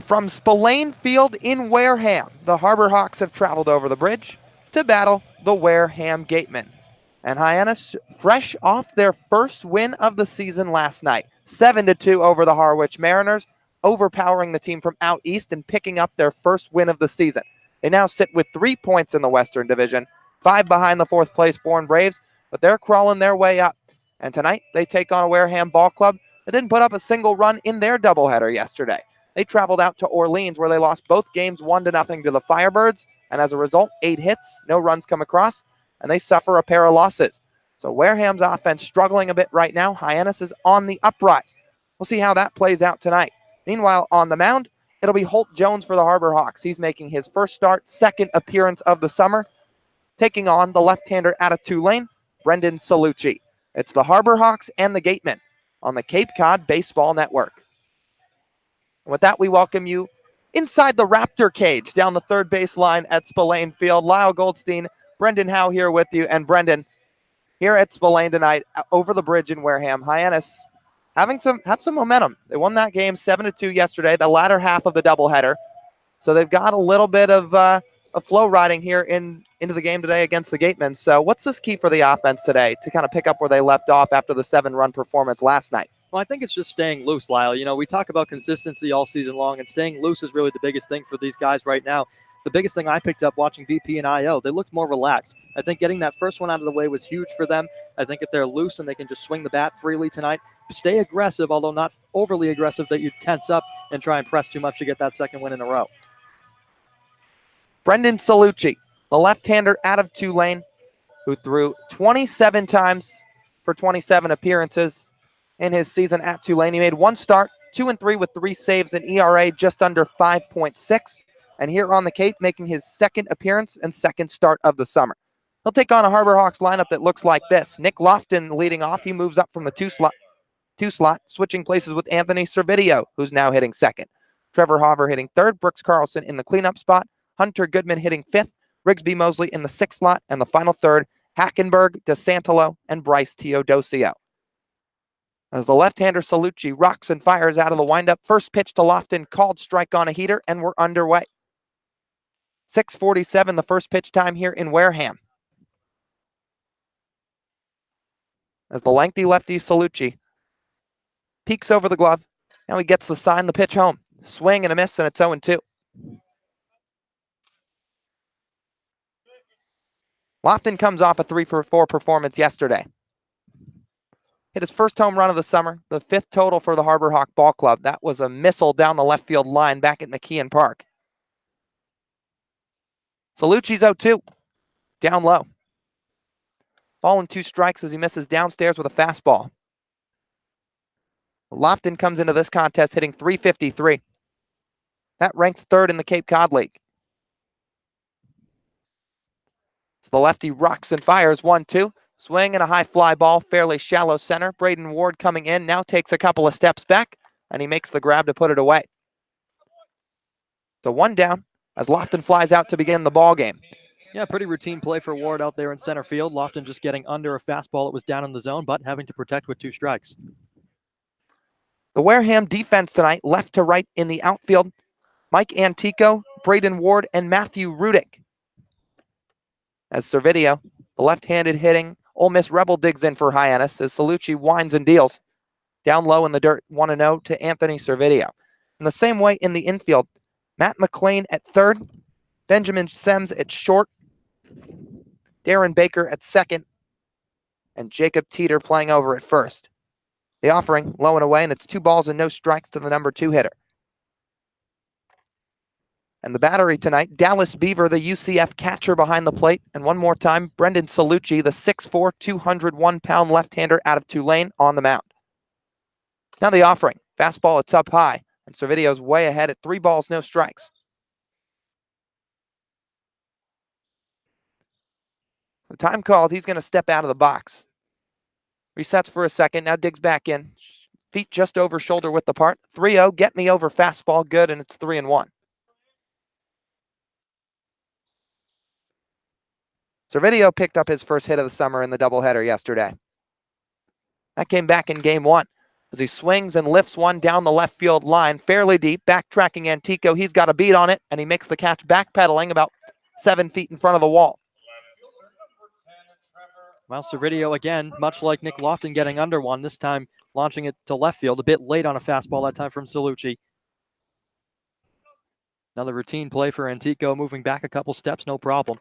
From Spillane Field in Wareham, the Harbor Hawks have traveled over the bridge to battle the Wareham Gatemen. And Hyannis, fresh off their first win of the season last night, 7-2 over the Harwich Mariners, overpowering the team from out east and picking up their first win of the season. They now sit with 3 points in the Western Division, 5 behind the fourth place Bourne Braves, but they're crawling their way up. And tonight, they take on a Wareham ball club that didn't put up a single run in their doubleheader yesterday. They traveled out to Orleans, where they lost both games 1-0 to the Firebirds, and as a result, 8 hits, no runs come across, and they suffer a pair of losses. So Wareham's offense struggling a bit right now. Hyannis is on the uprise. We'll see how that plays out tonight. Meanwhile, on the mound, it'll be Holt Jones for the Harbor Hawks. He's making his first start, second appearance of the summer, taking on the left-hander out of Tulane, Brendan Salucci. It's the Harbor Hawks and the Gatemen on the Cape Cod Baseball Network. With that, we welcome you inside the Raptor cage down the third base line at Spillane Field. Lyle Goldstein, Brendan Howe here with you. And Brendan, here at Spillane tonight, over the bridge in Wareham, Hyannis have some momentum. They won that game 7-2 yesterday, the latter half of the doubleheader. So they've got a little bit of a flow riding here into the game today against the Gatemen. So what's this key for the offense today to kind of pick up where they left off after the 7-run performance last night? Well, I think it's just staying loose, Lyle. You know, we talk about consistency all season long, and staying loose is really the biggest thing for these guys right now. The biggest thing I picked up watching BP and IO, they looked more relaxed. I think getting that first one out of the way was huge for them. I think if they're loose and they can just swing the bat freely tonight, stay aggressive, although not overly aggressive that you tense up and try and press too much to get that second win in a row. Brendan Salucci, the left-hander out of Tulane, who threw 27 times for 27 appearances in his season at Tulane. He made 1 start, 2-3 with 3 saves, and ERA just under 5.6. And here on the Cape, making his second appearance and second start of the summer. He'll take on a Harbor Hawks lineup that looks like this. Nick Lofton leading off. He moves up from the two slot, switching places with Anthony Servideo, who's now hitting second. Trevor Hoover hitting third. Brooks Carlson in the cleanup spot. Hunter Goodman hitting fifth. Rigsby Mosley in the sixth slot. And the final third, Hackenberg, DeSantolo, and Bryce Teodosio. As the left-hander Salucci rocks and fires out of the windup. First pitch to Lofton, called strike on a heater, and we're underway. 6:47 the first pitch time here in Wareham. As the lengthy lefty Salucci peeks over the glove. Now he gets the sign, the pitch home. Swing and a miss, and it's 0-2. Lofton comes off a 3-for-4 performance yesterday. Hit his first home run of the summer, the 5th total for the Harbor Hawk Ball Club. That was a missile down the left field line back at McKeon Park. Salucci's 0-2, down low. Ball and 2 strikes as he misses downstairs with a fastball. Lofton comes into this contest hitting .353. That ranks 3rd in the Cape Cod League. So the lefty rocks and fires 1-2. Swing and a high fly ball, fairly shallow center. Braden Ward coming in, now takes a couple of steps back, and he makes the grab to put it away. So 1 down as Lofton flies out to begin the ball game. Yeah, pretty routine play for Ward out there in center field. Lofton just getting under a fastball that was down in the zone, but having to protect with 2 strikes. The Wareham defense tonight, left to right in the outfield. Mike Antico, Braden Ward, and Matthew Rudick. As Servideo, the left-handed hitting Ole Miss Rebel, digs in for Hyannis as Salucci winds and deals. Down low in the dirt, 1-0 to Anthony Servideo. In the same way in the infield, Matt McLean at third, Benjamin Sems at short, Darren Baker at second, and Jacob Teeter playing over at first. The offering low and away, and it's 2 balls and no strikes to the number 2 hitter. And the battery tonight, Dallas Beaver, the UCF catcher behind the plate. And one more time, Brendan Salucci, the 6'4", 201-pound left-hander out of Tulane on the mound. Now the offering. Fastball, it's up high. And Servidio's way ahead at 3 balls, no strikes. The time called, he's going to step out of the box. Resets for a second, now digs back in. Feet just over shoulder width apart. 3-0, get me over fastball, good, and it's 3-1. Servideo picked up his first hit of the summer in the doubleheader yesterday. That came back in game 1. as he swings and lifts one down the left field line, fairly deep, backtracking Antico. He's got a beat on it, and he makes the catch backpedaling about 7 feet in front of the wall. Well, Servideo, again, much like Nick Lofton getting under one, this time launching it to left field, a bit late on a fastball that time from Salucci. Another routine play for Antico, moving back a couple steps, no problem.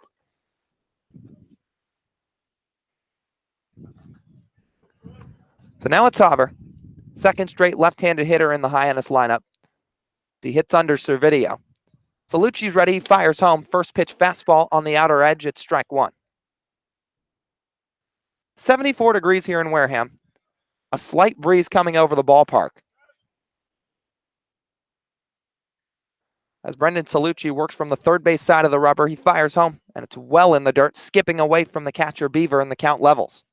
So now it's Hover, second straight left-handed hitter in the Hyannis lineup. He hits under Servideo. Salucci's ready, he fires home. First pitch fastball on the outer edge, it's strike one. 74 degrees here in Wareham. A slight breeze coming over the ballpark. As Brendan Salucci works from the third base side of the rubber, he fires home, and it's well in the dirt, skipping away from the catcher Beaver, and the count levels.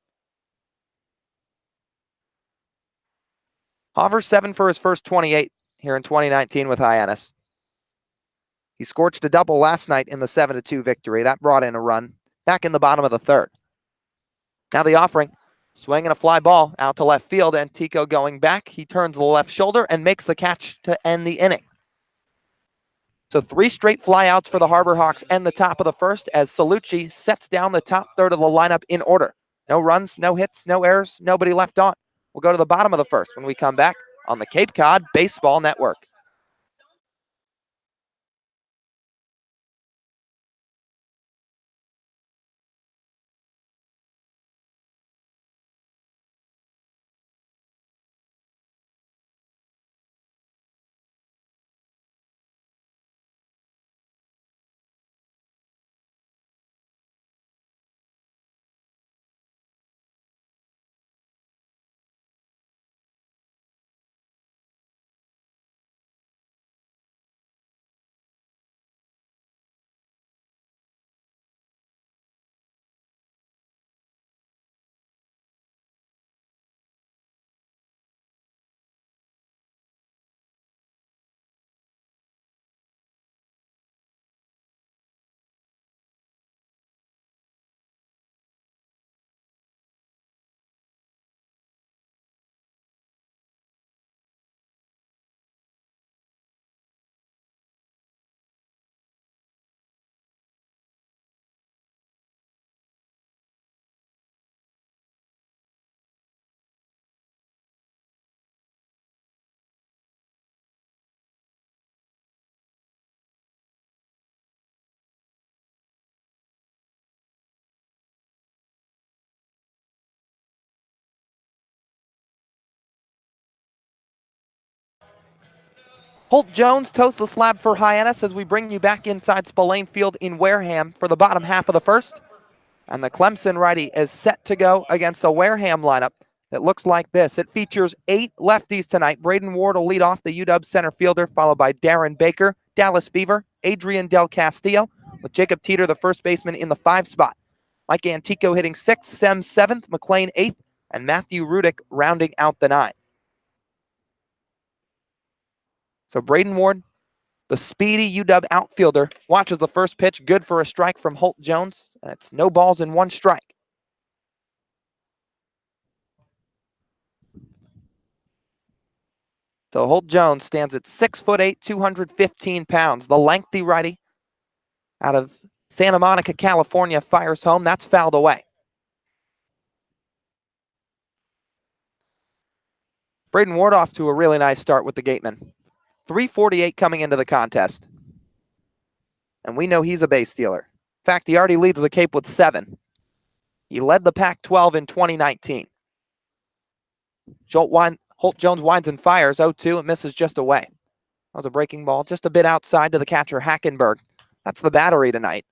Hover's 7 for his first 28 here in 2019 with Hyannis. He scorched a double last night in the 7-2 victory. That brought in a run back in the bottom of the third. Now the offering, swinging a fly ball out to left field. Antico going back. He turns the left shoulder and makes the catch to end the inning. So 3 straight flyouts for the Harbor Hawks and the top of the first as Salucci sets down the top third of the lineup in order. No runs, no hits, no errors, nobody left on. We'll go to the bottom of the first when we come back on the Cape Cod Baseball Network. Holt Jones toasts the slab for Hyannis as we bring you back inside Spillane Field in Wareham for the bottom half of the first. And the Clemson righty is set to go against the Wareham lineup that looks like this. It features 8 lefties tonight. Braden Ward will lead off, the UW center fielder, followed by Darren Baker, Dallas Beaver, Adrian Del Castillo, with Jacob Teeter, the first baseman, in the 5 spot. Mike Antico hitting 6th, Sem 7th, McLean 8th, and Matthew Rudick rounding out the 9. So Braden Ward, the speedy UW outfielder, watches the first pitch, good for a strike from Holt Jones, and it's no balls and 1 strike. So Holt Jones stands at 6'8", 215 pounds. The lengthy righty out of Santa Monica, California, fires home. That's fouled away. Braden Ward off to a really nice start with the Gateman. 348 coming into the contest. And we know he's a base stealer. In fact, he already leads the Cape with 7. He led the Pac-12 in 2019. Holt Jones winds and fires 0-2 and misses just away. That was a breaking ball, just a bit outside to the catcher Hackenberg. That's the battery tonight.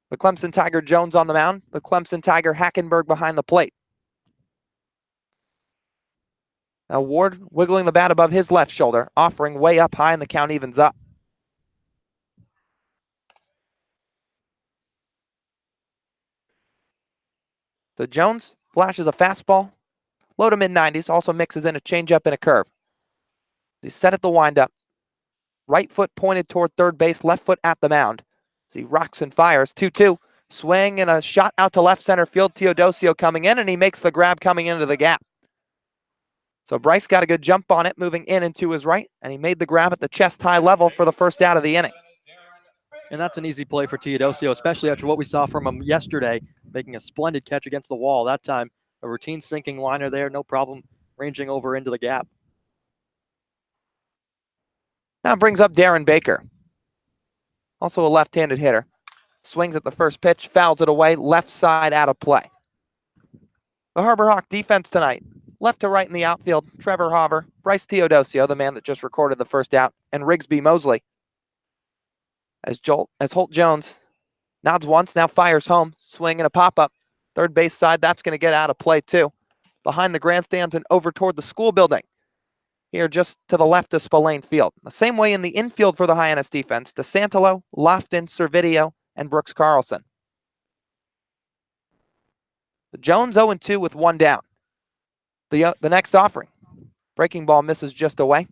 The Clemson Tiger Jones on the mound. The Clemson Tiger Hackenberg behind the plate. Now Ward wiggling the bat above his left shoulder, offering way up high, and the count evens up. So Jones flashes a fastball, low to mid-90s, also mixes in a changeup and a curve. He's set at the windup. Right foot pointed toward third base, left foot at the mound. As he rocks and fires, 2-2. Swing and a shot out to left center field. Teodosio coming in, and he makes the grab coming into the gap. So Bryce got a good jump on it, moving in and to his right, and he made the grab at the chest-high level for the first out of the inning. And that's an easy play for Teodosio, especially after what we saw from him yesterday, making a splendid catch against the wall. That time, a routine sinking liner there, no problem ranging over into the gap. Now brings up Darren Baker, also a left-handed hitter. Swings at the first pitch, fouls it away, left side out of play. The Harbor Hawk defense tonight, left to right in the outfield, Trevor Hauver, Bryce Teodosio, the man that just recorded the first out, and Rigsby Mosley. As Holt Jones nods once, now fires home, swing and a pop-up. Third base side, that's going to get out of play too. Behind the grandstands and over toward the school building. Here just to the left of Spillane Field. The same way in the infield for the Hyannis defense, DeSantolo, Lofton, Servideo, and Brooks Carlson. The Jones 0-2 with one down. The next offering. Breaking ball misses just away.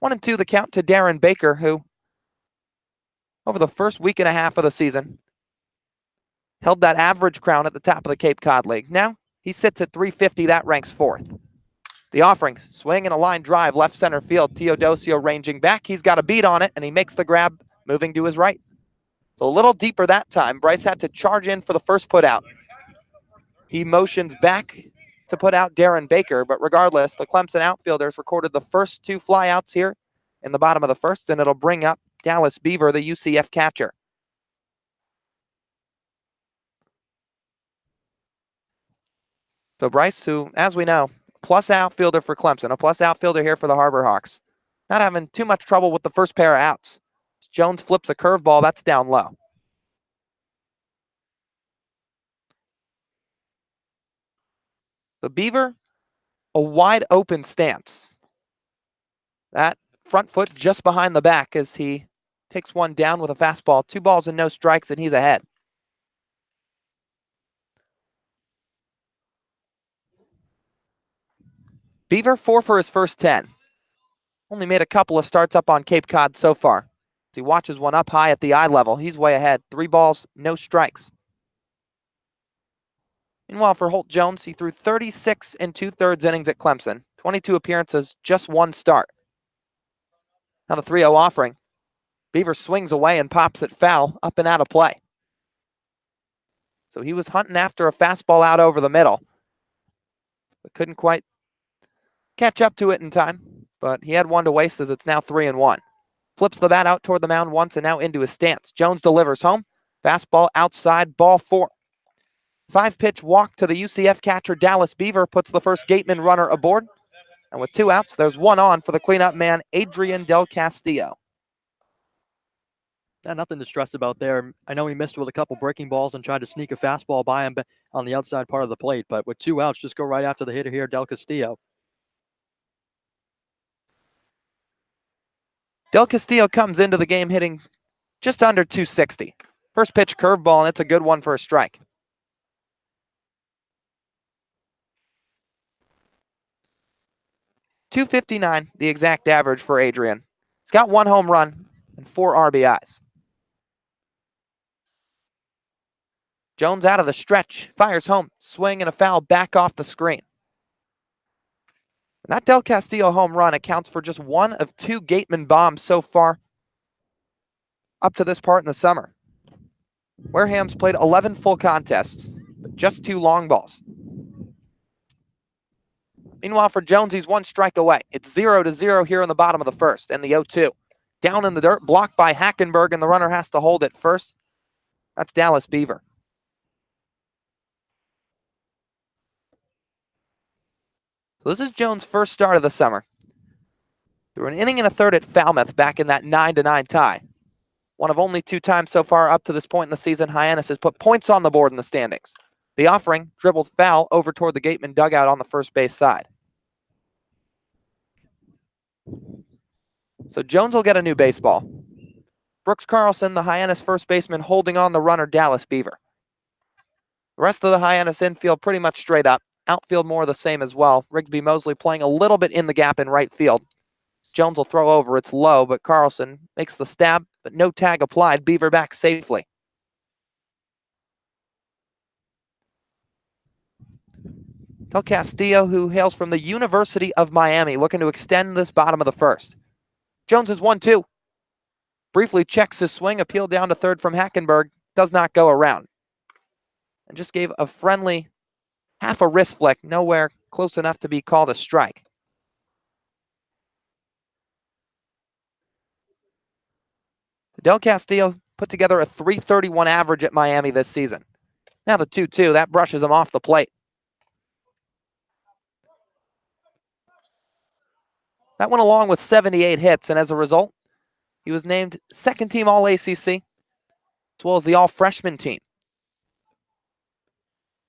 1-2 the count to Darren Baker, who, over the first week and a half of the season, held that average crown at the top of the Cape Cod League. Now he sits at 350, that ranks fourth. The offering, swing and a line drive, left center field. Teodosio ranging back. He's got a beat on it, and he makes the grab, moving to his right. So a little deeper that time. Bryce had to charge in for the first put out. He motions back to put out Darren Baker, but regardless, the Clemson outfielders recorded the first two flyouts here in the bottom of the first, and it'll bring up Dallas Beaver, the UCF catcher. So Bryce, who, as we know, plus outfielder for Clemson, a plus outfielder here for the Harbor Hawks. Not having too much trouble with the first pair of outs. Jones flips a curveball, that's down low. The Beaver, a wide open stance. That front foot just behind the back as he takes one down with a fastball. 2 balls and no strikes, and he's ahead. Beaver 4 for his first 10. Only made a couple of starts up on Cape Cod so far. He watches one up high at the eye level. He's way ahead. 3 balls, no strikes. Meanwhile, for Holt Jones, he threw 36 2/3 innings at Clemson. 22 appearances, just one start. Now the 3-0 offering. Beaver swings away and pops it foul, up and out of play. So he was hunting after a fastball out over the middle, but couldn't quite catch up to it in time. But he had one to waste as it's now 3-1. Flips the bat out toward the mound once and now into his stance. Jones delivers home. Fastball outside, ball 4. 5-pitch walk to the UCF catcher, Dallas Beaver, puts the first Gateman runner aboard. And with 2 outs, there's one on for the cleanup man, Adrian Del Castillo. Yeah, nothing to stress about there. I know he missed with a couple breaking balls and tried to sneak a fastball by him on the outside part of the plate, but with 2 outs, just go right after the hitter here, Del Castillo. Del Castillo comes into the game hitting just under 260. First pitch curveball, and it's a good one for a strike. .259, the exact average for Adrian. He's got 1 home run and 4 RBIs. Jones out of the stretch, fires home, swing and a foul back off the screen. And that Del Castillo home run accounts for just 1 of 2 Gateman bombs so far up to this part in the summer. Wareham's played 11 full contests, but just 2 long balls. Meanwhile, for Jones, he's 1 strike away. It's 0-0 here in the bottom of the first, and the 0-2. Down in the dirt, blocked by Hackenberg, and the runner has to hold it first. That's Dallas Beaver. So this is Jones' first start of the summer. Through an inning and a third at Falmouth back in that 9-9 tie. One of only 2 times so far up to this point in the season, Hyannis has put points on the board in the standings. The offering, dribbled foul over toward the Gateman dugout on the first base side. So Jones will get a new baseball. Brooks Carlson, the Hyannis first baseman, holding on the runner, Dallas Beaver. The rest of the Hyannis infield pretty much straight up. Outfield more of the same as well. Rigsby Mosley playing a little bit in the gap in right field. Jones will throw over. It's low, but Carlson makes the stab, but no tag applied. Beaver back safely. Del Castillo, who hails from the University of Miami, looking to extend this bottom of the first. Jones is 1-2. Briefly checks his swing, appeal down to third from Hackenberg, does not go around. And just gave a friendly half a wrist flick, nowhere close enough to be called a strike. Del Castillo put together a .331 average at Miami this season. Now the 2-2, that brushes him off the plate. That went along with 78 hits, and as a result, he was named second team All-ACC, as well as the All-Freshman team.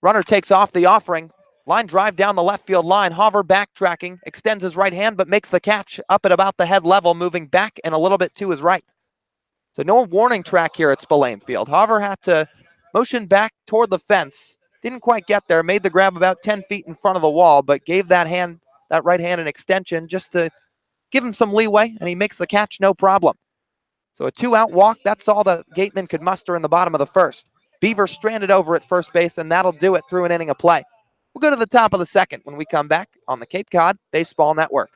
Runner takes off the offering. Line drive down the left field line. Hauver backtracking, extends his right hand, but makes the catch up at about the head level, moving back and a little bit to his right. So no warning track here at Spillane Field. Hauver had to motion back toward the fence. Didn't quite get there. Made the grab about 10 feet in front of the wall, but gave that right hand an extension just to give him some leeway, and he makes the catch no problem. So a 2-out walk, that's all that Gateman could muster in the bottom of the first. Beaver stranded over at first base, and that'll do it through an inning of play. We'll go to the top of the second when we come back on the Cape Cod Baseball Network.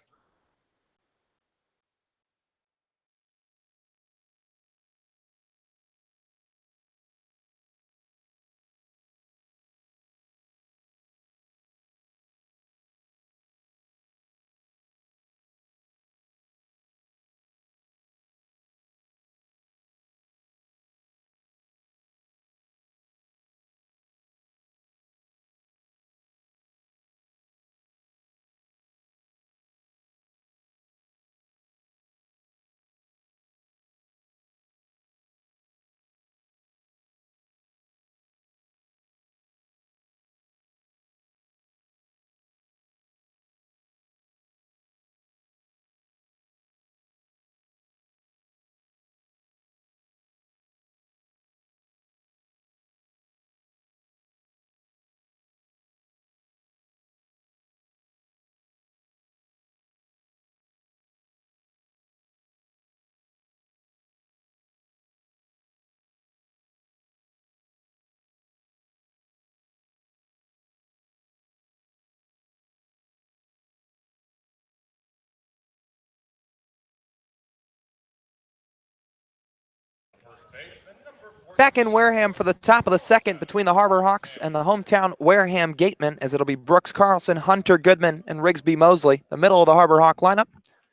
Back in Wareham for the top of the second between the Harbor Hawks and the hometown Wareham Gatemen, as it'll be Brooks Carlson, Hunter Goodman, and Rigsby Mosley, the middle of the Harbor Hawk lineup.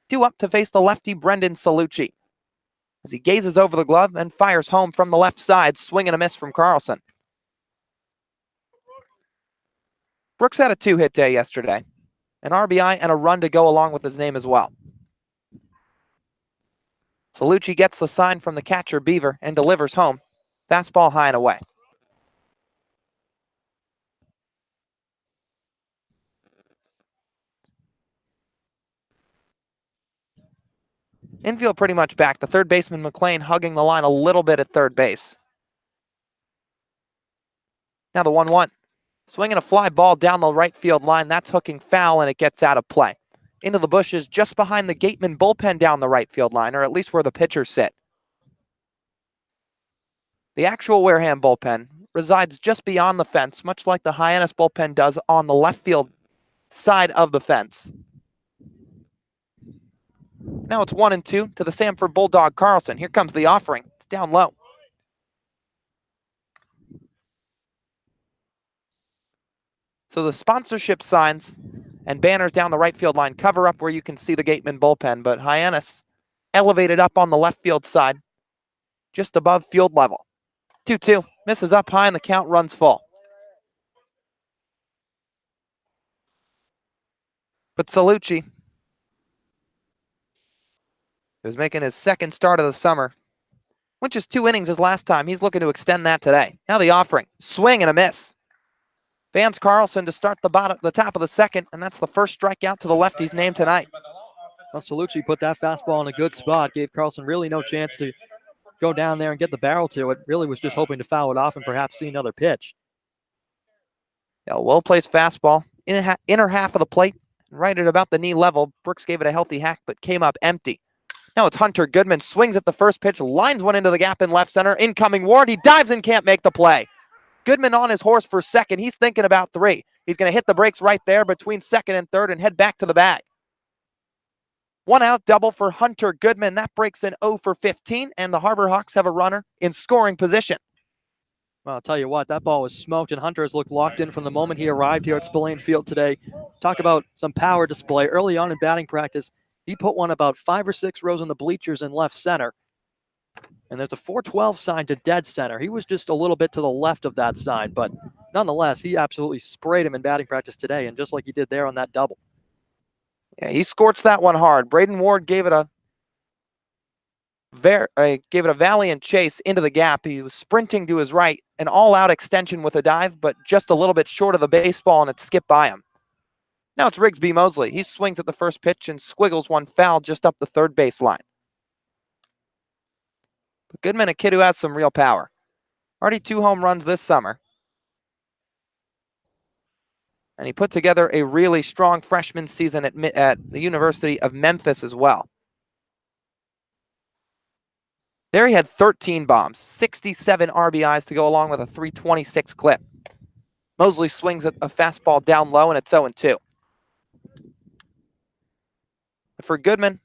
2 up to face the lefty Brendan Salucci, as he gazes over the glove and fires home from the left side, swing and a miss from Carlson. Brooks had a 2-hit day yesterday, an RBI and a run to go along with his name as well. Salucci gets the sign from the catcher Beaver and delivers home. Fastball high and away. Infield pretty much back. The third baseman McLean hugging the line a little bit at third base. Now the 1-1. Swinging a fly ball down the right field line. That's hooking foul, and it gets out of play. Into the bushes just behind the Gateman bullpen down the right field line, or at least where the pitchers sit. The actual Wareham bullpen resides just beyond the fence, much like the Hyannis bullpen does on the left field side of the fence. Now it's 1-2 to the Samford Bulldog Carlson. Here comes the offering. It's down low. So the sponsorship signs and banners down the right field line cover up where you can see the Gateman bullpen, but Hyannis elevated up on the left field side, just above field level. 2-2, misses up high, and the count runs full. But Salucci, who's making his second start of the summer, went just 2 innings his last time. He's looking to extend that today. Now the offering, swing and a miss. Vance Carlson to start the top of the second, and that's the first strikeout to the lefty's name tonight. Well, Salucci put that fastball in a good spot, gave Carlson really no chance to go down there and get the barrel to it. Really was just hoping to foul it off and perhaps see another pitch. Yeah, well-placed fastball, inner half of the plate, right at about the knee level. Brooks gave it a healthy hack, but came up empty. Now it's Hunter Goodman, swings at the first pitch, lines one into the gap in left center. Incoming Ward, he dives and can't make the play. Goodman on his horse for second. He's thinking about 3. He's going to hit the brakes right there between second and third and head back to the bag. One out double for Hunter Goodman. That breaks in 0 for 15, and the Harbor Hawks have a runner in scoring position. Well, I'll tell you what, that ball was smoked, and Hunter has looked locked in from the moment he arrived here at Spillane Field today. Talk about some power display. Early on in batting practice, he put one about 5 or 6 rows in the bleachers in left center. And there's a 412 sign to dead center. He was just a little bit to the left of that sign, but nonetheless, he absolutely sprayed him in batting practice today, and just like he did there on that double. Yeah, he scorched that one hard. Braden Ward gave it a valiant chase into the gap. He was sprinting to his right, an all-out extension with a dive, but just a little bit short of the baseball, and it skipped by him. Now it's Rigsby Mosley. He swings at the first pitch and squiggles one foul just up the third baseline. But Goodman, a kid who has some real power. Already 2 home runs this summer. And he put together a really strong freshman season at the University of Memphis as well. There he had 13 bombs, 67 RBIs to go along with a 326 clip. Mosley swings at a fastball down low, and it's 0-2. For Goodman,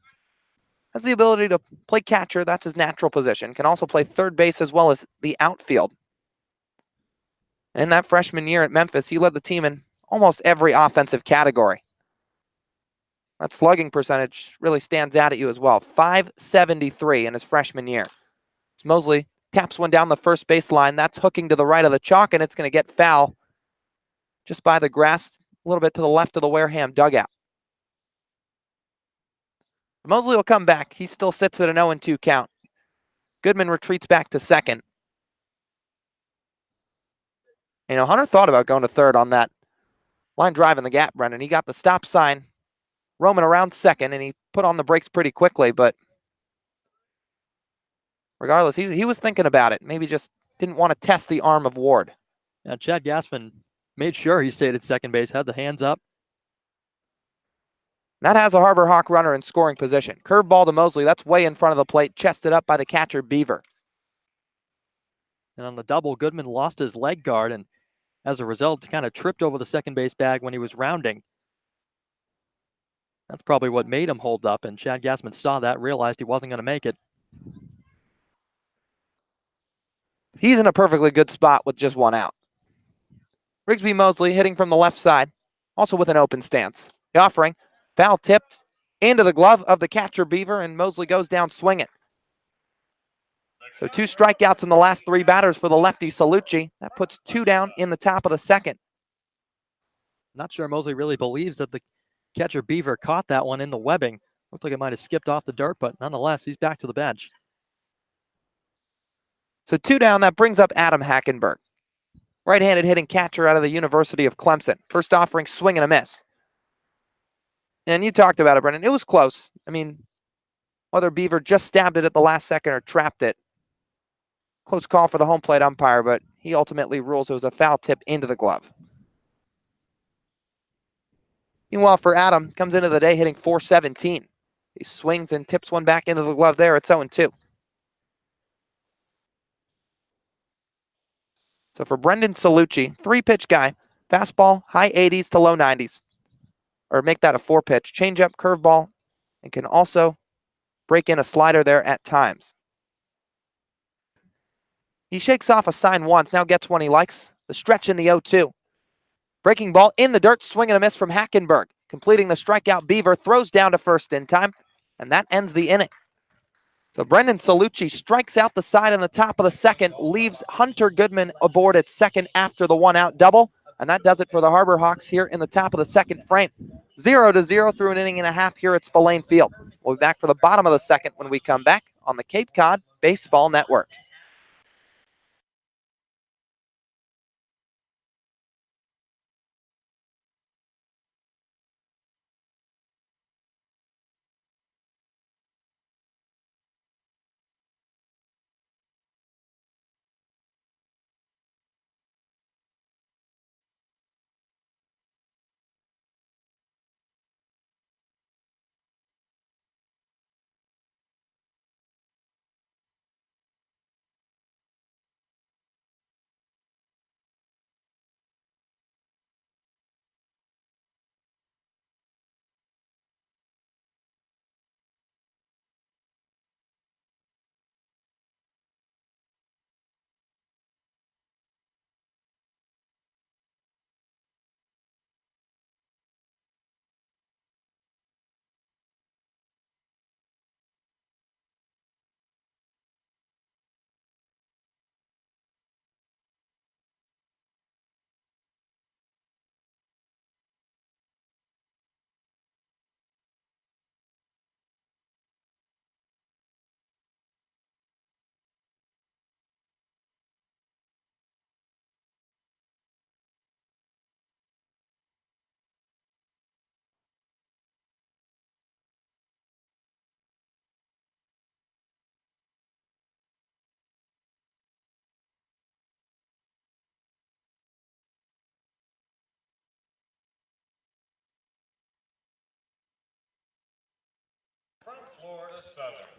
has the ability to play catcher. That's his natural position. Can also play third base as well as the outfield. And in that freshman year at Memphis, he led the team in almost every offensive category. That slugging percentage really stands out at you as well. .573 in his freshman year. As Mosley taps one down the first baseline. That's hooking to the right of the chalk, and it's going to get foul just by the grass, a little bit to the left of the Wareham dugout. Mosley will come back. He still sits at an 0-2 count. Goodman retreats back to second. You know, Hunter thought about going to third on that line drive in the gap, Brendan. He got the stop sign roaming around second, and he put on the brakes pretty quickly, but regardless, he was thinking about it. Maybe just didn't want to test the arm of Ward. Yeah, Chad Gassman made sure he stayed at second base, had the hands up. That has a Harbor Hawk runner in scoring position. Curveball to Mosley. That's way in front of the plate, chested up by the catcher, Beaver. And on the double, Goodman lost his leg guard, and as a result, kind of tripped over the second base bag when he was rounding. That's probably what made him hold up, and Chad Gassman saw that, realized he wasn't going to make it. He's in a perfectly good spot with just one out. Rigsby Mosley hitting from the left side, also with an open stance. The offering, foul tipped into the glove of the catcher, Beaver, and Mosley goes down swinging. So 2 strikeouts in the last 3 batters for the lefty Salucci. That puts 2 down in the top of the second. Not sure Mosley really believes that the catcher Beaver caught that one in the webbing. Looked like it might have skipped off the dirt, but nonetheless, he's back to the bench. So 2 down, that brings up Adam Hackenberg. Right-handed hitting catcher out of the University of Clemson. First offering, swing and a miss. And you talked about it, Brendan. It was close. I mean, whether Beaver just stabbed it at the last second or trapped it. Close call for the home plate umpire, but he ultimately rules it was a foul tip into the glove. Meanwhile, for Adam, comes into the day hitting .417. He swings and tips one back into the glove there. It's 0-2. So for Brendan Salucci, 3-pitch guy, fastball, high 80s to low 90s. Or make that a 4-pitch. Changeup, curveball, and can also break in a slider there at times. He shakes off a sign once, now gets one he likes. The stretch in the 0-2. Breaking ball in the dirt, swing and a miss from Hackenberg. Completing the strikeout, Beaver throws down to first in time, and that ends the inning. So Brendan Salucci strikes out the side in the top of the second, leaves Hunter Goodman aboard at second after the 1-out double, and that does it for the Harbor Hawks here in the top of the second frame. 0-0 through an inning and a half here at Spillane Field. We'll be back for the bottom of the second when we come back on the Cape Cod Baseball Network.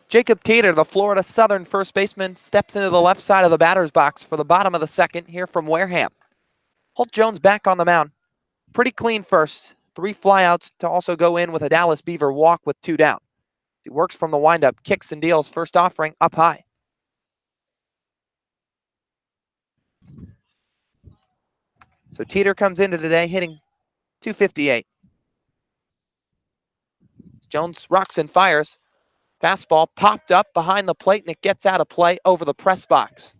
Jacob Teeter, the Florida Southern first baseman, steps into the left side of the batter's box for the bottom of the second here from Wareham. Holt Jones back on the mound. Pretty clean first. 3 flyouts to also go in with a Dallas Beaver walk with 2 down. He works from the windup, kicks and deals, first offering up high. So Teeter comes into today hitting .258. Jones rocks and fires. Fastball popped up behind the plate and it gets out of play over the press box.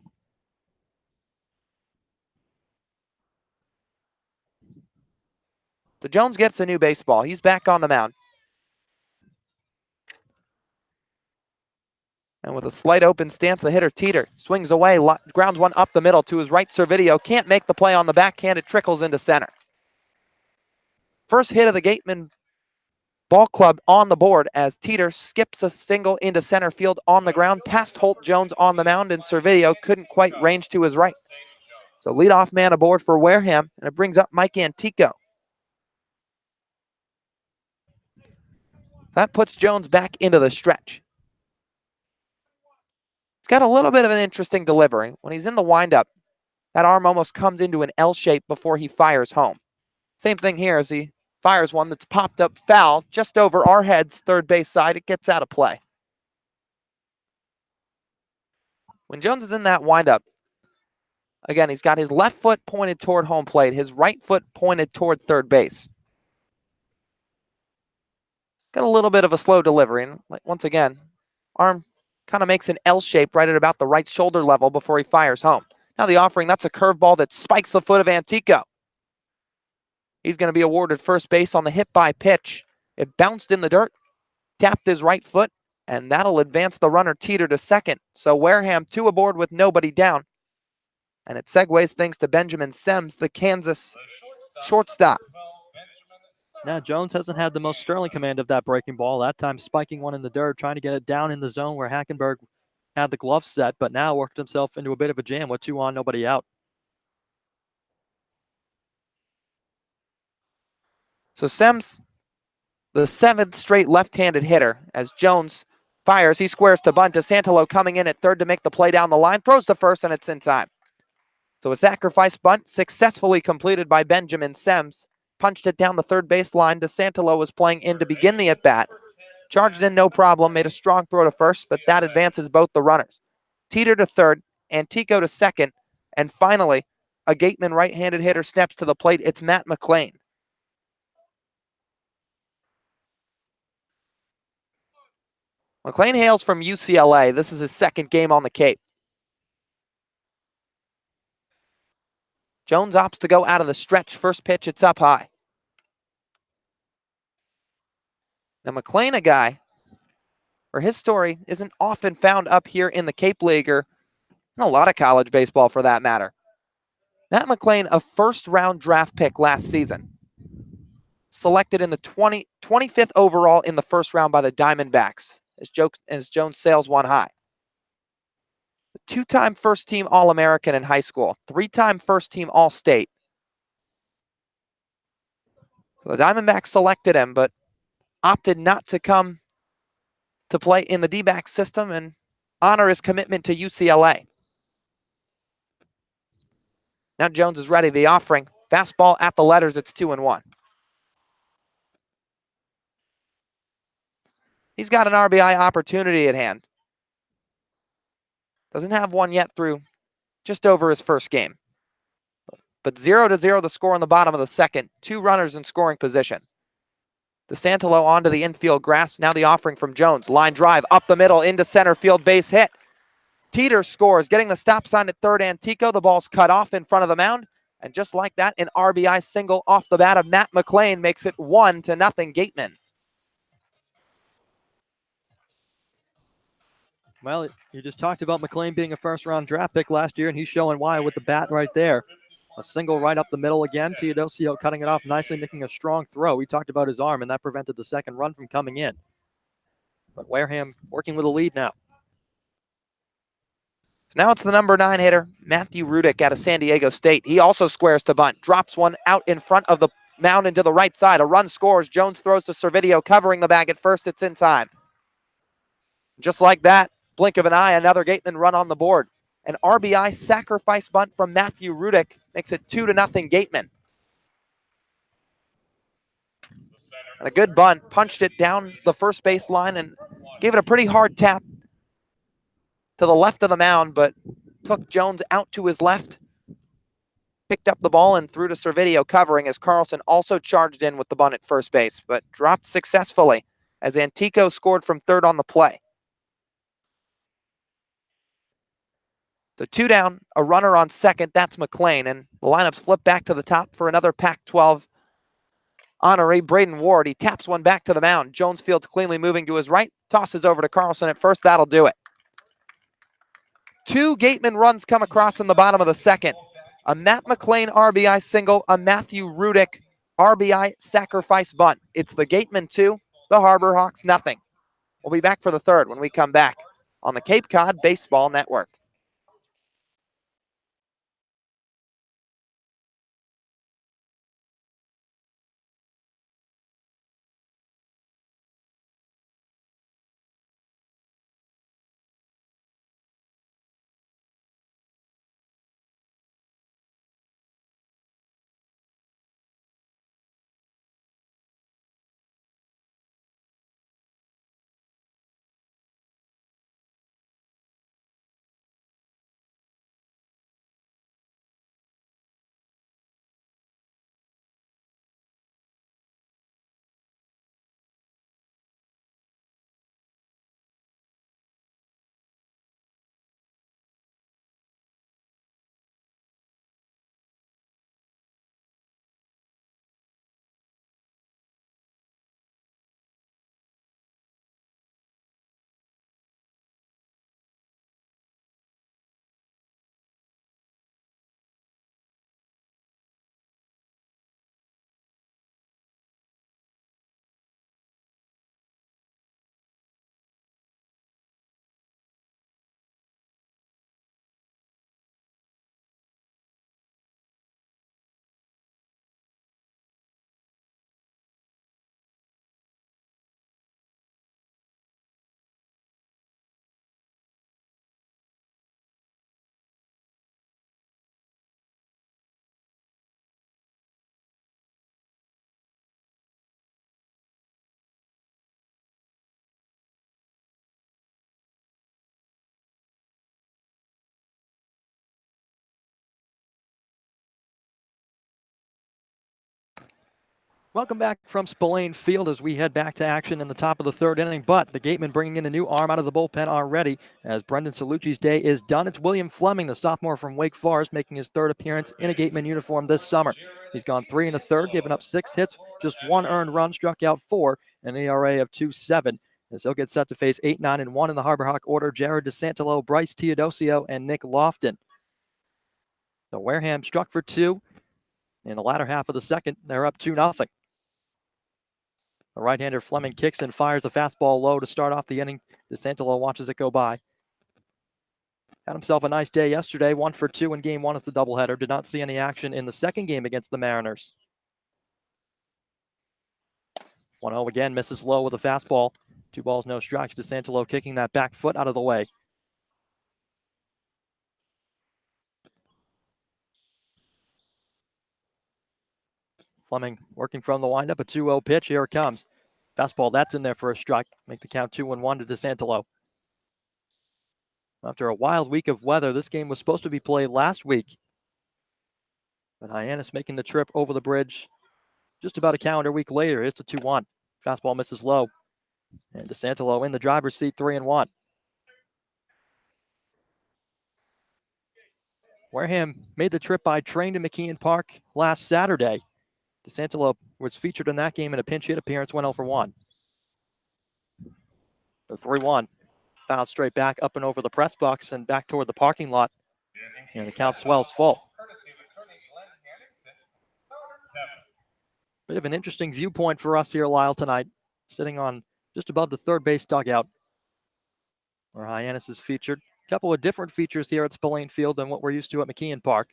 So Jones gets a new baseball. He's back on the mound. And with a slight open stance, the hitter Teeter swings away, grounds one up the middle to his right. Servideo can't make the play on the backhand. It trickles into center. First hit of the Gateman ball club on the board as Teeter skips a single into center field on the ground past Holt Jones on the mound, and Servideo couldn't quite range to his right. So leadoff man aboard for Wareham, and it brings up Mike Antico. That puts Jones back into the stretch. He's got a little bit of an interesting delivery. When he's in the windup, that arm almost comes into an L shape before he fires home. Same thing here as he fires one that's popped up foul just over our heads, third base side. It gets out of play. When Jones is in that windup, again, he's got his left foot pointed toward home plate, his right foot pointed toward third base. Got a little bit of a slow delivery. And once again, arm kind of makes an L shape right at about the right shoulder level before he fires home. Now the offering, that's a curveball that spikes the foot of Antico. He's going to be awarded first base on the hit by pitch. It bounced in the dirt, tapped his right foot, and that'll advance the runner Teeter to second. So Wareham 2 aboard with nobody down. And it segues things to Benjamin Sims, the Kansas shortstop. Now, Jones hasn't had the most sterling command of that breaking ball. That time spiking one in the dirt, trying to get it down in the zone where Hackenberg had the glove set, but now worked himself into a bit of a jam with 2 on, nobody out. So Sims, the 7th straight left-handed hitter, as Jones fires. He squares to bunt. DeSantalo coming in at third to make the play down the line. Throws to first, and it's in time. So a sacrifice bunt successfully completed by Benjamin Sims. Punched it down the third base line. DeSantalo was playing in to begin the at-bat. Charged in no problem, made a strong throw to first, but that advances both the runners. Teeter to third, Antico to second, and finally, a Gateman right-handed hitter steps to the plate. It's Matt McLean. McLean hails from UCLA. This is his second game on the Cape. Jones opts to go out of the stretch. First pitch, it's up high. Now McLean, a guy where his story isn't often found up here in the Cape League or in a lot of college baseball for that matter. Matt McLean, a first-round draft pick last season. Selected in the 25th overall in the first round by the Diamondbacks as Jones sails one high. A 2-time first-team All-American in high school, 3-time first-team All-State. The Diamondbacks selected him, but opted not to come to play in the D-back system and honor his commitment to UCLA. Now Jones is ready. The offering, fastball at the letters. It's 2-1. He's got an RBI opportunity at hand. Doesn't have one yet through just over his first game. But 0-0 the score in the bottom of the second. 2 runners in scoring position. DeSantalo onto the infield grass. Now the offering from Jones. Line drive up the middle into center field, base hit. Teeter scores, getting the stop sign at third. Antico, the ball's cut off in front of the mound. And just like that, an RBI single off the bat of Matt McLean makes it 1-0 Gateman. Well, you just talked about McLean being a first-round draft pick last year, and he's showing why with the bat right there. A single right up the middle again. Teodosio cutting it off nicely, making a strong throw. We talked about his arm, and that prevented the second run from coming in. But Wareham working with a lead now. So now it's the number 9 hitter, Matthew Rudick out of San Diego State. He also squares to bunt, drops one out in front of the mound and to the right side. A run scores. Jones throws to Servideo, covering the bag at first. It's in time. Just like that, blink of an eye, another Gateman run on the board. An RBI sacrifice bunt from Matthew Rudick makes it 2-0 Gateman. And a good bunt, punched it down the first base line and gave it a pretty hard tap to the left of the mound, but took Jones out to his left, picked up the ball and threw to Servideo covering as Carlson also charged in with the bunt at first base, but dropped successfully as Antico scored from third on the play. So 2 down, a runner on second, that's McLean, and the lineup's flipped back to the top for another Pac-12 honoree, Braden Ward. He taps one back to the mound. Jones fields cleanly moving to his right, tosses over to Carlson at first, that'll do it. 2 Gateman runs come across in the bottom of the second. A Matt McLean RBI single, a Matthew Rudick RBI sacrifice bunt. It's the Gateman 2, the Harbor Hawks nothing. We'll be back for the third when we come back on the Cape Cod Baseball Network. Welcome back from Spillane Field as we head back to action in the top of the third inning. But the Gatemen bringing in a new arm out of the bullpen already as Brendan Salucci's day is done. It's William Fleming, the sophomore from Wake Forest, making his third appearance in a Gateman uniform this summer. He's gone 3 1/3, given up 6 hits, just 1 earned run, struck out 4, an ERA of 2.7. As he'll get set to face 8, 9, and 1 in the Harbor Hawk order, Jared DeSantelo, Bryce Teodosio, and Nick Lofton. So Wareham struck for 2 in the latter half of the second. They're up 2-0. The right-hander Fleming kicks and fires a fastball low to start off the inning. DeSantelo watches it go by. Had himself a nice day yesterday, 1 for 2 in game 1 of the doubleheader. Did not see any action in the second game against the Mariners. 1-0 again, misses low with a fastball. 2 balls, no strikes. DeSantelo kicking that back foot out of the way. Fleming working from the windup, a 2-0 pitch. Here it comes. Fastball, that's in there for a strike. Make the count 2-1 to DeSantelo. After a wild week of weather, this game was supposed to be played last week. But Hyannis making the trip over the bridge just about a calendar week later. Here's the 2-1. Fastball misses low. And DeSantelo in the driver's seat, 3-1. Wareham made the trip by train to McKeon Park last Saturday. DeSantelo was featured in that game in a pinch hit appearance, 1 0 for 1. The 3-1. Fouled straight back up and over the press box and back toward the parking lot. And the count swells full. Bit of an interesting viewpoint for us here, Lyle, tonight. Sitting on just above the third base dugout where Hyannis is featured. A couple of different features here at Spillane Field than what we're used to at McKeon Park.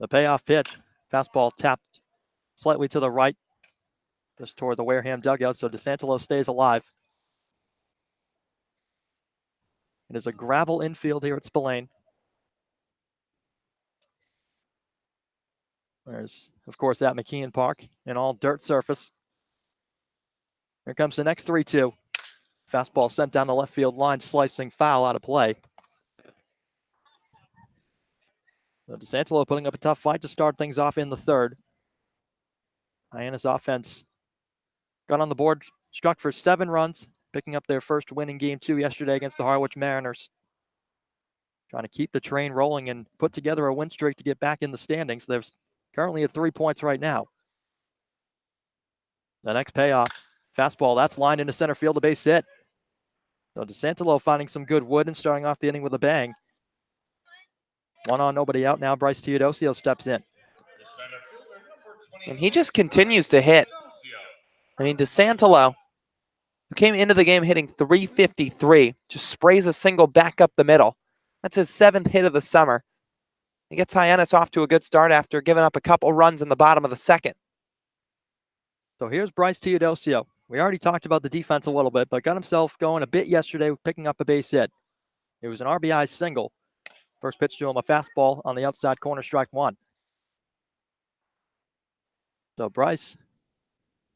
The payoff pitch. Fastball tapped slightly to the right, just toward the Wareham dugout, so DeSantelo stays alive. It is a gravel infield here at Spillane. There's, of course, that McKeon Park, an all dirt surface. Here comes the next 3-2. Fastball sent down the left field line, slicing foul out of play. So DeSantelo putting up a tough fight to start things off in the third. Hyannis offense got on the board, struck for 7 runs, picking up their first win in Game 2 yesterday against the Harwich Mariners. Trying to keep the train rolling and put together a win streak to get back in the standings. They're currently at 3 points right now. The next payoff, fastball, that's lined into center field, a base hit. So DeSantelo finding some good wood and starting off the inning with a bang. 1 on, nobody out. Now Bryce Teodosio steps in. And he just continues to hit. I mean, DeSantelo, who came into the game hitting .353, just sprays a single back up the middle. That's his 7th hit of the summer. He gets Hyannis off to a good start after giving up a couple runs in the bottom of the second. So here's Bryce Teodosio. We already talked about the defense a little bit, but got himself going a bit yesterday, picking up a base hit. It was an RBI single. First pitch to him, a fastball on the outside corner, strike 1. So Bryce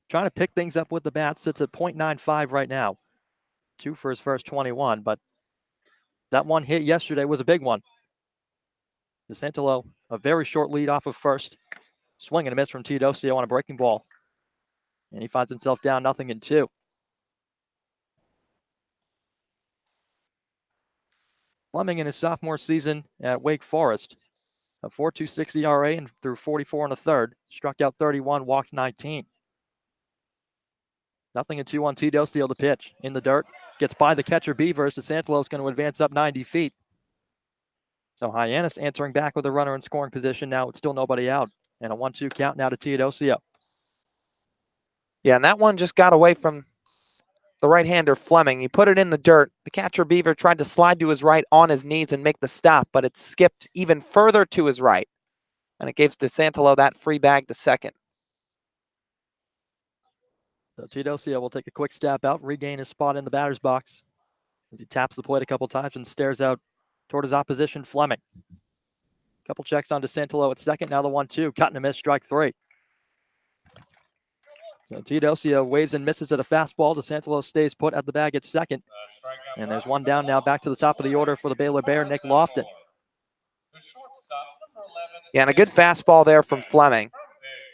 trying to pick things up with the bat, sits at .95 right now. 2 for his first 21, but that one hit yesterday was a big one. DeSantelo, a very short lead off of first. Swing and a miss from Teodosio on a breaking ball. And he finds himself down 0-2. Fleming in his sophomore season at Wake Forest. A 4.26 ERA and threw 44 1/3. Struck out 31, walked 19. 0-2 on Teodosio to pitch. In the dirt. Gets by the catcher Beavers. DeSantelo's going to advance up 90 feet. So Hyannis answering back with a runner in scoring position. Now it's still nobody out. And a 1-2 count now to Teodosio. Yeah, and that one just got away from the right-hander Fleming. He put it in the dirt. The catcher Beaver tried to slide to his right on his knees and make the stop, but it skipped even further to his right. And it gives DeSantelo that free bag to second. So Teodosio will take a quick step out, regain his spot in the batter's box as he taps the plate a couple times and stares out toward his opposition, Fleming. Couple checks on DeSantelo at second. Now the 1-2, cut and a miss, strike 3. So Teodosio waves and misses at a fastball. DeSantelo stays put at the bag at second. And there's one down now, back to the top of the order for the Baylor Bear, Nick Lofton. Yeah, and a good fastball there from Fleming.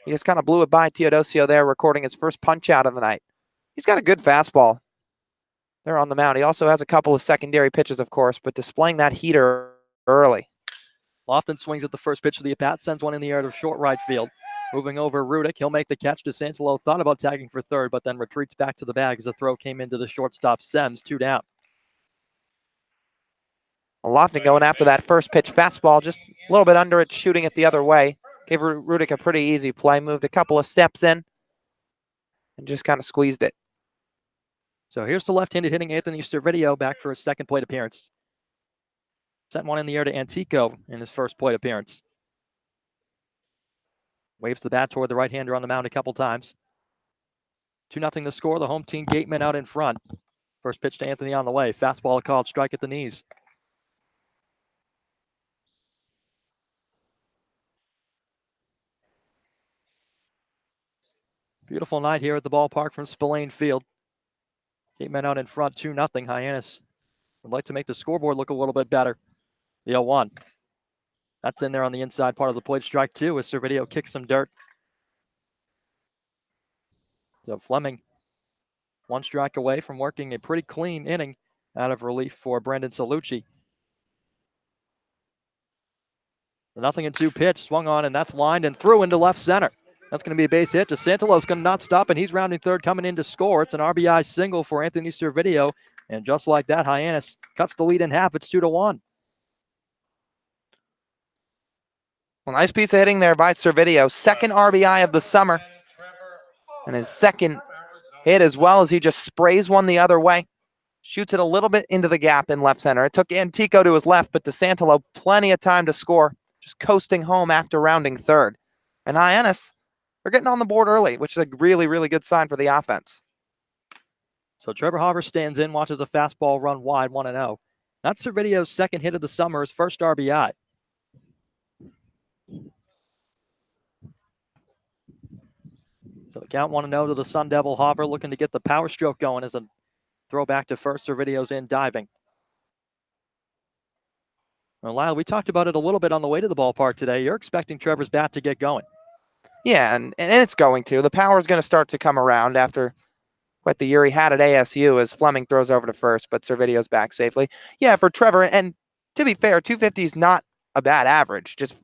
He just kind of blew it by Teodosio there, recording his first punch out of the night. He's got a good fastball there on the mound. He also has a couple of secondary pitches, of course, but displaying that heater early. Lofton swings at the first pitch of the at-bat, sends one in the air to short right field. Moving over Rudick, he'll make the catch. DeSantelo thought about tagging for third, but then retreats back to the bag as the throw came into the shortstop Sems, 2 down. Lofton going after that first pitch fastball, just a little bit under it, shooting it the other way. Gave Rudick a pretty easy play, moved a couple of steps in, and just kind of squeezed it. So here's the left-handed hitting Anthony Servideo back for his second plate appearance. Sent one in the air to Antico in his first plate appearance. Waves the bat toward the right-hander on the mound a couple times. 2-0 the score. The home team gatemen out in front. First pitch to Anthony on the way. Fastball called, strike at the knees. Beautiful night here at the ballpark from Spillane Field. Gatemen out in front, 2-0. Hyannis would like to make the scoreboard look a little bit better. The 0-1. That's in there on the inside part of the plate. Strike 2 as Servideo kicks some dirt. So Fleming, 1 strike away from working a pretty clean inning out of relief for Brandon Salucci. The 0-2 pitch swung on, and that's lined and through into left center. That's going to be a base hit. DeSantelo's going to not stop, and he's rounding third, coming in to score. It's an RBI single for Anthony Servideo, and just like that, Hyannis cuts the lead in half. It's 2-1. Well, nice piece of hitting there by Servideo. Second RBI of the summer. And his second hit as well, as he just sprays one the other way. Shoots it a little bit into the gap in left center. It took Antico to his left, but DeSantelo plenty of time to score. Just coasting home after rounding third. And Hyannis, they're getting on the board early, which is a really, really good sign for the offense. So Trevor Hopper stands in, watches a fastball run wide, 1-0. That's Servidio's second hit of the summer, his first RBI. So the count 1-0 to the Sun Devil Hopper, looking to get the power stroke going as a throw back to first. Servidio's in diving. Well, Lyle, we talked about it a little bit on the way to the ballpark today. You're expecting Trevor's bat to get going. Yeah, and it's going to. The power is going to start to come around after quite the year he had at ASU as Fleming throws over to first, but Servidio's back safely. Yeah, for Trevor, and to be fair, 250 is not a bad average. Just,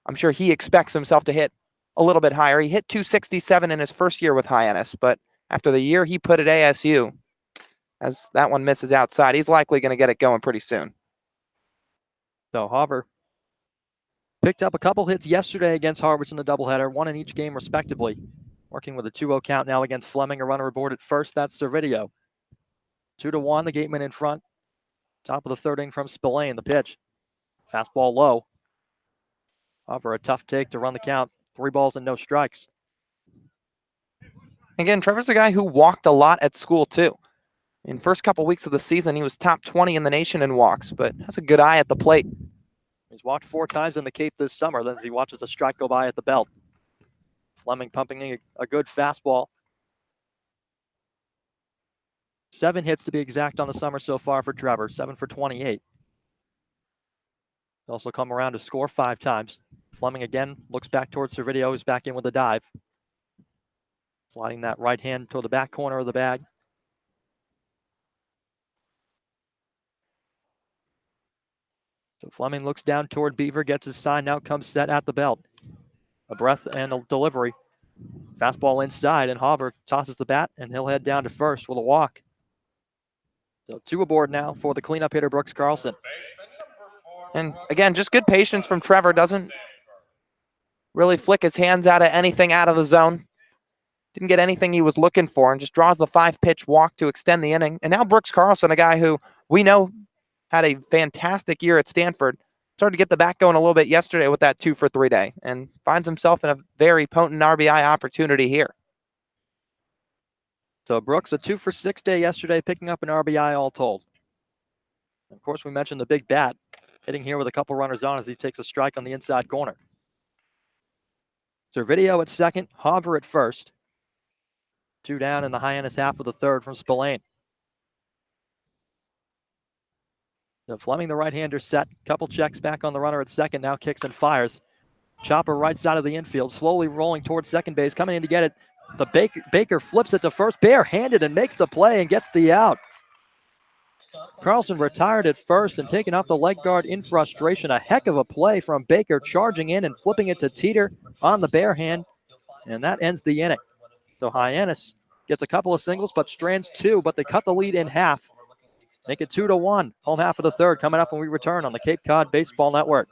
I'm sure he expects himself to hit a little bit higher. He hit 267 in his first year with Hyannis, but after the year he put at ASU, as that one misses outside, he's likely going to get it going pretty soon. So Hopper picked up a couple hits yesterday against Harwich in the doubleheader, one in each game respectively. Working with a 2-0 count now against Fleming, a runner aboard at first. That's Servidio. 2-1, the Gateman in front. Top of the third inning from Spillane, the pitch. Fastball low. Hopper, a tough take to run the count. 3 balls and no strikes. Again, Trevor's a guy who walked a lot at school too. In first couple weeks of the season, he was top 20 in the nation in walks, but has a good eye at the plate. He's walked 4 times in the Cape this summer, then as he watches a strike go by at the belt. Fleming pumping in a good fastball. 7 hits to be exact on the summer so far for Trevor, 7 for 28. He's also come around to score 5 times. Fleming again looks back towards Servidio, who's back in with a dive. Sliding that right hand toward the back corner of the bag. So Fleming looks down toward Beaver, gets his sign, now comes set at the belt. A breath and a delivery. Fastball inside, and Hopper tosses the bat, and he'll head down to first with a walk. So 2 aboard now for the cleanup hitter, Brooks Carlson. And again, just good patience from Trevor. Doesn't really flick his hands out of anything out of the zone. Didn't get anything he was looking for and just draws the 5-pitch walk to extend the inning. And now Brooks Carlson, a guy who we know had a fantastic year at Stanford, started to get the bat going a little bit yesterday with that 2-for-3 day and finds himself in a very potent RBI opportunity here. So Brooks, a 2-for-6 day yesterday, picking up an RBI all told. Of course, we mentioned the big bat, hitting here with a couple runners on as he takes a strike on the inside corner. Servidio at second, Hopper at first. 2 down in the Hyannis half of the third from Spillane. So Fleming, the right-hander, set. Couple checks back on the runner at second. Now kicks and fires. Chopper right side of the infield, slowly rolling towards second base, coming in to get it. The Baker flips it to first, barehanded, and makes the play and gets the out. Carlson retired at first and taking off the leg guard in frustration. A heck of a play from Baker, charging in and flipping it to Teeter on the bare hand, and that ends the inning. So Hyannis gets a couple of singles, but strands 2, but they cut the lead in half. Make it 2-1. Home half of the third coming up when we return on the Cape Cod Baseball Network.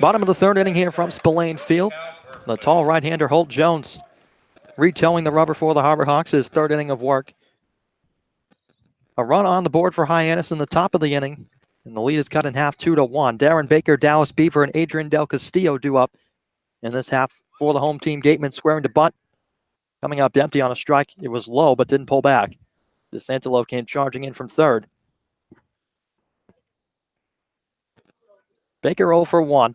Bottom of the third inning here from Spillane Field. The tall right-hander Holt Jones retowing the rubber for the Harbor Hawks, his third inning of work. A run on the board for Hyannis in the top of the inning, and the lead is cut in half, 2-1. Darren Baker, Dallas Beaver, and Adrian Del Castillo due up in this half for the home team. Gateman squaring to bunt, coming up empty on a strike. It was low, but didn't pull back. DeSantelo came charging in from third. Baker 0 for 1.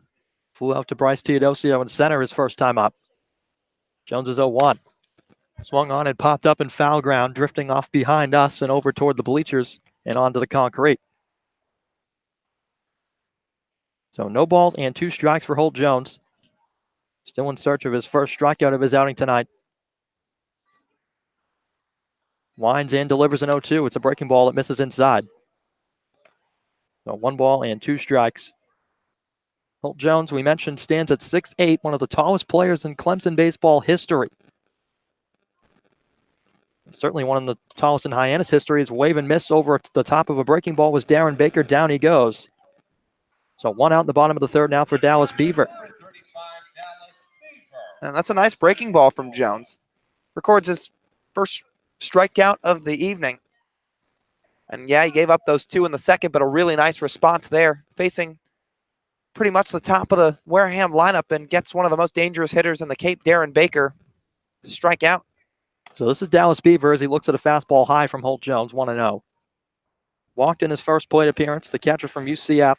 Flew out to Bryce Teodosio in center his first time up. Jones is 0-1. Swung on and popped up in foul ground, drifting off behind us and over toward the bleachers and onto the concrete. So no balls and 2 strikes for Holt Jones. Still in search of his first strikeout of his outing tonight. Winds in, delivers an 0-2. It's a breaking ball that misses inside. So 1 ball and 2 strikes. Holt Jones, we mentioned, stands at 6'8", one of the tallest players in Clemson baseball history. Certainly one of the tallest in Hyannis history. His wave and miss over the top of a breaking ball was Darren Baker. Down he goes. So 1 out in the bottom of the 3rd now for Dallas Beaver. And that's a nice breaking ball from Jones. Records his first strikeout of the evening. And yeah, he gave up those 2 in the 2nd, but a really nice response there, facing pretty much the top of the Wareham lineup, and gets one of the most dangerous hitters in the Cape, Darren Baker, to strike out. So this is Dallas Beaver as he looks at a fastball high from Holt Jones, 1-0. Walked in his first plate appearance, the catcher from UCF.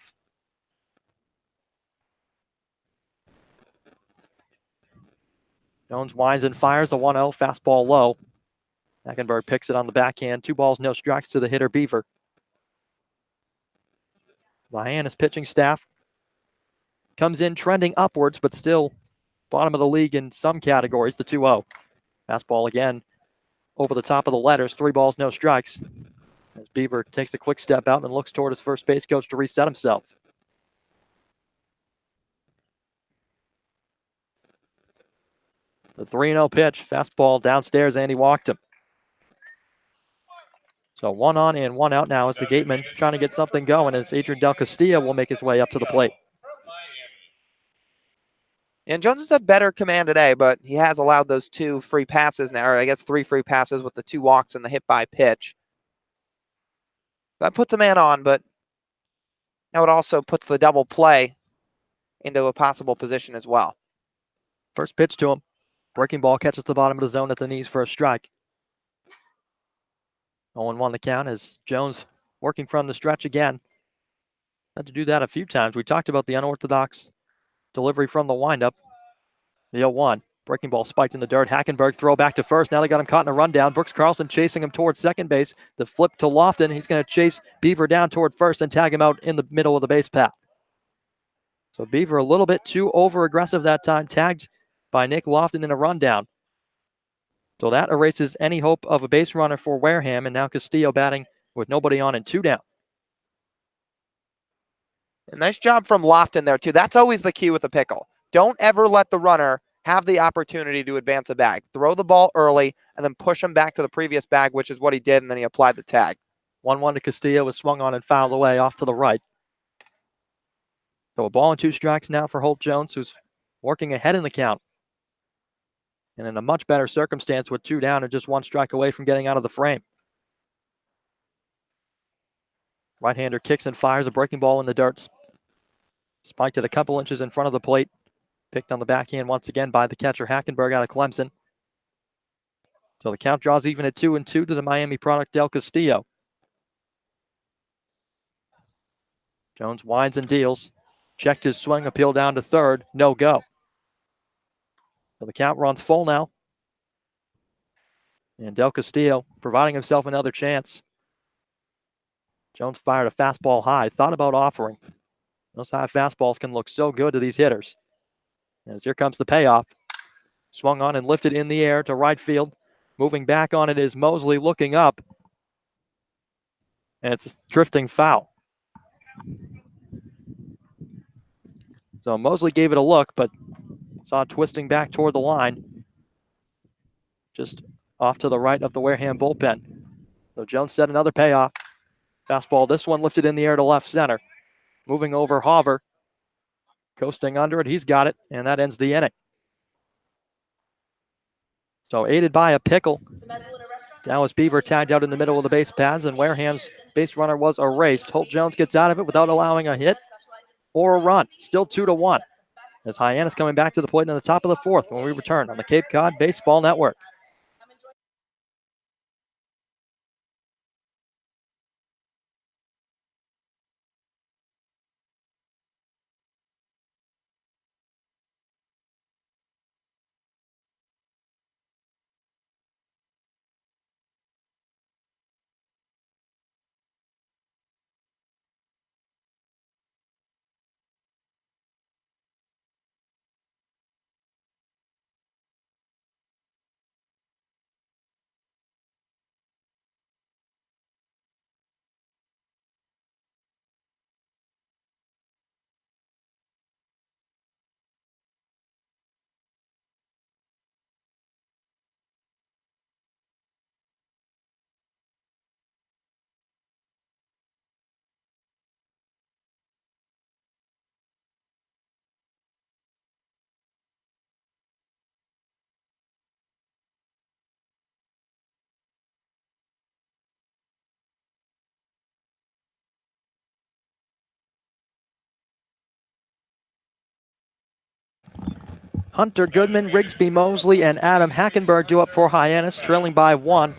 Jones winds and fires a 1-0, fastball low. Hackenberg picks it on the backhand. 2 balls, no strikes to the hitter Beaver. Hyannis pitching staff comes in trending upwards, but still bottom of the league in some categories, the 2-0. Fastball again over the top of the letters. 3 balls, no strikes. As Beaver takes a quick step out and looks toward his first base coach to reset himself. The 3-0 pitch, fastball downstairs, and he walked him. So 1 on and 1 out now as the gateman trying to get something going as Adrian Del Castillo will make his way up to the plate. And Jones has had better command today, but he has allowed those 2 free passes now, or I guess 3 free passes with the 2 walks and the hit by pitch. That puts a man on, but now it also puts the double play into a possible position as well. First pitch to him. Breaking ball catches the bottom of the zone at the knees for a strike. 0-1 the count as Jones working from the stretch again. Had to do that a few times. We talked about the unorthodox delivery from the windup. The 0-1. Breaking ball spiked in the dirt. Hackenberg throw back to first. Now they got him caught in a rundown. Brooks Carlson chasing him towards second base. The flip to Lofton. He's going to chase Beaver down toward first and tag him out in the middle of the base path. So Beaver a little bit too over-aggressive that time. Tagged by Nick Lofton in a rundown. So that erases any hope of a base runner for Wareham. And now Castillo batting with nobody on and 2 down. A nice job from Lofton there, too. That's always the key with a pickle. Don't ever let the runner have the opportunity to advance a bag. Throw the ball early and then push him back to the previous bag, which is what he did, and then he applied the tag. 1-1 to Castillo was swung on and fouled away off to the right. So a ball and 2 strikes now for Holt Jones, who's working ahead in the count. And in a much better circumstance with 2 down and just 1 strike away from getting out of the frame. Right-hander kicks and fires a breaking ball in the dirt. Spiked it a couple inches in front of the plate. Picked on the backhand once again by the catcher Hackenberg out of Clemson. So the count draws even at 2-2 to the Miami product Del Castillo. Jones winds and deals. Checked his swing, appeal down to third. No go. So the count runs full now. And Del Castillo providing himself another chance. Jones fired a fastball high. Thought about offering. Those high fastballs can look so good to these hitters. As here comes the payoff. Swung on and lifted in the air to right field. Moving back on it is Mosley looking up. And it's drifting foul. So Mosley gave it a look, but saw it twisting back toward the line. Just off to the right of the Wareham bullpen. So Jones set another payoff. Fastball, this one lifted in the air to left center. Moving over Hauver. Coasting under it, he's got it, and that ends the inning. So aided by a pickle. Dallas Beaver tagged out in the middle of the base paths, and Wareham's base runner was erased. Holt Jones gets out of it without allowing a hit or a run. Still 2-1. As Hyannis coming back to the plate in the top of the 4th when we return on the Cape Cod Baseball Network. Hunter Goodman, Rigsby Mosley, and Adam Hackenberg due up for Hyannis, trailing by 1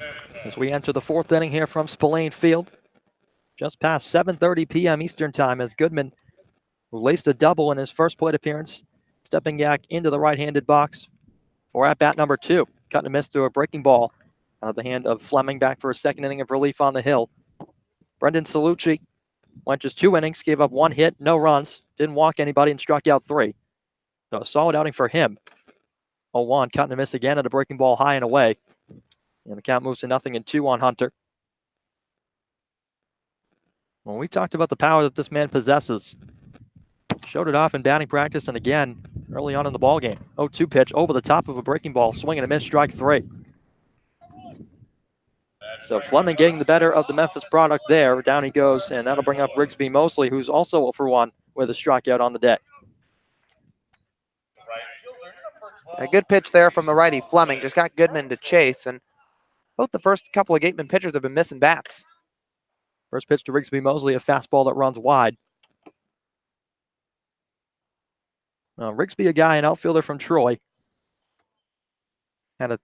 as we enter the 4th inning here from Spillane Field. Just past 7:30 p.m. Eastern Time as Goodman, who laced a double in his first plate appearance, stepping back into the right-handed box for at-bat number 2. Cut and miss through a breaking ball out of the hand of Fleming, back for a second inning of relief on the hill. Brendan Salucci went just 2 innings, gave up 1 hit, no runs, didn't walk anybody, and struck out 3. So a solid outing for him. 0-1, cut and miss again at a breaking ball high and away. And the count moves to 0-2 on Hunter. Well, we talked about the power that this man possesses. Showed it off in batting practice and again early on in the ballgame. 0-2 pitch over the top of a breaking ball, swing and a miss, strike 3. So Fleming getting the better of the Memphis product there. Down he goes, and that'll bring up Rigsby Mosley, who's also 0 for 1 with a strikeout on the day. A good pitch there from the righty Fleming. Just got Goodman to chase, and both the first couple of Gateman pitchers have been missing bats. First pitch to Rigsby Mosley, a fastball that runs wide. Rigsby, a guy, an outfielder from Troy. Had a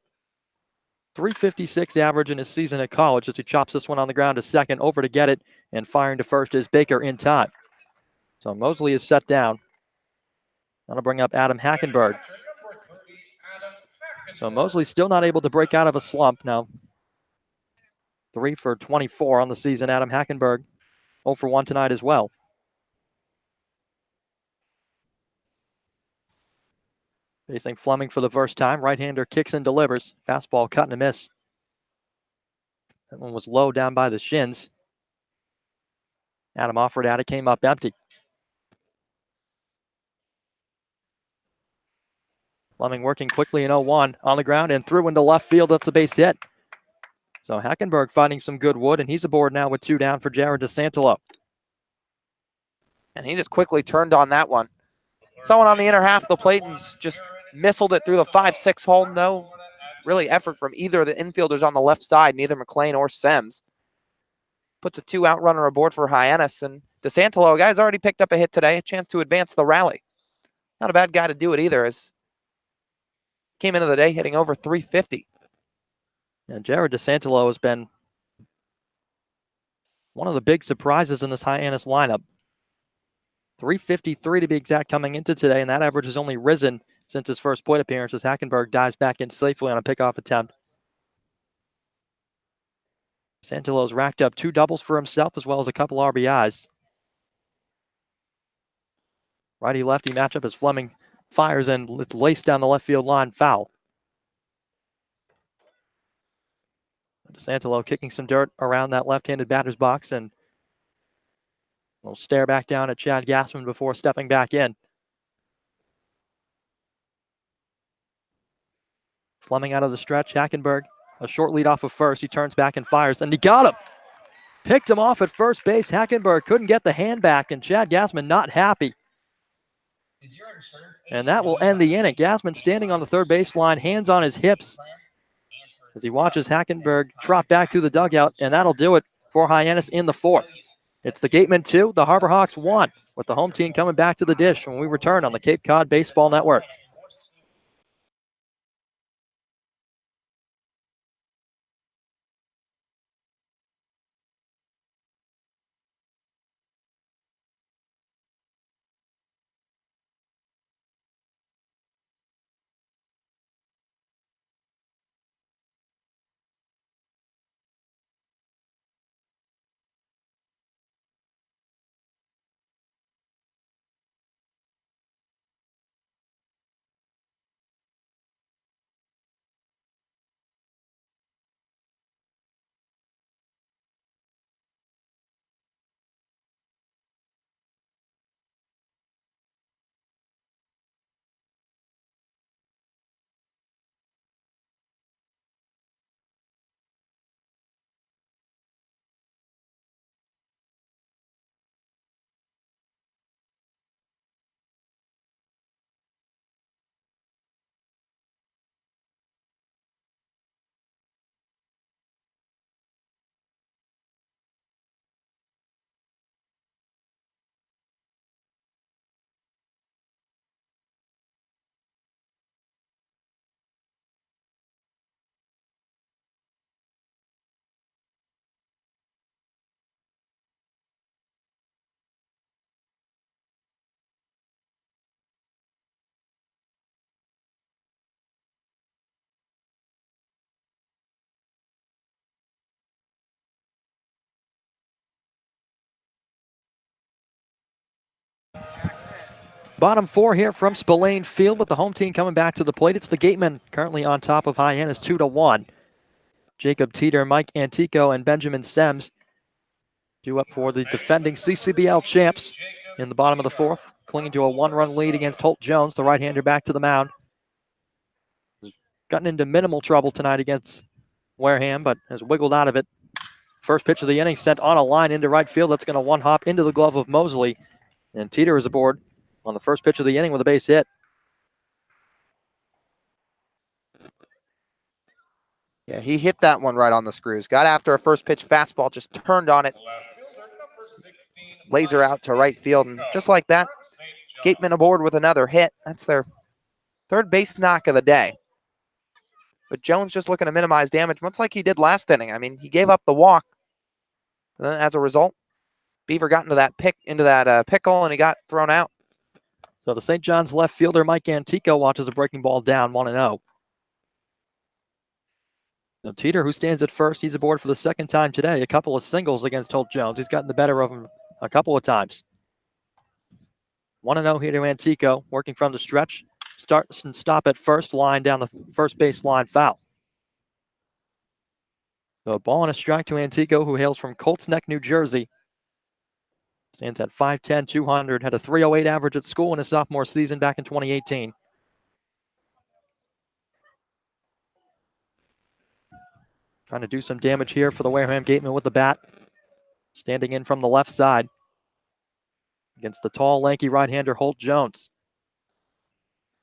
.356 average in his season at college as he chops this one on the ground to second, over to get it, and firing to first is Baker in time. So Mosley is set down. That'll bring up Adam Hackenberg. So Mosley still not able to break out of a slump now. 3 for 24 on the season. Adam Hackenberg 0 for 1 tonight as well. Facing Fleming for the first time. Right-hander kicks and delivers. Fastball cut and a miss. That one was low down by the shins. Adam offered at it, came up empty. Fleming working quickly in 0-1 on the ground and through into left field. That's a base hit. So Hackenberg finding some good wood, and he's aboard now with 2 down for Jared DeSantolo. And he just quickly turned on that one. Someone on the inner half of the plate and just missiled it through the 5-6 hole. No really effort from either of the infielders on the left side, neither McLean or Sims. Puts a 2-out runner aboard for Hyannis, and DeSantolo, a guy's already picked up a hit today, a chance to advance the rally. Not a bad guy to do it either, as came into the day hitting over .350. And Jared DeSantolo has been one of the big surprises in this Hyannis lineup. .353 to be exact coming into today, and that average has only risen since his first plate appearance as Hackenberg dives back in safely on a pickoff attempt. Santolo's racked up 2 doubles for himself as well as a couple RBIs. Righty-lefty matchup as Fleming fires and it's laced down the left field line, foul. DeSantolo kicking some dirt around that left-handed batter's box and will stare back down at Chad Gassman before stepping back in. Fleming out of the stretch. Hackenberg, a short lead off of first. He turns back and fires, and he got him. Picked him off at first base. Hackenberg couldn't get the hand back, and Chad Gassman not happy. And that will end the inning. Gassman standing on the third baseline, hands on his hips, as he watches Hackenberg trot back to the dugout, and that'll do it for Hyannis in the 4th. It's the Gatemen 2, the Harbor Hawks 1, with the home team coming back to the dish when we return on the Cape Cod Baseball Network. Bottom four here from Spillane Field with the home team coming back to the plate. It's the Gatemen currently on top of Hyannis 2-1. Jacob Teeter, Mike Antico, and Benjamin Sems due up for the defending CCBL champs in the bottom of the fourth, clinging to a one-run lead against Holt Jones, the right-hander back to the mound. Gotten into minimal trouble tonight against Wareham, but has wiggled out of it. First pitch of the inning sent on a line into right field. That's going to one-hop into the glove of Mosley. And Teeter is aboard on the first pitch of the inning with a base hit. Yeah, he hit that one right on the screws. Got after a first pitch fastball, just turned on it. Laser out to right field, and just like that, Gateman aboard with another hit. That's their third base knock of the day. But Jones just looking to minimize damage, much like he did last inning. I mean, he gave up the walk. And then as a result, Beaver got into that pickle, and he got thrown out. So the St. John's left fielder, Mike Antico, watches a breaking ball down, 1-0. Now Teeter, who stands at first, he's aboard for the second time today. A couple of singles against Holt Jones. He's gotten the better of him a couple of times. 1-0 here to Antico, working from the stretch. Start and stop at first, line down the first base line, foul. So a ball and a strike to Antico, who hails from Colts Neck, New Jersey. Stands at 5'10", 200, had a 308 average at school in his sophomore season back in 2018. Trying to do some damage here for the Wareham Gatemen with the bat. Standing in from the left side against the tall, lanky right-hander Holt Jones.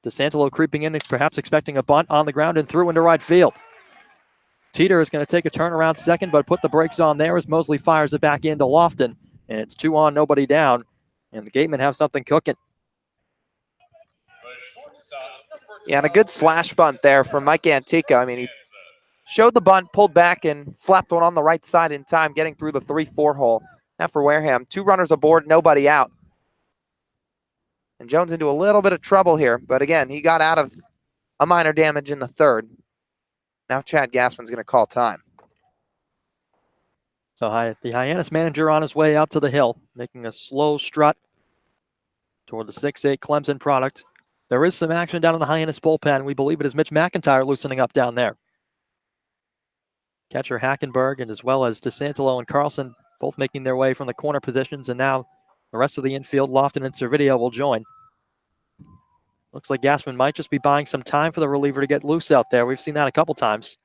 DeSantelo creeping in, perhaps expecting a bunt on the ground and through into right field. Teeter is going to take a turn around second, but put the brakes on there as Mosley fires it back into Lofton. And it's 2 on, nobody down. And the Gatemen have something cooking. Yeah, and a good slash bunt there from Mike Antico. I mean, he showed the bunt, pulled back, and slapped one on the right side in time, getting through the 3-4 hole. Now for Wareham, 2 runners aboard, nobody out. And Jones into a little bit of trouble here, but again, he got out of a minor damage in the third. Now Chad Gassman's going to call time. So the Hyannis manager on his way out to the hill, making a slow strut toward the 6'8 Clemson product. There is some action down in the Hyannis bullpen. We believe it is Mitch McIntyre loosening up down there. Catcher Hackenberg and as well as DeSantelo and Carlson both making their way from the corner positions, and now the rest of the infield, Lofton and Servideo, will join. Looks like Gassman might just be buying some time for the reliever to get loose out there. We've seen that a couple times.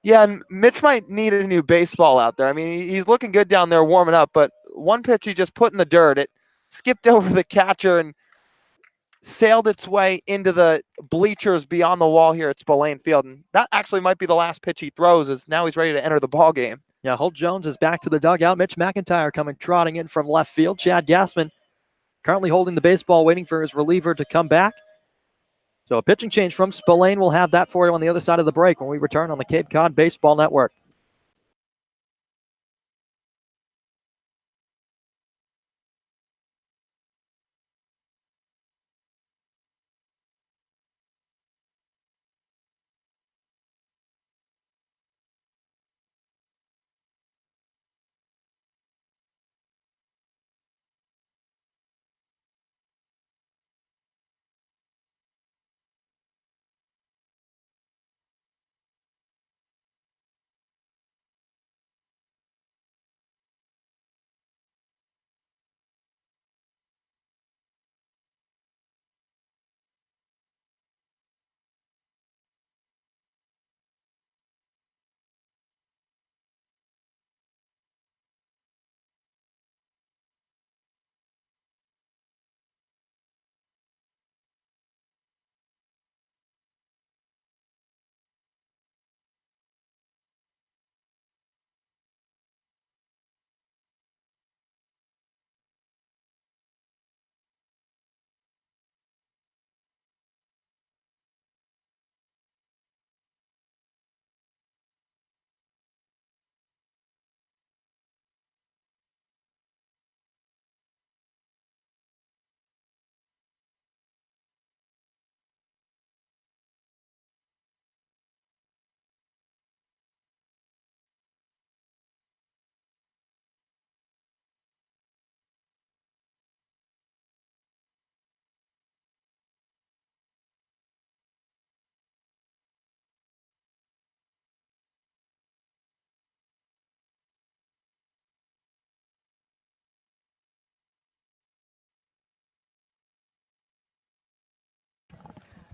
Yeah, and Mitch might need a new baseball out there. I mean, he's looking good down there warming up, but one pitch he just put in the dirt. It skipped over the catcher and sailed its way into the bleachers beyond the wall here at Spillane Field. And that actually might be the last pitch he throws, as now he's ready to enter the ball game. Yeah, Holt Jones is back to the dugout. Mitch McIntyre coming trotting in from left field. Chad Gassman currently holding the baseball, waiting for his reliever to come back. So a pitching change from Spillane. We'll have that for you on the other side of the break when we return on the Cape Cod Baseball Network.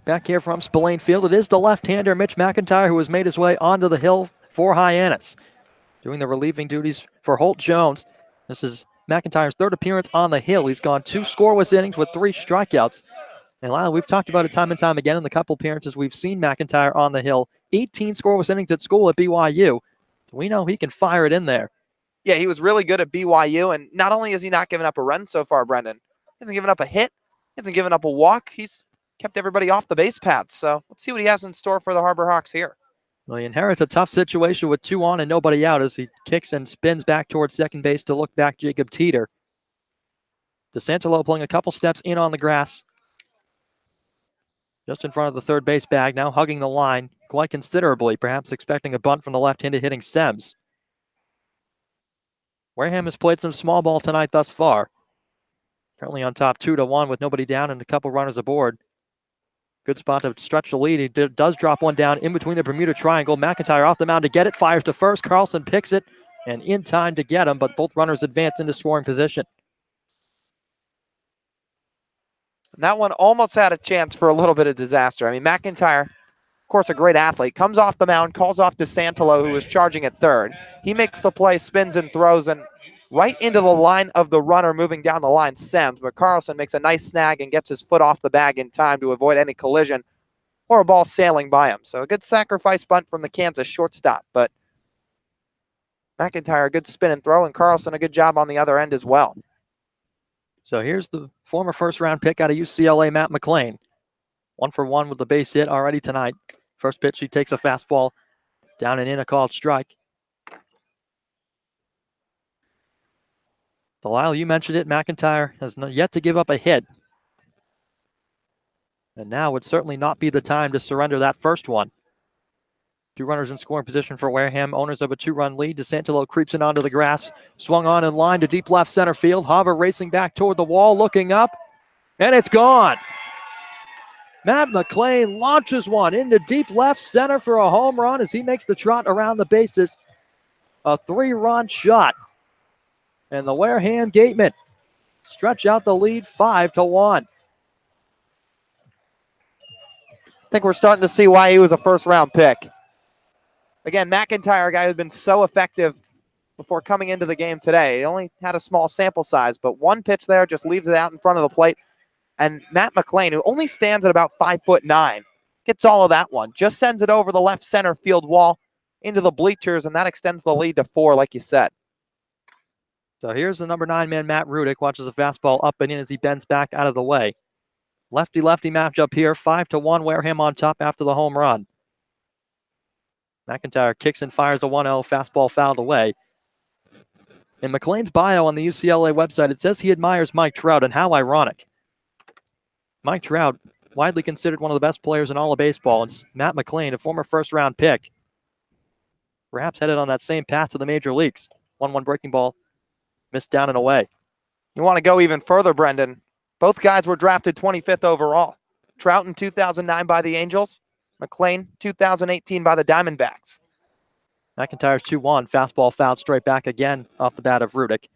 back here from Spillane Field. It is the left-hander Mitch McIntyre who has made his way onto the hill for Hyannis, doing the relieving duties for Holt Jones. This is McIntyre's third appearance on the hill. He's gone 2 scoreless innings with 3 strikeouts. And Lyle, we've talked about it time and time again in the couple appearances we've seen McIntyre on the hill. 18 scoreless innings at school at BYU. We know he can fire it in there. Yeah, he was really good at BYU, and not only has he not given up a run so far, Brendan, he hasn't given up a hit, he hasn't given up a walk, he's kept everybody off the base paths. So let's see what he has in store for the Harbor Hawks here. Well, he inherits a tough situation with 2 on and nobody out as he kicks and spins back towards second base to look back Jacob Teeter. DeSantolo pulling a couple steps in on the grass, just in front of the third base bag, now hugging the line quite considerably, perhaps expecting a bunt from the left-handed hitting Sems. Wareham has played some small ball tonight thus far. Currently on top 2-1 with nobody down and a couple runners aboard. Good spot to stretch the lead. He does drop one down in between the Bermuda Triangle. McIntyre off the mound to get it, fires to first. Carlson picks it and in time to get him, but both runners advance into scoring position. And that one almost had a chance for a little bit of disaster. I mean, McIntyre, of course, a great athlete, comes off the mound, calls off DeSantolo, who was charging at third. He makes the play, spins and throws, and right into the line of the runner moving down the line, Sems. But Carlson makes a nice snag and gets his foot off the bag in time to avoid any collision or a ball sailing by him. So a good sacrifice bunt from the Kansas shortstop. But McIntyre, a good spin and throw, and Carlson, a good job on the other end as well. So here's the former first-round pick out of UCLA, Matt McLean. 1 for 1 with the base hit already tonight. First pitch, he takes a fastball down and in, a called strike. Lyle, you mentioned it. McIntyre has yet to give up a hit. And now would certainly not be the time to surrender that first one. 2 runners in scoring position for Wareham, owners of a 2-run lead. DeSantolo creeps in onto the grass, swung on in line to deep left center field. Haber racing back toward the wall, looking up, and it's gone. Matt McLean launches one into deep left center for a home run as he makes the trot around the bases. A 3-run shot. And the Wareham Gatemen stretch out the lead 5-1. I think we're starting to see why he was a first-round pick. Again, McIntyre, a guy who's been so effective before coming into the game today. He only had a small sample size, but one pitch there just leaves it out in front of the plate. And Matt McLean, who only stands at about 5'9", gets all of that one. Just sends it over the left center field wall into the bleachers, and that extends the lead to 4, like you said. So here's the number 9 man, Matt Rudick, watches a fastball up and in as he bends back out of the way. Lefty-lefty matchup here, 5-1, Wareham on top after the home run. McIntyre kicks and fires a 1-0, fastball fouled away. In McLean's bio on the UCLA website, it says he admires Mike Trout, and how ironic. Mike Trout, widely considered one of the best players in all of baseball, and Matt McLean, a former first-round pick, perhaps headed on that same path to the major leagues. 1-1 breaking ball, missed down and away. You want to go even further, Brendan? Both guys were drafted 25th overall. Trout in 2009 by the Angels, McLean 2018 by the Diamondbacks. McIntyre's 2-1, fastball fouled straight back again off the bat of Rudick.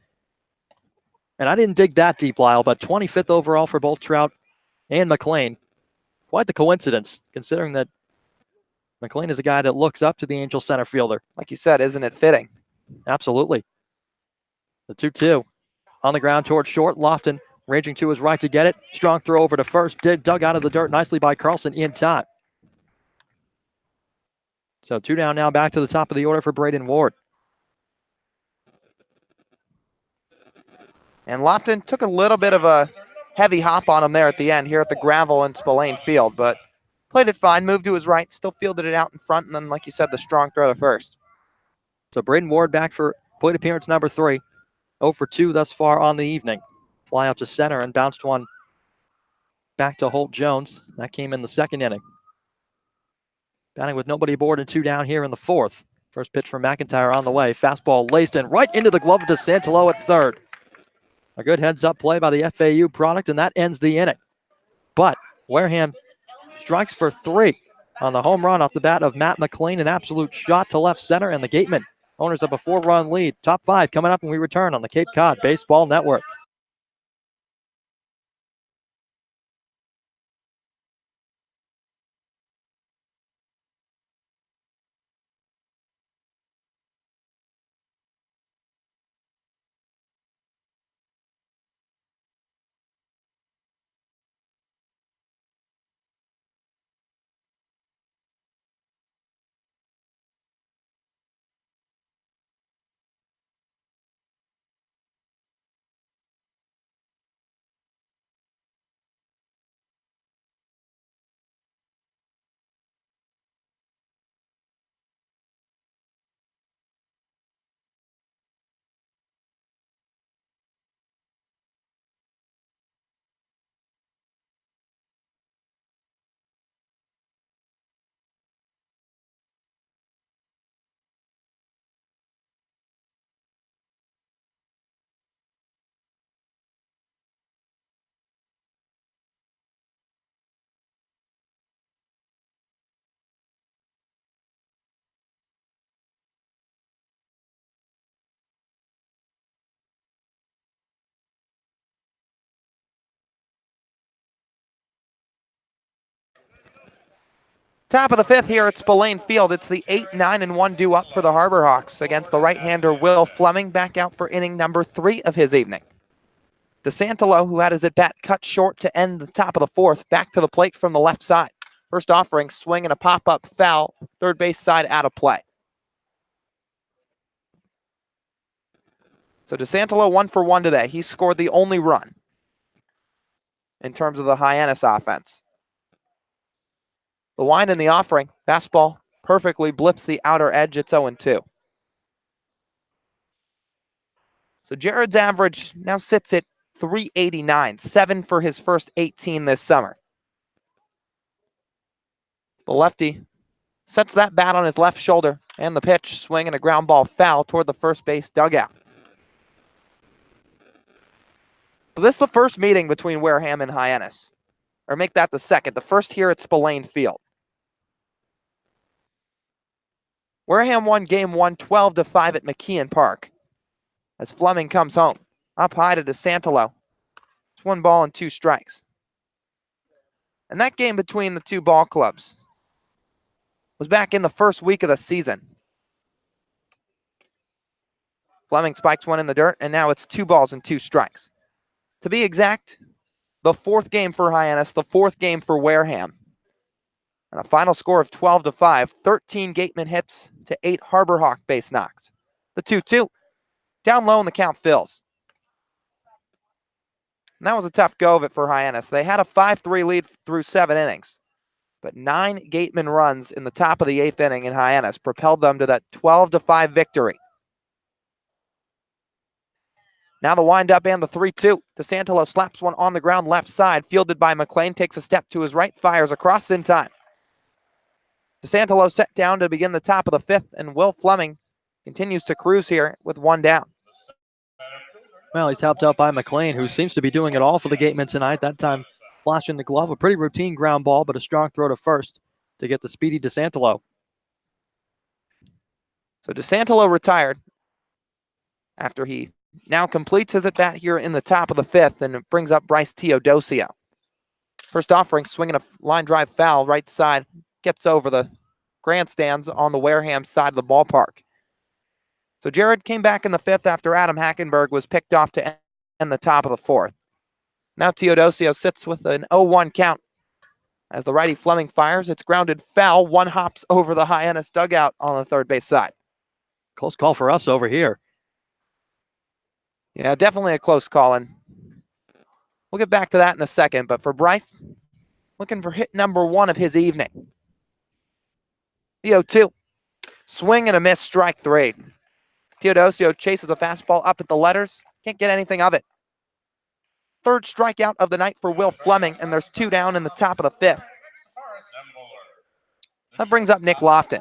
And I didn't dig that deep, Lyle, but 25th overall for both Trout and McLean. Quite the coincidence, considering that McLean is a guy that looks up to the Angels center fielder. Like you said, isn't it fitting? Absolutely. The 2-2 on the ground towards short. Lofton ranging to his right to get it. Strong throw over to first. Dug out of the dirt nicely by Carlson in time. So 2 down now, back to the top of the order for Braden Ward. And Lofton took a little bit of a heavy hop on him there at the end here at the gravel in Spillane Field, but played it fine, moved to his right, still fielded it out in front, and then, like you said, the strong throw to first. So Braden Ward back for plate appearance number 3. 0 for 2 thus far on the evening. Fly out to center and bounced one back to Holt Jones. That came in the second inning. Batting with nobody aboard and 2 down here in the 4th. First pitch from McIntyre on the way. Fastball laced in right into the glove of DeSantolo at third. A good heads-up play by the FAU product, and that ends the inning. But Wareham strikes for 3 on the home run off the bat of Matt McLean. An absolute shot to left center, and the Gatemen, owners of a 4-run lead. Top 5 coming up when we return on the Cape Cod Baseball Network. Top of the fifth here at Spillane Field. It's the 8-9-1 due up for the Harbor Hawks against the right-hander Will Fleming, back out for inning number 3 of his evening. DeSantolo, who had his at-bat cut short to end the top of the fourth, back to the plate from the left side. First offering, swing and a pop-up foul, third base side out of play. So DeSantolo 1 for 1 today. He scored the only run in terms of the Hyannis offense. The wind in the offering, fastball perfectly blips the outer edge. It's 0-2. So Jared's average now sits at 389, 7 for his first 18 this summer. The lefty sets that bat on his left shoulder, and the pitch, swing and a ground ball foul toward the first base dugout. So this is the first meeting between Wareham and Hyannis, or make that the second, the first here at Spillane Field. Wareham won game 1 12-5 at McKeon Park as Fleming comes home. Up high to DeSantolo. It's 1 ball and 2 strikes. And that game between the two ball clubs was back in the first week of the season. Fleming spikes one in the dirt, and now it's 2 balls and 2 strikes. To be exact, the 4th game for Hyannis, the 4th game for Wareham. And a final score of 12-5, 13 Gateman hits to 8 Harbor Hawk base knocks. The 2-2, down low and the count fills. And that was a tough go of it for Hyannis. They had a 5-3 lead through 7 innings. But 9 Gateman runs in the top of the 8th inning in Hyannis propelled them to that 12-5 victory. Now the windup and the 3-2. DeSantolo slaps one on the ground left side, fielded by McLean, takes a step to his right, fires across in time. DeSantolo set down to begin the top of the 5th, and Will Fleming continues to cruise here with 1 down. Well, he's helped out by McLean, who seems to be doing it all for the Gatemen tonight. That time, flashing the glove, a pretty routine ground ball, but a strong throw to first to get the speedy DeSantolo. So DeSantolo retired after he now completes his at-bat here in the top of the 5th, and it brings up Bryce Teodosio. First offering, swinging a line drive foul, right side, gets over the grandstands on the Wareham side of the ballpark. So Jared came back in the 5th after Adam Hackenberg was picked off to end the top of the 4th. Now Teodosio sits with an 0-1 count. As the righty Fleming fires, it's grounded foul. 1 hops over the Hyannis dugout on the third base side. Close call for us over here. Yeah, definitely a close call, and we'll get back to that in a second. But for Bryce, looking for hit number 1 of his evening. The 0-2. Swing and a miss, strike 3. Teodosio chases the fastball up at the letters. Can't get anything of it. 3rd strikeout of the night for Will Fleming, and there's 2 down in the top of the 5th. That brings up Nick Lofton.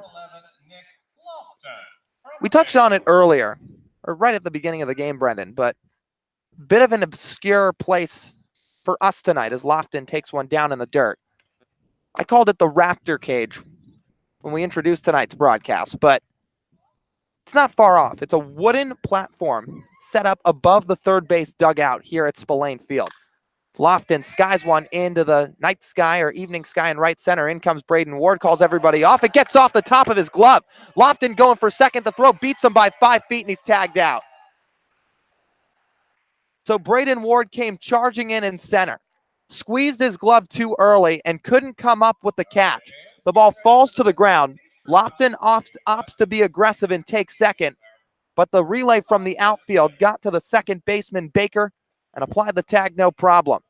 We touched on it earlier, or right at the beginning of the game, Brendan, but a bit of an obscure place for us tonight as Lofton takes one down in the dirt. I called it the Raptor Cage when we introduced tonight's broadcast, but it's not far off. It's a wooden platform set up above the third base dugout here at Spillane Field. Lofton skies one into the night sky or evening sky in right center. In comes Braden Ward, calls everybody off. It gets off the top of his glove. Lofton going for second. The throw beats him by 5 feet, and he's tagged out. So Braden Ward came charging in center, squeezed his glove too early, and couldn't come up with the catch. The ball falls to the ground. Lofton opts to be aggressive and take second, but the relay from the outfield got to the second baseman, Baker, and applied the tag no problem.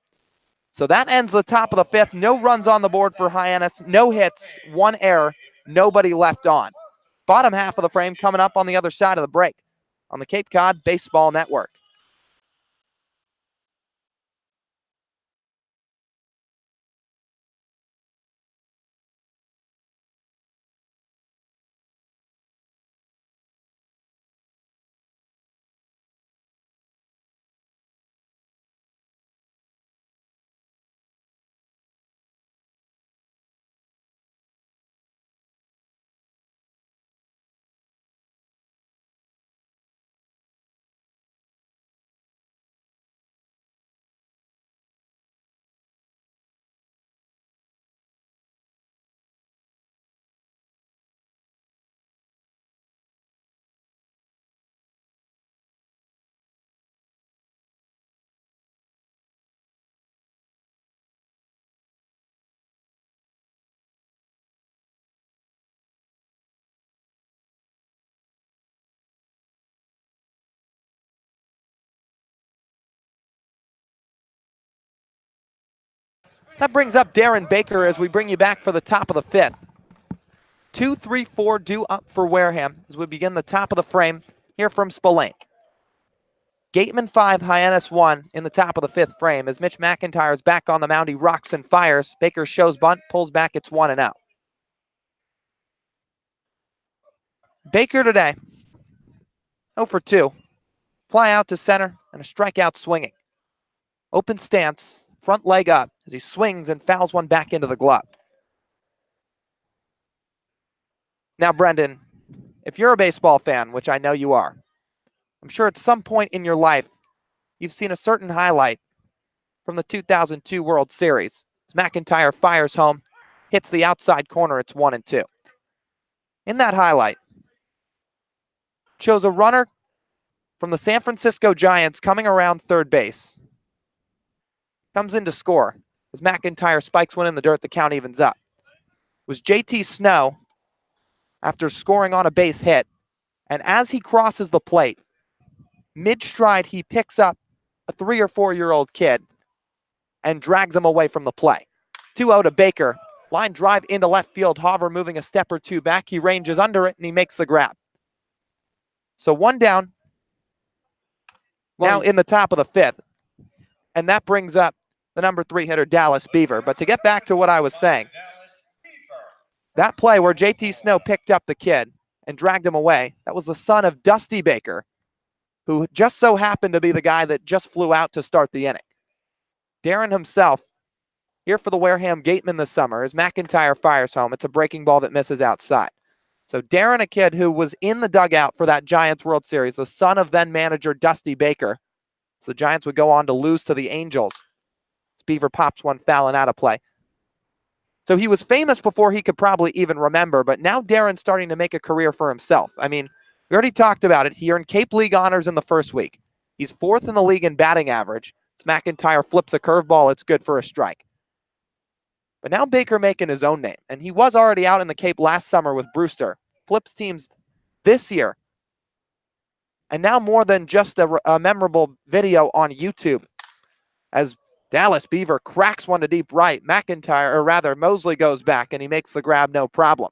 So that ends the top of the 5th. No runs on the board for Hyannis, no hits, 1 error, nobody left on. Bottom half of the frame coming up on the other side of the break on the Cape Cod Baseball Network. That brings up Darren Baker as we bring you back for the top of the fifth. 2-3-4 due up for Wareham as we begin the top of the frame here from Spillane. Gateman 5, Hyannis 1 in the top of the fifth frame. As Mitch McIntyre is back on the mound, he rocks and fires. Baker shows bunt, pulls back, it's 1-0. Baker today, 0 for 2. Fly out to center and a strikeout swinging. Open stance, front leg up as he swings and fouls one back into the glove. Now, Brendan, if you're a baseball fan, which I know you are, I'm sure at some point in your life you've seen a certain highlight from the 2002 World Series. As McIntyre fires home, hits the outside corner, it's 1-2. In that highlight, shows a runner from the San Francisco Giants coming around third base. Comes in to score as McIntyre spikes one in the dirt, the count evens up. It was JT Snow after scoring on a base hit, and as he crosses the plate, mid-stride he picks up a 3 or 4-year-old kid and drags him away from the play. 2-0 to Baker. Line drive into left field. Hauver moving a step or two back. He ranges under it and he makes the grab. So 1 down. Now in the top of the fifth. And that brings up the number 3 hitter, Dallas Beaver. But to get back to what I was saying, that play where JT Snow picked up the kid and dragged him away, that was the son of Dusty Baker, who just so happened to be the guy that just flew out to start the inning. Darren himself, here for the Wareham Gatemen this summer, as McIntyre fires home. It's a breaking ball that misses outside. So Darren, a kid who was in the dugout for that Giants World Series, the son of then manager Dusty Baker. So the Giants would go on to lose to the Angels. Beaver pops one foul and out of play. So he was famous before he could probably even remember, but now Darren's starting to make a career for himself. I mean, we already talked about it. He earned Cape League honors in the first week. He's 4th in the league in batting average. McIntyre flips a curveball. It's good for a strike. But now Baker making his own name. And he was already out in the Cape last summer with Brewster. Flips teams this year. And now more than just a memorable video on YouTube. As Dallas Beaver cracks one to deep right. McIntyre, or rather Mosley goes back and he makes the grab no problem.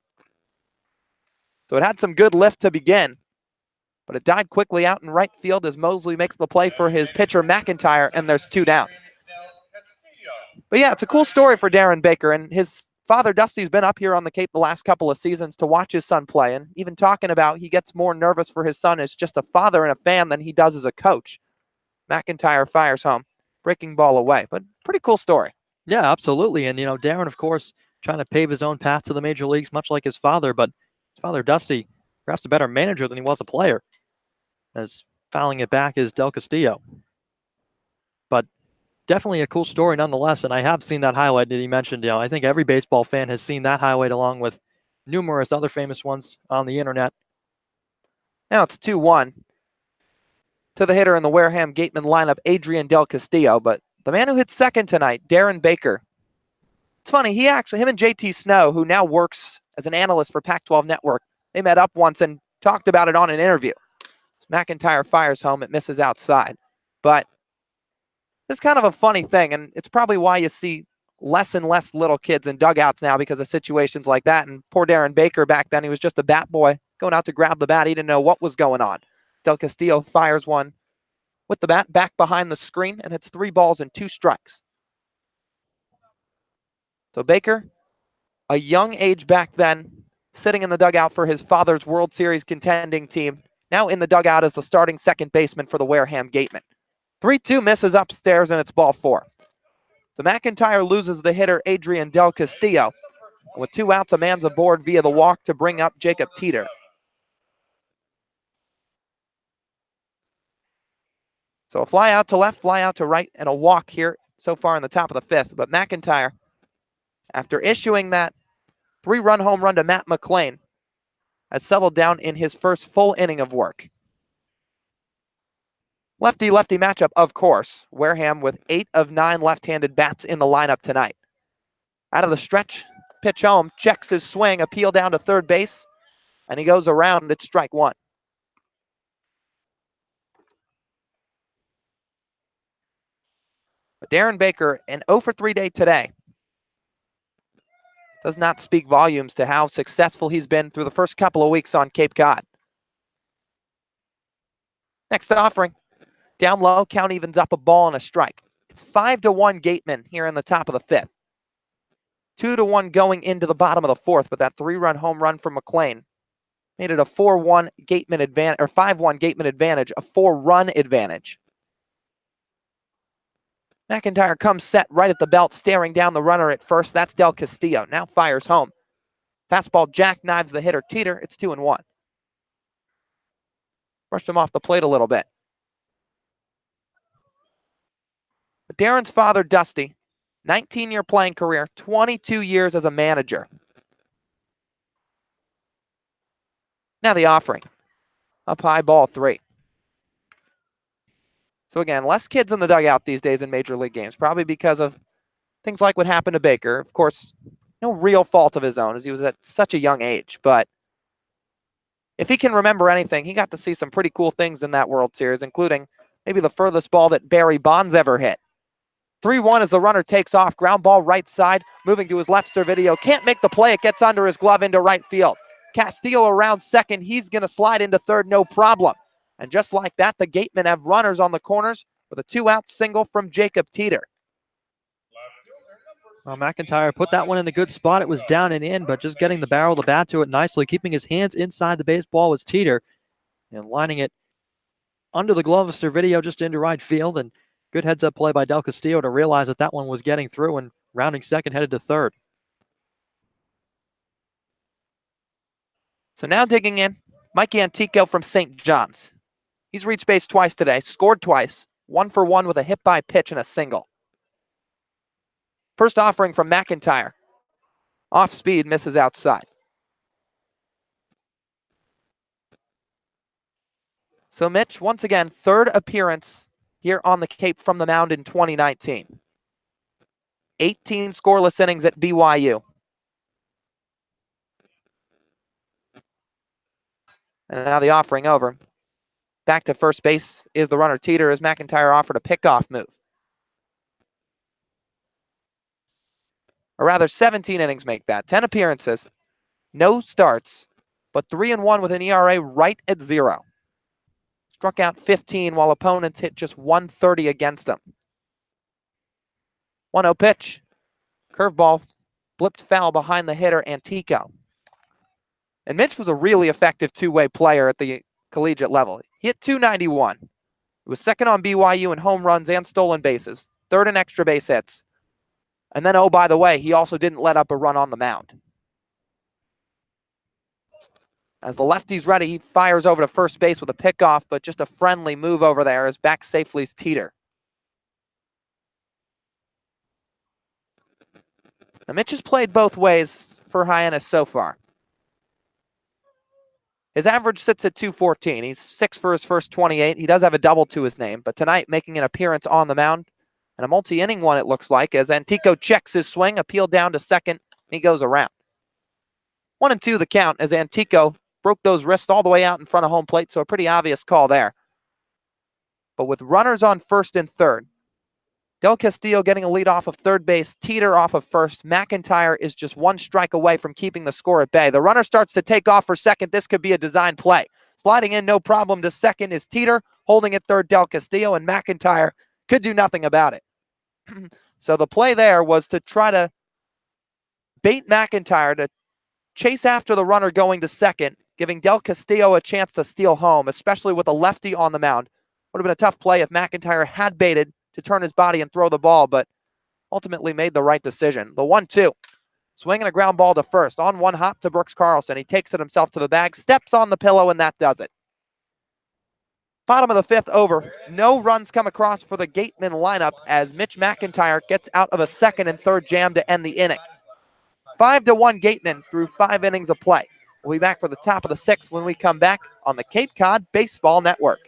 So it had some good lift to begin. But it died quickly out in right field as Mosley makes the play for his pitcher McIntyre, and there's 2 down. But yeah, it's a cool story for Darren Baker, and his father Dusty's been up here on the Cape the last couple of seasons to watch his son play, and even talking about he gets more nervous for his son as just a father and a fan than he does as a coach. McIntyre fires home, breaking ball away, but pretty cool story. Yeah, absolutely. And, Darren, of course, trying to pave his own path to the major leagues, much like his father, but his father, Dusty, perhaps a better manager than he was a player, as fouling it back is Del Castillo. But definitely a cool story nonetheless, and I have seen that highlight that he mentioned. I think every baseball fan has seen that highlight along with numerous other famous ones on the internet. Now it's 2-1 to the hitter in the Wareham Gateman lineup, Adrian Del Castillo, but the man who hit second tonight, Darren Baker. It's funny, him and JT Snow, who now works as an analyst for Pac-12 Network, they met up once and talked about it on an interview. McIntyre fires home, it misses outside. But it's kind of a funny thing, and it's probably why you see less and less little kids in dugouts now because of situations like that. And poor Darren Baker back then, he was just a bat boy going out to grab the bat. He didn't know what was going on. Del Castillo fires one with the bat back behind the screen, and it's 3 balls and 2 strikes. So Baker, a young age back then, sitting in the dugout for his father's World Series contending team, now in the dugout as the starting second baseman for the Wareham Gatemen. 3-2 misses upstairs, and it's ball 4. So McIntyre loses the hitter, Adrian Del Castillo. And with 2 outs, a man's aboard via the walk to bring up Jacob Teeter. So a fly out to left, fly out to right, and a walk here so far in the top of the 5th. But McIntyre, after issuing that 3-run home run to Matt McLean, has settled down in his first full inning of work. Lefty-lefty matchup, of course. Wareham with 8 of 9 left-handed bats in the lineup tonight. Out of the stretch, pitch home, checks his swing, appeal down to third base, and he goes around. It's strike 1. But Darren Baker, an 0 for 3 day today. does not speak volumes to how successful he's been through the first couple of weeks on Cape Cod. Next offering, down low, count evens up a ball and a strike. It's 5-1 Gateman here in the top of the fifth. 2-1 going into the bottom of the fourth, but that 3-run home run from McLean made it a 4-1 Gateman advantage, or 5-1 Gateman advantage, a 4-run advantage. McIntyre comes set right at the belt, staring down the runner at first. That's Del Castillo. Now fires home. Fastball jackknives the hitter Teeter. It's 2-1. Brushed him off the plate a little bit. But Darren's father, Dusty, 19-year playing career, 22 years as a manager. Now the offering. Up high, ball 3. So again, less kids in the dugout these days in Major League games, probably because of things like what happened to Baker. Of course, no real fault of his own as he was at such a young age. But if he can remember anything, he got to see some pretty cool things in that World Series, including maybe the furthest ball that Barry Bonds ever hit. 3-1 as the runner takes off. Ground ball right side, moving to his left. Servideo can't make the play. It gets under his glove into right field. Castillo around second. He's going to slide into third, no problem. And just like that, the Gatemen have runners on the corners with a 2-out single from Jacob Teeter. Well, McIntyre put that one in a good spot. It was down and in, but just getting the barrel of the bat to it nicely, keeping his hands inside the baseball was Teeter, and lining it under the glove of Servideo just into right field. And good heads-up play by Del Castillo to realize that that one was getting through, and rounding second, headed to third. So now digging in, Mike Antico from St. John's. He's reached base twice today, scored twice, 1 for 1 with a hit by pitch and a single. First offering from McIntyre. Off speed, misses outside. So Mitch, once again, third appearance here on the Cape from the mound in 2019. 18 scoreless innings at BYU. And now the offering over. Back to first base is the runner Teeter as McIntyre offered a pickoff move. Or rather, 17 innings make that. 10 appearances, no starts, but 3-1 with an ERA right at 0. Struck out 15 while opponents hit just 130 against him. 1-0 pitch. Curveball blipped foul behind the hitter, Antico. And Mitch was a really effective two-way player at the collegiate level. He hit .291. He was second on BYU in home runs and stolen bases, third in extra base hits. And then, oh, by the way, he also didn't let up a run on the mound. As the lefty's ready, he fires over to first base with a pickoff, but just a friendly move over there as back safely is Teeter. Now, Mitch has played both ways for Hyannis so far. His average sits at .214. He's 6 for his first 28. He does have a double to his name, but tonight making an appearance on the mound, and a multi-inning one it looks like, as Antico checks his swing, appealed down to second, and he goes around. 1-2 the count as Antico broke those wrists all the way out in front of home plate, so a pretty obvious call there. But with runners on first and third, Del Castillo getting a lead off of third base, Teeter off of first. McIntyre is just one strike away from keeping the score at bay. The runner starts to take off for second. This could be a design play. Sliding in, no problem, to second is Teeter. Holding at third, Del Castillo, and McIntyre could do nothing about it. So the play there was to try to bait McIntyre to chase after the runner going to second, giving Del Castillo a chance to steal home, especially with a lefty on the mound. Would have been a tough play if McIntyre had baited to turn his body and throw the ball, but ultimately made the right decision. The 1-2. Swinging a ground ball to first. On one hop to Brooks Carlson. He takes it himself to the bag, steps on the pillow, and that does it. Bottom of the fifth over. No runs come across for the Gateman lineup as Mitch McIntyre gets out of a second and third jam to end the inning. 5-1 Gateman through 5 innings of play. We'll be back for the top of the sixth when we come back on the Cape Cod Baseball Network.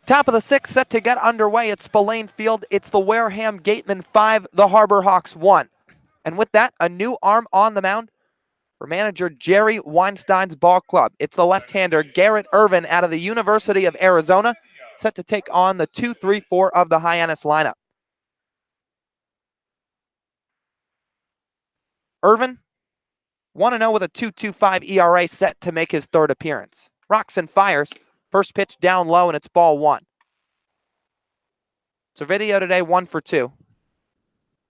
Top of the sixth set to get underway at Spillane Field. It's the Wareham Gatemen 5, the Harbor Hawks 1. And with that, a new arm on the mound for manager Jerry Weinstein's ball club. It's the left-hander Garrett Irvin out of the University of Arizona, set to take on the 2-3-4 of the Hyannis lineup. Irvin, 1-0 with a 2.25 ERA, set to make his third appearance. Rocks and fires. First pitch down low, and it's ball one. Servideo today 1 for 2.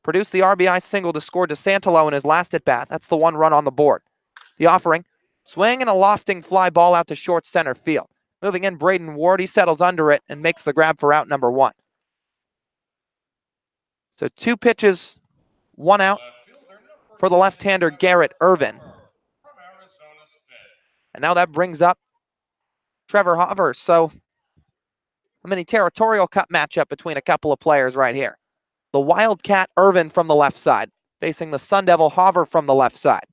Produced the RBI single to score DeSantolo in his last at-bat. That's the one run on the board. The offering, swing and a lofting fly ball out to short center field. Moving in, Braden Ward, he settles under it and makes the grab for out number 1. So 2 pitches, 1 out for the left-hander Garrett Irvin. And now that brings up Trevor Hover. So a mini territorial cup matchup between a couple of players right here. The Wildcat Irvin from the left side, facing the Sun Devil Hover from the left side.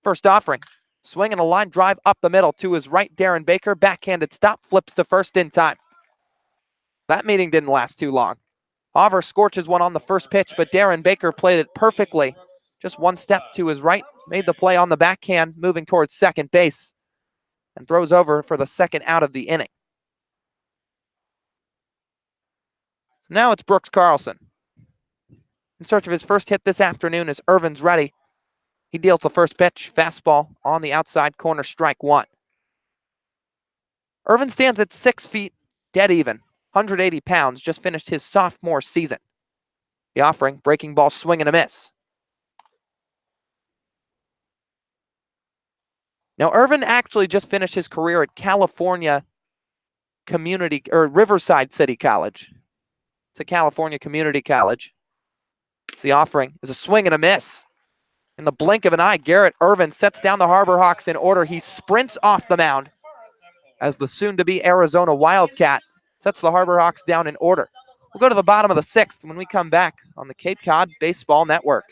First offering, swing and a line drive up the middle to his right, Darren Baker. Backhanded stop, flips to first in time. That meeting didn't last too long. Hover scorches one on the first pitch, but Darren Baker played it perfectly. Just one step to his right, made the play on the backhand, moving towards second base, and throws over for the second out of the inning. Now it's Brooks Carlson. In search of his first hit this afternoon as Irvin's ready. He deals the first pitch, fastball on the outside corner, strike 1. Irvin stands at 6 feet, dead even, 180 pounds, just finished his sophomore season. The offering, breaking ball, swing and a miss. Now, Irvin actually just finished his career at California Riverside City College. It's a California community college. The offering is a swing and a miss. In the blink of an eye, Garrett Irvin sets down the Harbor Hawks in order. He sprints off the mound as the soon-to-be Arizona Wildcat sets the Harbor Hawks down in order. We'll go to the bottom of the sixth when we come back on the Cape Cod Baseball Network.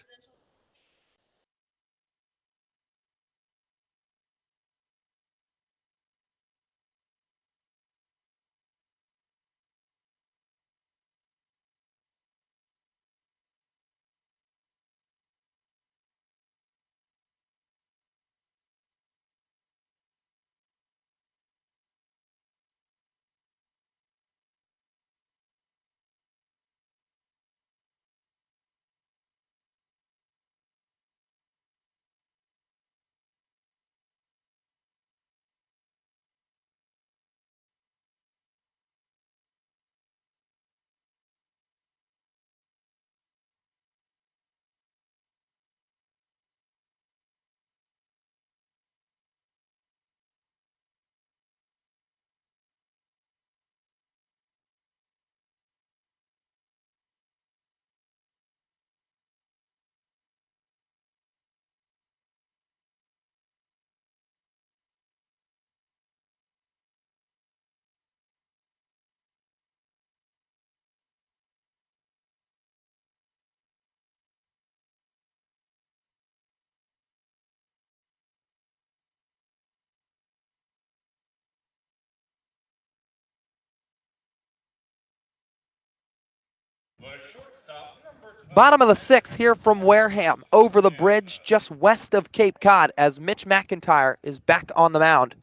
Bottom of the sixth here from Wareham, over the bridge just west of Cape Cod, as Mitch McIntyre is back on the mound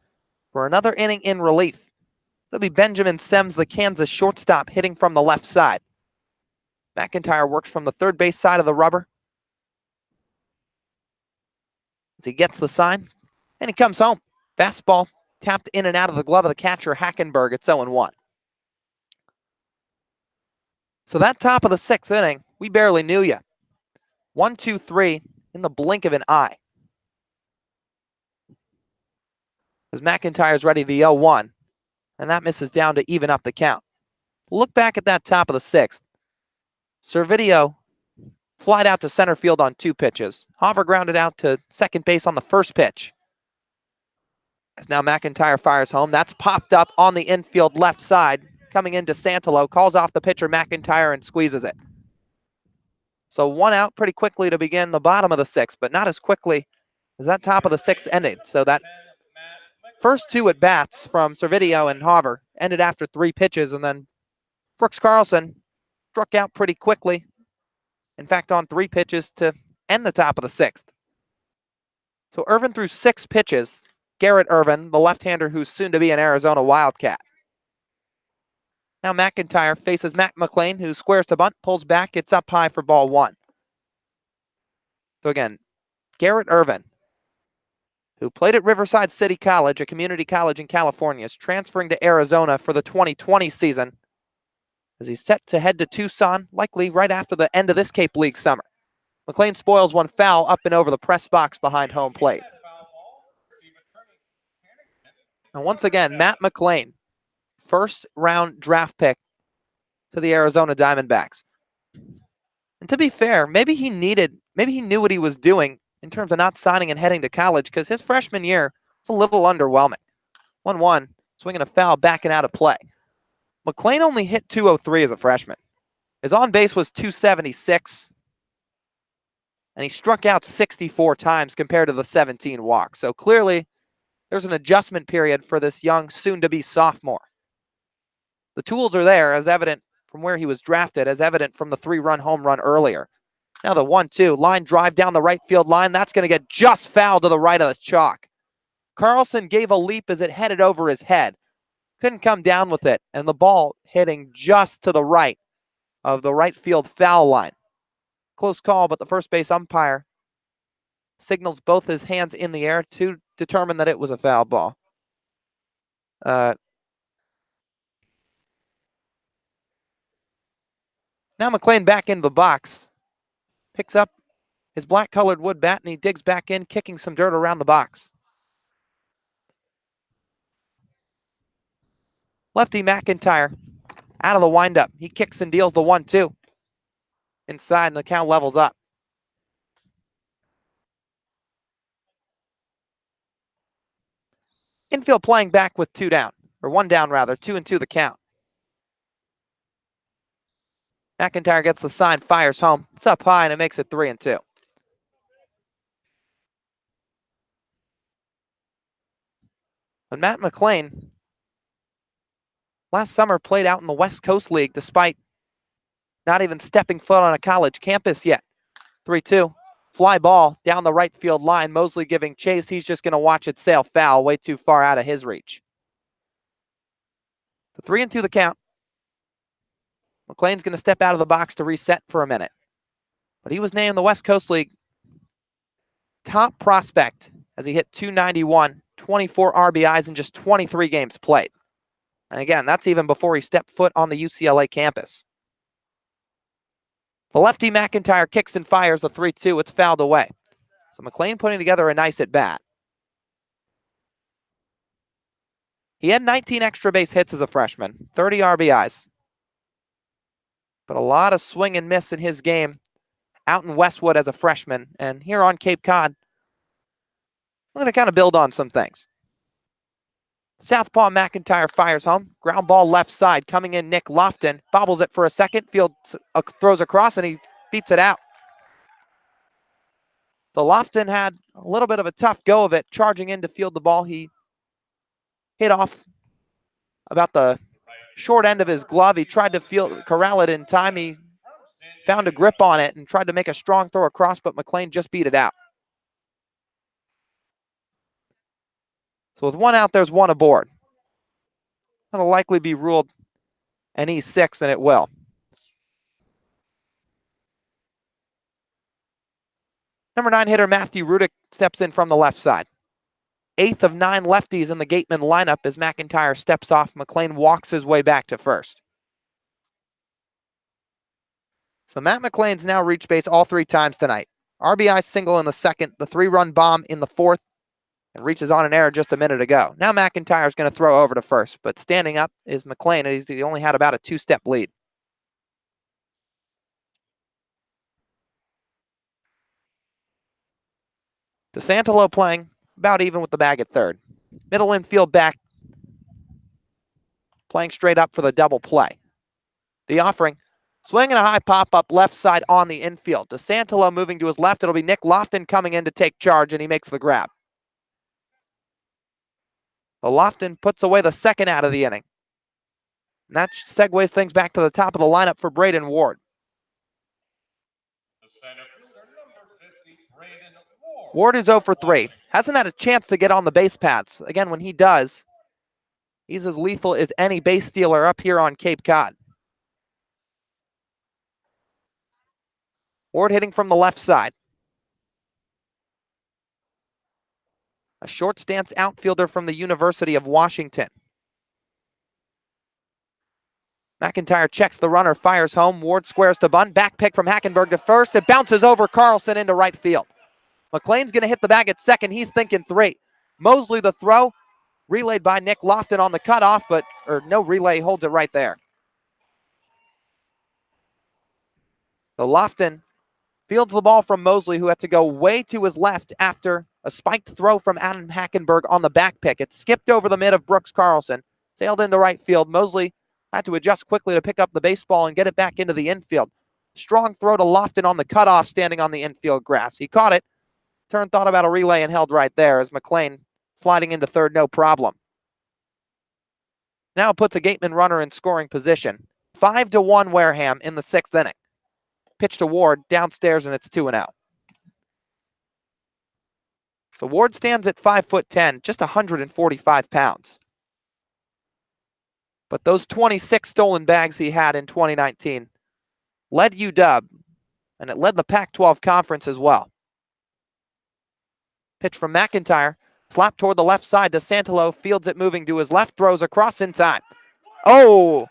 for another inning in relief. It'll be Benjamin Sems, the Kansas shortstop, hitting from the left side. McIntyre works from the third base side of the rubber as he gets the sign, and he comes home. Fastball tapped in and out of the glove of the catcher, Hackenberg. It's 0-1. So that top of the sixth inning, we barely knew you. 1, 2, 3 in the blink of an eye. As McIntyre's ready, the 0-1, and that misses down to even up the count. Look back at that top of the sixth. Servideo flied out to center field on 2 pitches. Hover grounded out to second base on the first pitch. As now McIntyre fires home. That's popped up on the infield left side. Coming in DeSantolo, calls off the pitcher McIntyre and squeezes it. So 1 out pretty quickly to begin the bottom of the sixth, but not as quickly as that top of the sixth ended. So that first 2 at-bats from Servideo and Hover ended after 3 pitches, and then Brooks Carlson struck out pretty quickly. In fact, on 3 pitches to end the top of the 6th. So Irvin threw 6 pitches. Garrett Irvin, the left-hander who's soon to be an Arizona Wildcat. Now McIntyre faces Matt McLean, who squares to bunt, pulls back, gets up high for ball 1. So again, Garrett Irvin, who played at Riverside City College, a community college in California, is transferring to Arizona for the 2020 season as he's set to head to Tucson, likely right after the end of this Cape League summer. McLean spoils one foul up and over the press box behind home plate. And once again, Matt McLean, first-round draft pick to the Arizona Diamondbacks. And to be fair, maybe he knew what he was doing in terms of not signing and heading to college, because his freshman year was a little underwhelming. 1-1, swinging a foul, backing out of play. McLean only hit .203 as a freshman. His on-base was .276, and he struck out 64 times compared to the 17 walks. So clearly, there's an adjustment period for this young, soon-to-be sophomore. The tools are there, as evident from where he was drafted, as evident from the 3-run home run earlier. Now the 1-2, line drive down the right field line. That's going to get just foul to the right of the chalk. Carlson gave a leap as it headed over his head. Couldn't come down with it, and the ball hitting just to the right of the right field foul line. Close call, but the first base umpire signals both his hands in the air to determine that it was a foul ball. Now McLean back into the box. Picks up his black-colored wood bat, and he digs back in, kicking some dirt around the box. Lefty McIntyre out of the windup. He kicks and deals the 1-2. Inside, and the count levels up. Infield playing back with 2 down, or 1 down rather, 2-2 the count. McIntyre gets the sign, fires home. It's up high, and it makes it 3-2. But Matt McLean last summer played out in the West Coast League despite not even stepping foot on a college campus yet. 3-2. Fly ball down the right field line. Mosley giving chase. He's just going to watch it sail foul, way too far out of his reach. The 3-2 the count. McLean's going to step out of the box to reset for a minute. But he was named the West Coast League top prospect as he hit .291, 24 RBIs in just 23 games played. And again, that's even before he stepped foot on the UCLA campus. The lefty McIntyre kicks and fires the 3-2. It's fouled away. So McLean putting together a nice at-bat. He had 19 extra base hits as a freshman, 30 RBIs. But a lot of swing and miss in his game out in Westwood as a freshman. And here on Cape Cod, I'm going to kind of build on some things. Southpaw McIntyre fires home. Ground ball left side. Coming in, Nick Lofton bobbles it for a second. Field throws across, and he beats it out. The Lofton had a little bit of a tough go of it, charging in to field the ball. He hit off about the short end of his glove. He tried to corral it in time. He found a grip on it and tried to make a strong throw across, but McLean just beat it out. So with 1 out, there's 1 aboard. That'll likely be ruled an E6, and it will. Number 9 hitter Matthew Rudick steps in from the left side. 8th of 9 lefties in the Gateman lineup as McIntyre steps off. McLean walks his way back to first. So Matt McLean's now reached base all 3 times tonight. RBI single in the 2nd, the 3-run bomb in the 4th, and reaches on an error just a minute ago. Now McIntyre's going to throw over to first, but standing up is McLean, and he only had about a 2-step lead. DeSantolo playing about even with the bag at third. Middle infield back, playing straight up for the double play. The offering, swinging a high pop-up left side on the infield. DeSantolo moving to his left. It'll be Nick Lofton coming in to take charge, and he makes the grab. The Lofton puts away the 2nd out of the inning. And that segues things back to the top of the lineup for Braden Ward. Ward is 0 for 3. Hasn't had a chance to get on the base paths. Again, when he does, he's as lethal as any base stealer up here on Cape Cod. Ward hitting from the left side. A short stance outfielder from the University of Washington. McIntyre checks the runner, fires home. Ward squares to bunt. Back pick from Hackenberg to first. It bounces over Carlson into right field. McLean's going to hit the bag at second. He's thinking 3. Mosley the throw. Relayed by Nick Lofton on the cutoff, or no relay, holds it right there. So Lofton fields the ball from Mosley, who had to go way to his left after a spiked throw from Adam Hackenberg on the back pick. It skipped over the mid of Brooks Carlson, sailed into right field. Mosley had to adjust quickly to pick up the baseball and get it back into the infield. Strong throw to Lofton on the cutoff, standing on the infield grass. He caught it, thought about a relay, and held right there as McLean sliding into third, no problem. Now it puts a Gateman runner in scoring position. 5-1 Wareham in the 6th inning. Pitch to Ward downstairs, and it's 2-0. So Ward stands at 5'10", just 145 pounds. But those 26 stolen bags he had in 2019 led UW, and it led the Pac-12 conference as well. Pitch from McIntyre, slap toward the left side to Santalo, fields it moving to his left, throws across in time. Oh,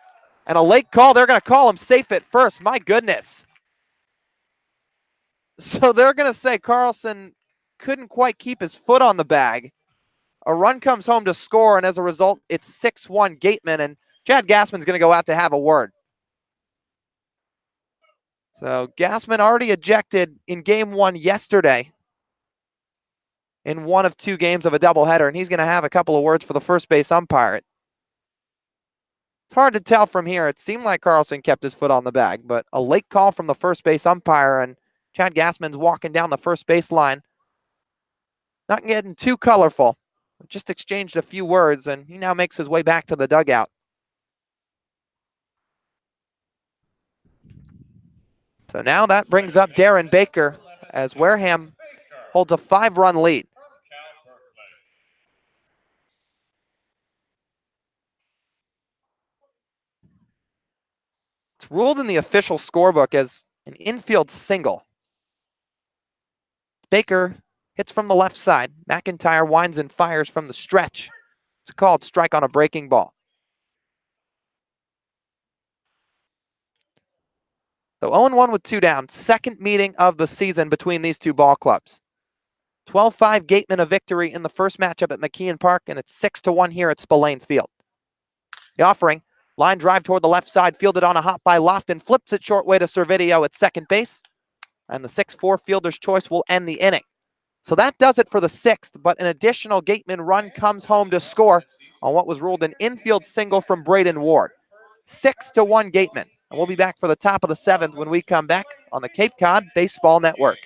and a late call. They're going to call him safe at first. My goodness. So they're going to say Carlson couldn't quite keep his foot on the bag. A run comes home to score, and as a result, it's 6-1 Gateman, and Chad Gassman's going to go out to have a word. So Gassman already ejected in game 1 yesterday in one of 2 games of a doubleheader, and he's going to have a couple of words for the first base umpire. It's hard to tell from here. It seemed like Carlson kept his foot on the bag, but a late call from the first base umpire, and Chad Gassman's walking down the first base line. Not getting too colorful. Just exchanged a few words, and he now makes his way back to the dugout. So now that brings up Darren Baker as Wareham holds a 5-run lead. It's ruled in the official scorebook as an infield single. Baker hits from the left side. McIntyre winds and fires from the stretch. It's a called strike on a breaking ball. So 0-1 with 2 down. Second meeting of the season between these two ball clubs. 12-5 Gateman a victory in the first matchup at McKeon Park, and it's 6-1 here at Spillane Field. The offering, line drive toward the left side, fielded on a hop by Lofton, flips it short way to Servideo at second base, and the 6-4 fielder's choice will end the inning. So that does it for the 6th, but an additional Gateman run comes home to score on what was ruled an infield single from Braden Ward. 6-1 Gateman. And we'll be back for the top of the 7th when we come back on the Cape Cod Baseball Network.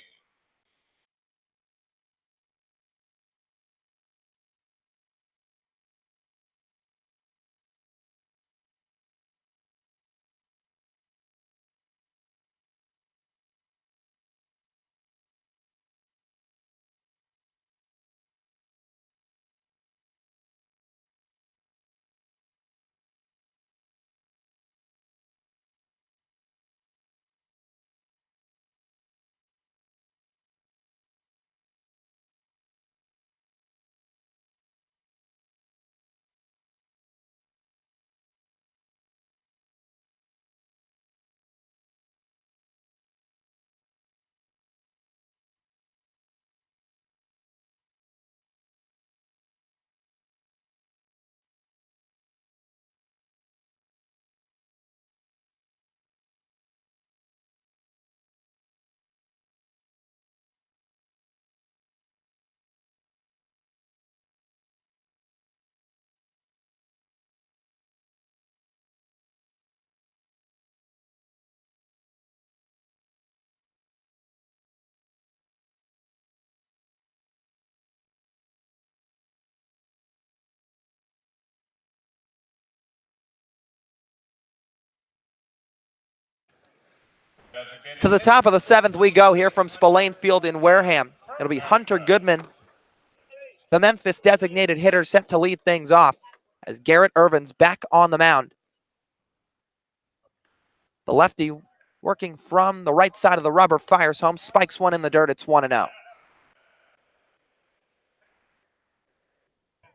To the top of the 7th we go here from Spillane Field in Wareham. It'll be Hunter Goodman, the Memphis designated hitter, set to lead things off as Garrett Irvin's back on the mound. The lefty, working from the right side of the rubber, fires home, spikes one in the dirt. It's 1-0.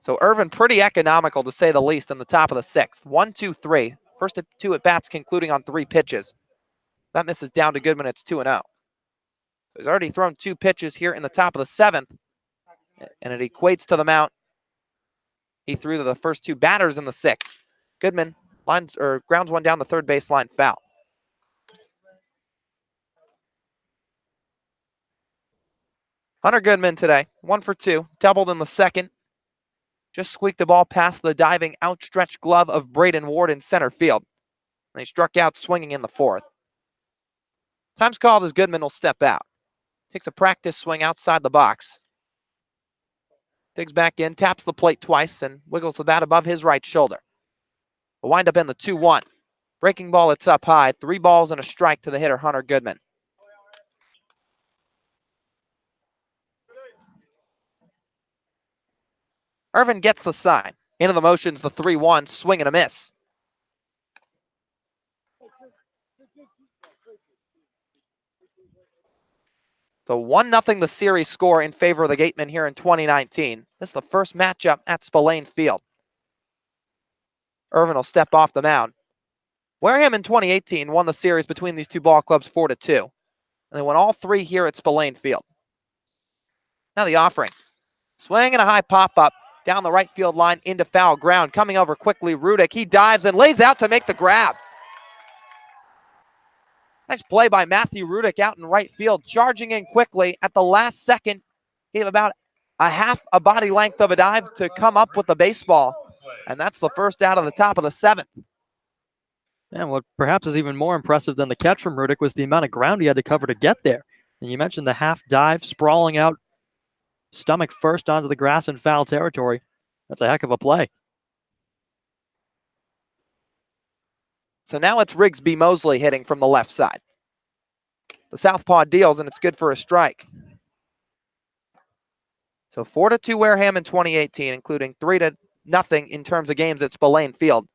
So Irvin pretty economical, to say the least, in the top of the 6th. 1, 2, 3. First 2 at-bats concluding on 3 pitches. That misses down to Goodman. It's 2-0. So he's already thrown 2 pitches here in the top of the 7th, and it equates to the amount he threw to the first 2 batters in the 6th. Goodman grounds one down the third baseline, foul. Hunter Goodman today, 1 for 2, doubled in the 2nd. Just squeaked the ball past the diving, outstretched glove of Braden Ward in center field. And he struck out swinging in the 4th. Time's called as Goodman will step out. Takes a practice swing outside the box. Digs back in, taps the plate twice, and wiggles the bat above his right shoulder. The windup in the 2-1. Breaking ball, it's up high. 3 balls and a strike to the hitter, Hunter Goodman. Irvin gets the sign. Into the motions, the 3-1, swing and a miss. So 1-0 the series score in favor of the Gatemen here in 2019. This is the first matchup at Spillane Field. Irvin will step off the mound. Wareham in 2018 won the series between these 2 ball clubs 4-2. And they won all 3 here at Spillane Field. Now the offering. Swing and a high pop-up down the right field line into foul ground. Coming over quickly, Rudick. He dives and lays out to make the grab. Nice play by Matthew Rudick out in right field, charging in quickly at the last second. He had about a half a body length of a dive to come up with the baseball. And that's the first out of the top of the 7th. And what perhaps is even more impressive than the catch from Rudick was the amount of ground he had to cover to get there. And you mentioned the half dive, sprawling out, stomach first onto the grass in foul territory. That's a heck of a play. So now it's Rigsby Mosley hitting from the left side. The southpaw deals, and it's good for a strike. So 4-2 Wareham in 2018, including 3-0 in terms of games at Spillane Field.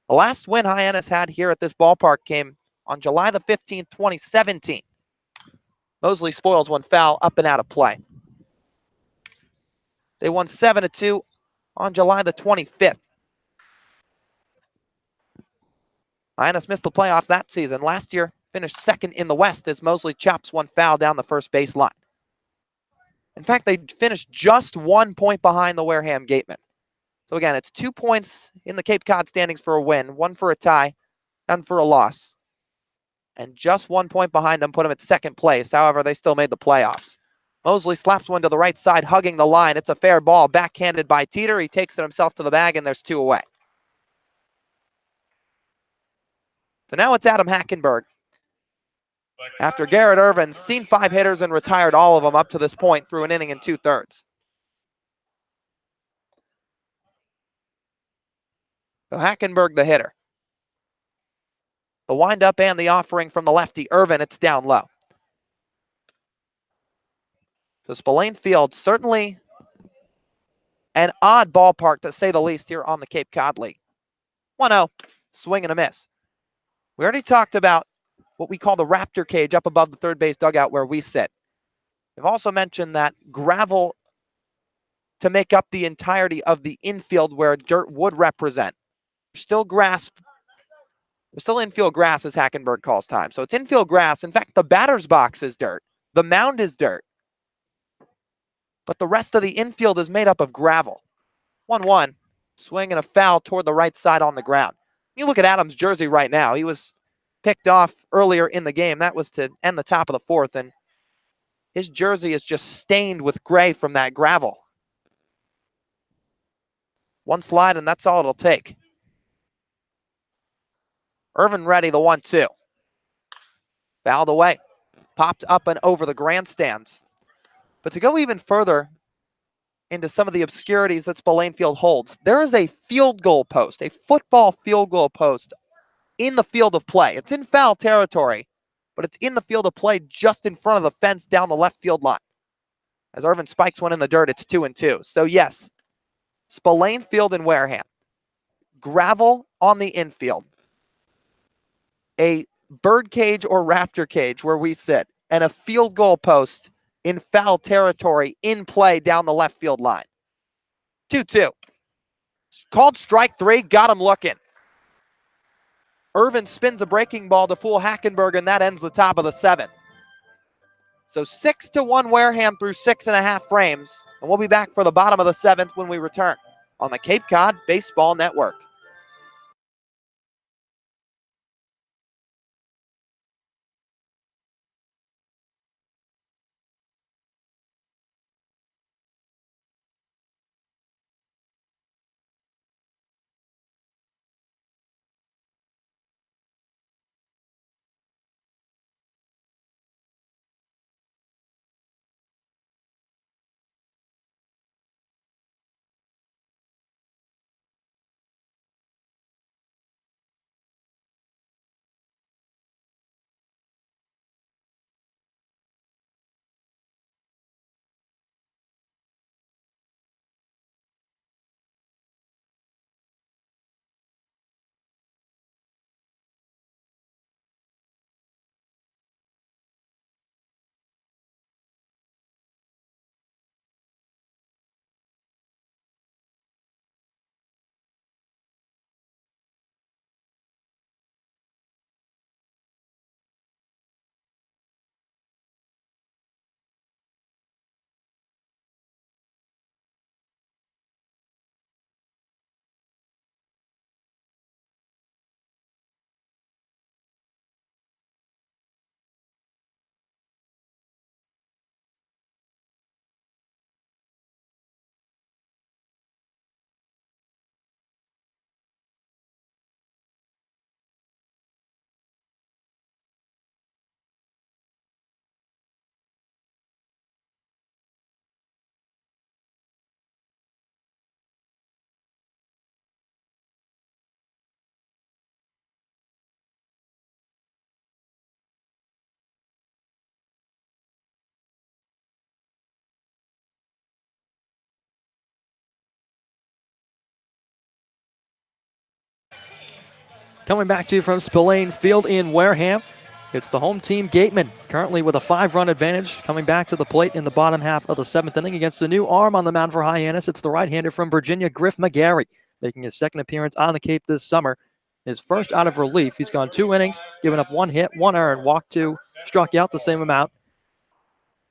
The last win Hyannis had here at this ballpark came on July the 15th, 2017. Mosley spoils one foul up and out of play. They won 7-2 on July the 25th. Hyannis missed the playoffs that season. Last year, finished 2nd in the West as Mosley chops one foul down the first baseline. In fact, they finished just 1 point behind the Wareham Gatemen. So again, it's 2 points in the Cape Cod standings for a win, 1 for a tie, none for a loss. And just 1 point behind them put them at 2nd place. However, they still made the playoffs. Mosley slaps one to the right side, hugging the line. It's a fair ball, backhanded by Teeter. He takes it himself to the bag, and there's 2 away. So now it's Adam Hackenberg. After Garrett Irvin's seen 5 hitters and retired all of them up to this point through an inning and 2/3. So Hackenberg the hitter. The windup and the offering from the lefty Irvin, it's down low. So Spillane Field, certainly an odd ballpark to say the least here on the Cape Cod League. 1-0, swing and a miss. We already talked about what we call the Raptor cage up above the third base dugout where we sit. We've also mentioned that gravel to make up the entirety of the infield where dirt would represent. Still grass. There's still infield grass, as Hackenberg calls time. So it's infield grass. In fact, the batter's box is dirt. The mound is dirt. But the rest of the infield is made up of gravel. 1-1, swing and a foul toward the right side on the ground. You look at Adams' jersey right now. He was picked off earlier in the game. That was to end the top of the 4th, and his jersey is just stained with gray from that gravel. 1 slide, and that's all it'll take. Irvin ready, the 1-2. Fouled away. Popped up and over the grandstands. But to go even further into some of the obscurities that Spillane Field holds, there is a field goal post, a football field goal post in the field of play. It's in foul territory, but it's in the field of play just in front of the fence down the left field line. As Irvin spikes one in the dirt, it's 2-2. So yes, Spillane Field in Wareham. Gravel on the infield. A bird cage or raptor cage where we sit, and a field goal post in foul territory in play down the left field line. 2-2. Called strike three, got him looking. Irvin spins a breaking ball to fool Hackenberg, and that ends the top of the seventh. So 6-1 Wareham through 6.5 frames, and we'll be back for the bottom of the seventh when we return on the Cape Cod Baseball Network. Coming back to you from Spillane Field in Wareham. It's the home team, Gateman, currently with a 5-run advantage, coming back to the plate in the bottom half of the seventh inning against a new arm on the mound for Hyannis. It's the right-hander from Virginia, Griff McGarry, making his second appearance on the Cape this summer. His first out of relief. He's gone 2 innings, given up 1 hit, 1 earned, walked 2, struck out the same amount.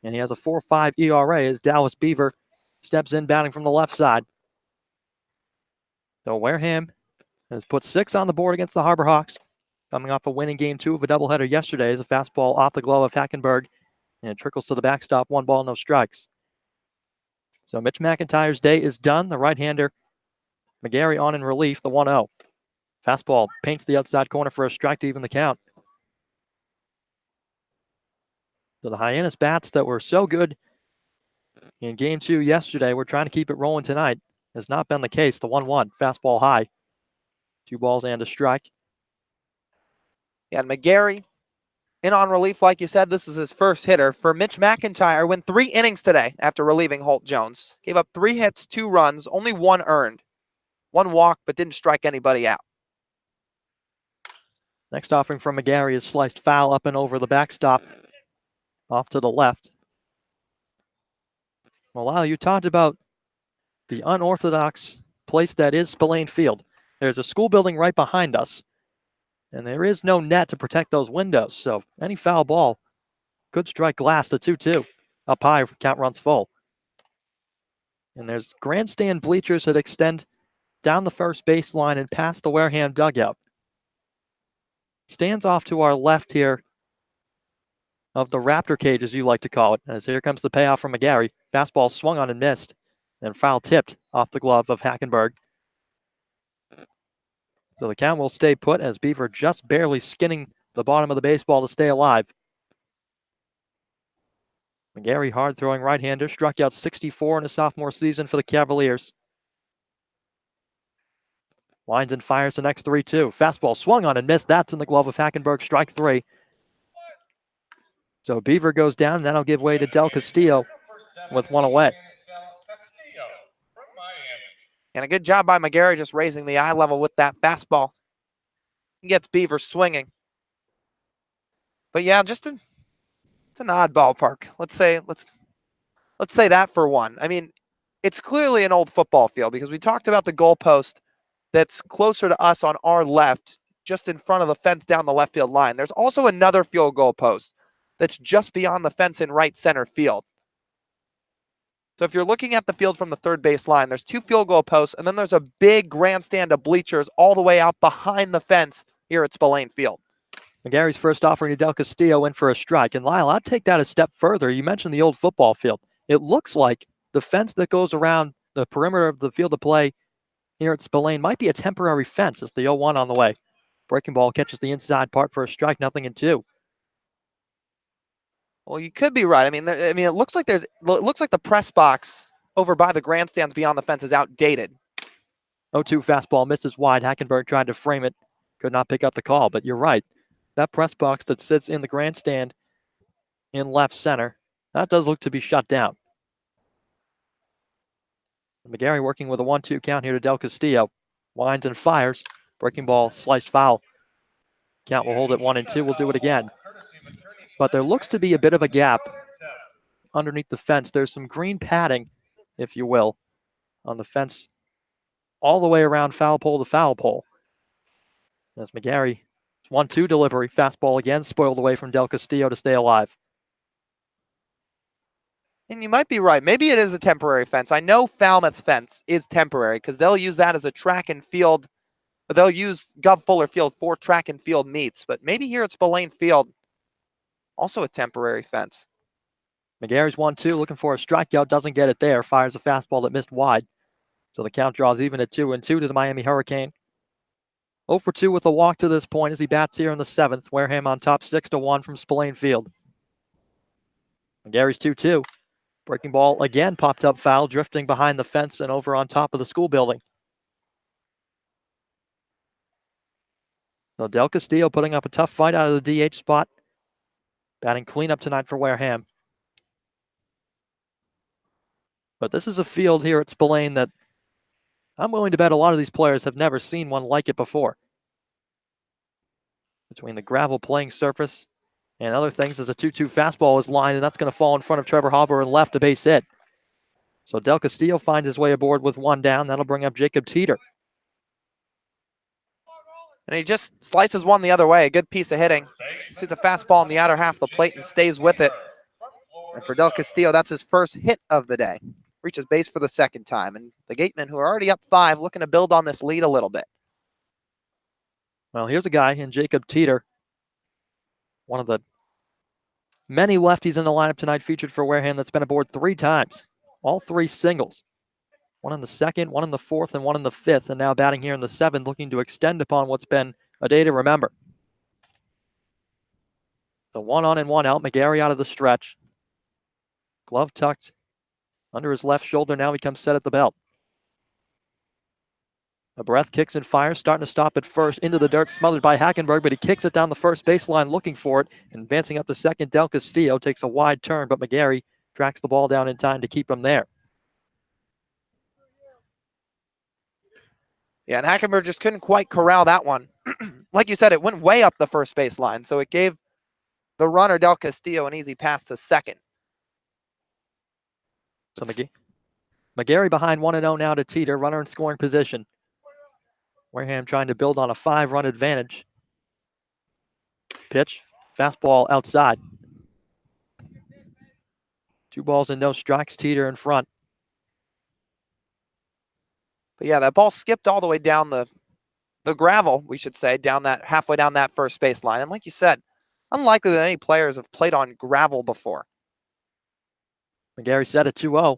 And he has a 4.5 ERA as Dallas Beaver steps in batting from the left side. So Wareham has put 6 on the board against the Harbor Hawks, coming off a winning game 2 of a doubleheader yesterday as a fastball off the glove of Hackenberg, and it trickles to the backstop, 1 ball, no strikes. So Mitch McIntyre's day is done. The right-hander, McGarry on in relief, the 1-0. Fastball paints the outside corner for a strike to even the count. So the Hyannis bats that were so good in game 2 yesterday, we're trying to keep it rolling tonight. Has not been the case. The 1-1, fastball high. 2 balls and a strike. Yeah, and McGarry in on relief, like you said, this is his first hitter. For Mitch McIntyre, went 3 innings today after relieving Holt Jones. Gave up 3 hits, 2 runs, only 1 earned. 1 walk, but didn't strike anybody out. Next offering from McGarry is sliced foul up and over the backstop, off to the left. Well, Lyle, you talked about the unorthodox place that is Spillane Field. There's a school building right behind us, and there is no net to protect those windows, so any foul ball could strike glass. The 2-2. Up high, count runs full. And there's grandstand bleachers that extend down the first baseline and past the Wareham dugout. Stands off to our left here of the Raptor cage, as you like to call it, as here comes the payoff from McGarry. Fastball swung on and missed, and foul tipped off the glove of Hackenberg. So the count will stay put as Beaver just barely skinning the bottom of the baseball to stay alive. McGarry, hard-throwing right-hander, struck out 64 in his sophomore season for the Cavaliers. Winds and fires the next 3-2. Fastball swung on and missed. That's in the glove of Hackenberg, strike 3. So Beaver goes down, and that'll give way to Del Castillo with one away. And a good job by McGarry just raising the eye level with that fastball. He gets Beaver swinging. But yeah, it's an odd ballpark. Let's say that for one. I mean, it's clearly an old football field because we talked about the goalpost that's closer to us on our left, just in front of the fence down the left field line. There's also another field goal post that's just beyond the fence in right center field. So if you're looking at the field from the third base line, there's 2 field goal posts, and then there's a big grandstand of bleachers all the way out behind the fence here at Spillane Field. McGarry's first offering to Del Castillo went for a strike. And Lyle, I'd take that a step further. You mentioned the old football field. It looks like the fence that goes around the perimeter of the field of play here at Spillane might be a temporary fence. It's the 0-1 on the way. Breaking ball catches the inside part for a strike, 0-2. Well, you could be right. I mean, it looks like the press box over by the grandstands beyond the fence is outdated. 0-2 fastball misses wide. Hackenberg tried to frame it, could not pick up the call. But you're right. That press box that sits in the grandstand in left center, that does look to be shut down. McGarry working with a 1-2 count here to Del Castillo. Winds and fires. Breaking ball, sliced foul. Count will hold it 1-2. We'll do it again. But there looks to be a bit of a gap underneath the fence. There's some green padding, if you will, on the fence all the way around foul pole to foul pole. As McGarry, 1-2 delivery. Fastball again, spoiled away from Del Castillo to stay alive. And you might be right. Maybe it is a temporary fence. I know Falmouth's fence is temporary because they'll use that as a track and field. They'll use Gov Fuller Field for track and field meets. But maybe here at Spillane Field, also a temporary fence. McGarry's 1-2, looking for a strikeout, doesn't get it there. Fires a fastball that missed wide. So the count draws even at 2-2 to the Miami Hurricane. 0 for 2 with a walk to this point as he bats here in the 7th. Wareham on top 6-1 from Spillane Field. McGarry's 2-2. Breaking ball again popped up foul, drifting behind the fence and over on top of the school building. So Del Castillo putting up a tough fight out of the DH spot. Batting cleanup tonight for Wareham. But this is a field here at Spillane that I'm willing to bet a lot of these players have never seen one like it before. Between the gravel playing surface and other things, as a 2-2 fastball is lined, and that's going to fall in front of Trevor Hauber and left, a base hit. So Del Castillo finds his way aboard with 1 down. That'll bring up Jacob Teeter. And he just slices one the other way. A good piece of hitting. Sees the fastball in the outer half of the plate and stays with it. And for Del Castillo, that's his first hit of the day. Reaches base for the 2nd time. And the Gatemen, who are already up 5, looking to build on this lead a little bit. Well, here's a guy in Jacob Teeter. One of the many lefties in the lineup tonight featured for Wareham that's been aboard 3 times. All 3 singles. 1 in the 2nd, 1 in the 4th, and 1 in the 5th. And now batting here in the 7th, looking to extend upon what's been a day to remember. The 1 on and 1 out. McGarry out of the stretch. Glove tucked under his left shoulder. Now he comes set at the belt. A breath, kicks and fires, starting to stop at first, into the dirt, smothered by Hackenberg, but he kicks it down the first baseline looking for it, and advancing up to second. Del Castillo takes a wide turn, but McGarry tracks the ball down in time to keep him there. Yeah, and Hackenberg just couldn't quite corral that one. Like you said, it went way up the first baseline, so it gave the runner Del Castillo an easy pass to second. So McGarry behind 1-0 now to Teeter, runner in scoring position. Wareham trying to build on a 5-run advantage. Pitch, fastball outside. 2 balls and no strikes, Teeter in front. But yeah, that ball skipped all the way down the gravel, we should say, halfway down that first baseline. And like you said, unlikely that any players have played on gravel before. McGarry set at 2-0.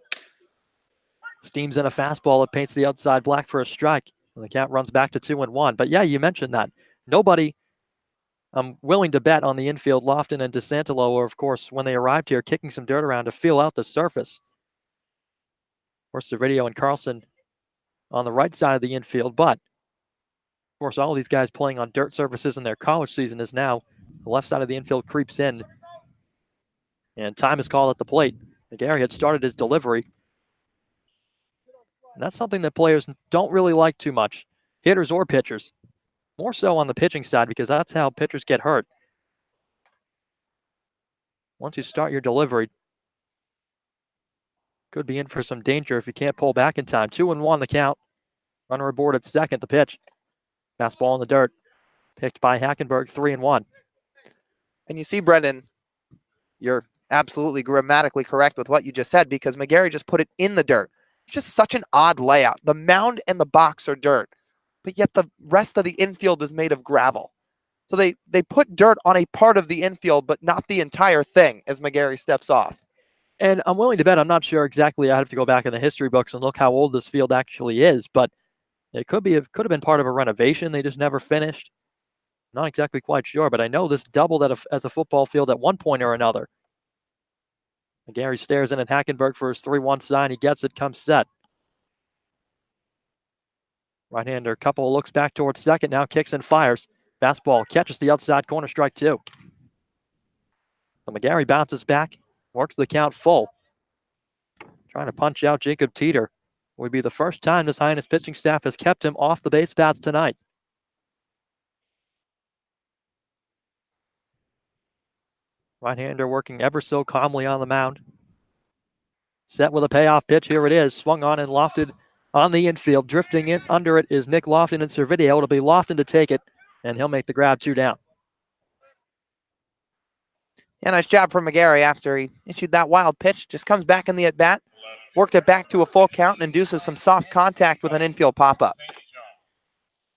Steams in a fastball that paints the outside black for a strike. And the count runs back to 2-1. But yeah, you mentioned that. Nobody, I'm willing to bet on the infield. Lofton and DeSantolo were, of course, when they arrived here, kicking some dirt around to feel out the surface. Of course, Cervidio and Carlson on the right side of the infield. But, of course, all of these guys playing on dirt surfaces in their college season is now the left side of the infield creeps in And time is called at the plate. McGarry had started his delivery. And that's something that players don't really like too much, hitters or pitchers. More so on the pitching side because that's how pitchers get hurt. Once you start your delivery, could be in for some danger if you can't pull back in time. 2-1 the count. Runner aboard at second, the pitch. Fastball in the dirt. Picked by Hackenberg, 3-1. And you see, Brendan, you're absolutely grammatically correct with what you just said because McGarry just put it in the dirt. It's just such an odd layout. The mound and the box are dirt, but yet the rest of the infield is made of gravel. So they put dirt on a part of the infield, but not the entire thing as McGarry steps off. And I'm willing to bet, I'm not sure exactly. I have to go back in the history books and look how old this field actually is, but it could have been part of a renovation they just never finished. Not exactly quite sure, but I know this doubled as a football field at one point or another. McGarry stares in at Hackenberg for his 3-1 sign. He gets it, comes set. Right-hander, couple looks back towards second, now kicks and fires. Fastball catches the outside corner, strike 2. So McGarry bounces back, works the count full. Trying to punch out Jacob Teeter. Would be the first time this Hyannis pitching staff has kept him off the base paths tonight. Right-hander working ever so calmly on the mound. Set with a payoff pitch. Here it is. Swung on and lofted on the infield. Drifting in under it is Nick Lofton and Servideo. It'll be Lofton to take it, and he'll make the grab 2 down. Yeah, nice job from McGarry after he issued that wild pitch. Just comes back in the at-bat, worked it back to a full count, and induces some soft contact with an infield pop-up.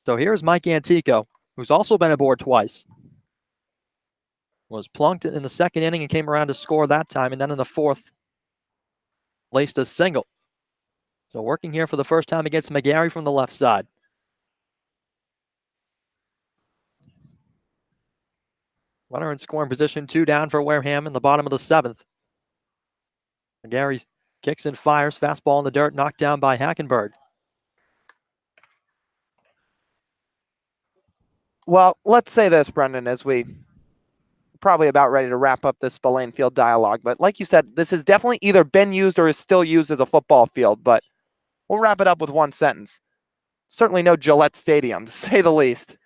So here's Mike Antico, who's also been aboard twice. Was plunked in the second inning and came around to score that time, and then in the fourth, laced a single. So working here for the first time against McGarry from the left side. Runner in scoring position, 2 down for Wareham in the bottom of the 7th. McGarry kicks and fires, fastball in the dirt, knocked down by Hackenberg. Well, let's say this, Brendan, as we probably about ready to wrap up this Spillane Field dialogue. But like you said, this has definitely either been used or is still used as a football field. But we'll wrap it up with one sentence. Certainly no Gillette Stadium, to say the least.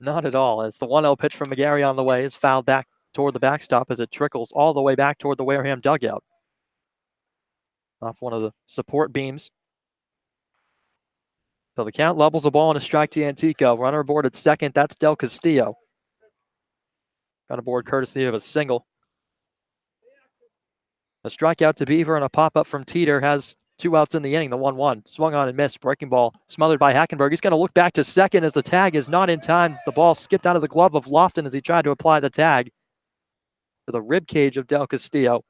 Not at all. It's the 1-0 pitch from McGarry on the way. Is fouled back toward the backstop as it trickles all the way back toward the Wareham dugout. Off one of the support beams. So the count levels a ball and a strike to Antico. Runner aboard at second. That's Del Castillo. Got aboard courtesy of a single. A strikeout to Beaver and a pop-up from Teeter has 2 outs in the inning. The 1-1. Swung on and missed. Breaking ball smothered by Hackenberg. He's going to look back to second as the tag is not in time. The ball skipped out of the glove of Lofton as he tried to apply the tag to the rib cage of Del Castillo.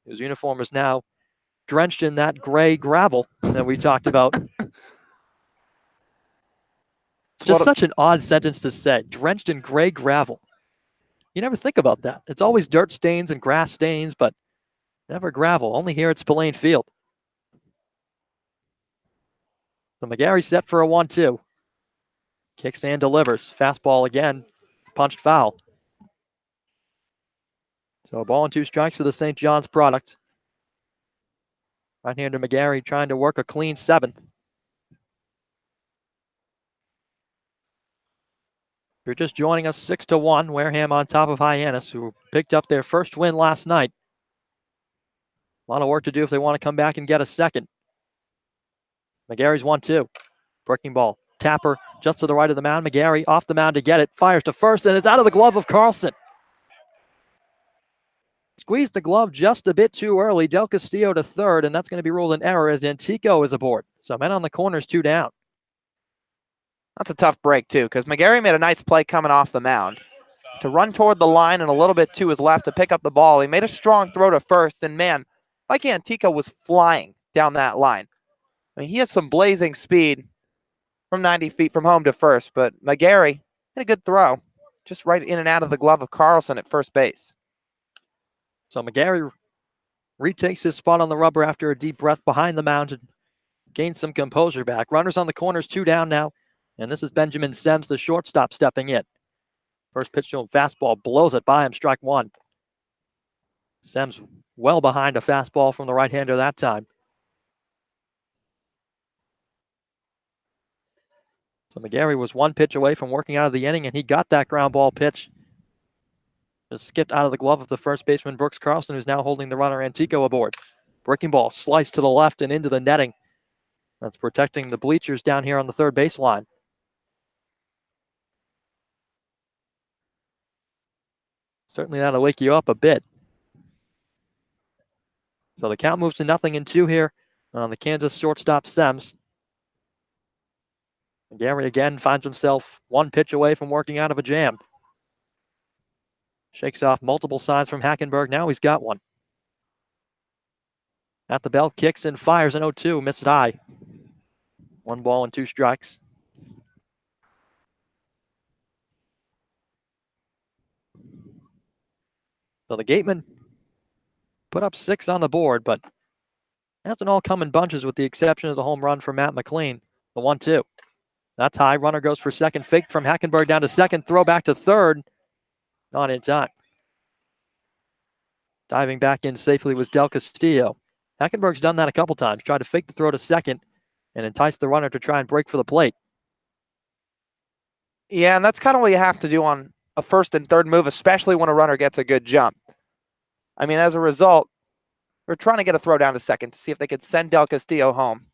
His uniform is now drenched in that gray gravel that we talked about. Just such an odd sentence to say. Drenched in gray gravel. You never think about that. It's always dirt stains and grass stains, but never gravel. Only here at Spillane Field. So McGarry set for a 1-2. Kicks and delivers. Fastball again. Punched foul. So a ball and 2 strikes to the St. John's product. Right-hander McGarry trying to work a clean 7th. If you're just joining us, 6-1. Wareham on top of Hyannis, who picked up their first win last night. A lot of work to do if they want to come back and get a second. McGarry's 1-2. Breaking ball. Tapper just to the right of the mound. McGarry off the mound to get it. Fires to first, and it's out of the glove of Carlson. Squeezed the glove just a bit too early. Del Castillo to third, and that's going to be ruled an error as Antico is aboard. So men on the corners, 2 down. That's a tough break, too, because McGarry made a nice play coming off the mound. To run toward the line and a little bit to his left to pick up the ball. He made a strong throw to first, and man, Mike Antico was flying down that line. I mean, he has some blazing speed from 90 feet from home to first, but McGarry had a good throw, just right in and out of the glove of Carlson at first base. So McGarry retakes his spot on the rubber after a deep breath behind the mound and gains some composure back. Runners on the corners, 2 down now, and this is Benjamin Sems, the shortstop, stepping in. First pitch to him, fastball, blows it by him, strike 1. Sem's well behind a fastball from the right-hander that time. So McGarry was one pitch away from working out of the inning, and he got that ground ball pitch. Just skipped out of the glove of the first baseman, Brooks Carlson, who's now holding the runner, Antico, aboard. Breaking ball sliced to the left and into the netting. That's protecting the bleachers down here on the third baseline. Certainly that'll wake you up a bit. So the count moves to 0-2 here on the Kansas shortstop Sems. McGarry again finds himself one pitch away from working out of a jam. Shakes off multiple signs from Hackenberg. Now he's got one. At the belt, kicks and fires an 0-2. Missed high. 1 ball and 2 strikes. So the Gateman put up 6 on the board, but hasn't all come in bunches with the exception of the home run for Matt McLean. The 1-2. That's high. Runner goes for second. Faked from Hackenberg down to second. Throw back to third. Not in time. Diving back in safely was Del Castillo. Hackenberg's done that a couple times. Tried to fake the throw to second and entice the runner to try and break for the plate. Yeah, and that's kind of what you have to do on a first and third move, especially when a runner gets a good jump. I mean, as a result, we're trying to get a throw down to second to see if they could send Del Castillo home.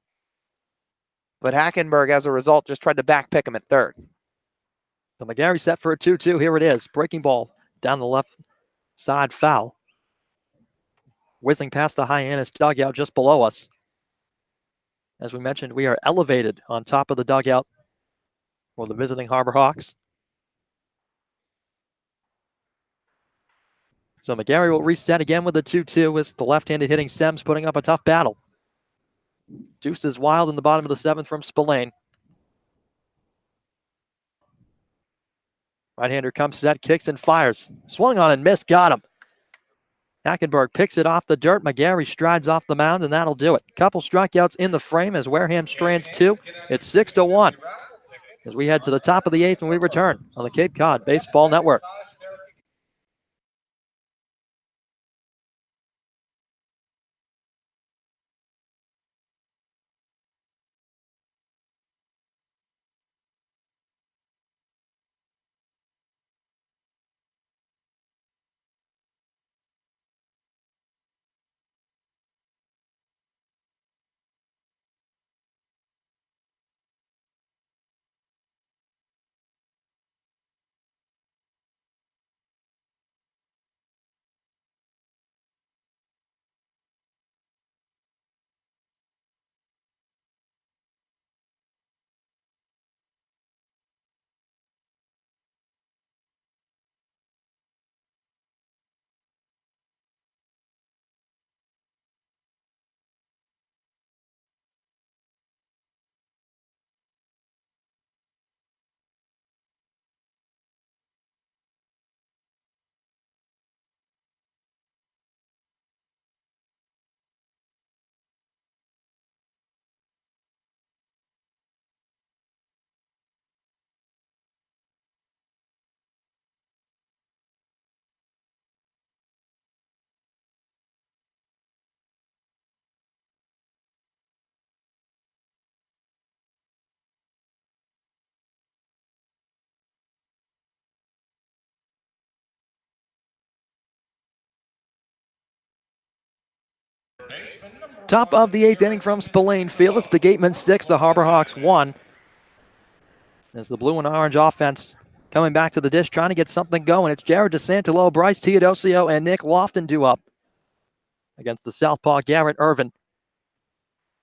But Hackenberg, as a result, just tried to back pick him at third. So McGarry set for a 2-2. Here it is. Breaking ball down the left side, foul. Whizzing past the Hyannis dugout just below us. As we mentioned, we are elevated on top of the dugout for the visiting Harbor Hawks. So McGarry will reset again with a 2-2 as the left-handed hitting Sems putting up a tough battle. Deuce is wild in the bottom of the 7th from Spillane. Right-hander comes set, kicks and fires. Swung on and missed, got him. Hackenberg picks it off the dirt. McGarry strides off the mound, and that'll do it. Couple strikeouts in the frame as Wareham strands 2. It's 6-1 as we head to the top of the 8th when we return on the Cape Cod Baseball Network. Top of the 8th inning from Spillane Field. It's the Gatemen 6, the Harbor Hawks 1. As the blue and orange offense coming back to the dish, trying to get something going. It's Jared DeSantelo, Bryce Teodosio, and Nick Lofton due up against the southpaw Garrett Irvin.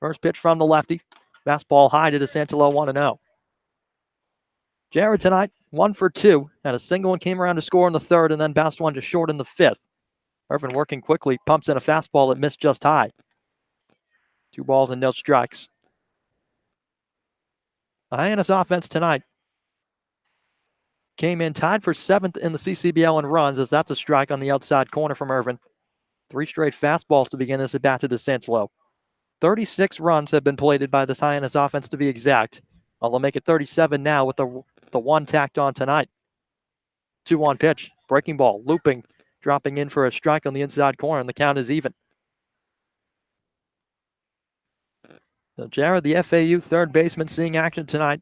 First pitch from the lefty. Fastball high to DeSantelo, 1-0. Jared tonight, 1 for 2. Had a single and came around to score in the 3rd and then bounced one to short in the 5th. Irvin working quickly, pumps in a fastball that missed just high. 2 balls and no strikes. The Hyannis offense tonight came in tied for 7th in the CCBL in runs, as that's a strike on the outside corner from Irvin. 3 straight fastballs to begin this at bat to DeSantelo. 36 runs have been plated by this Hyannis offense to be exact. They'll make it 37 now with the 1 tacked on tonight. 2-1 pitch, breaking ball, looping, dropping in for a strike on the inside corner, and the count is even. So Jared, the FAU third baseman, seeing action tonight,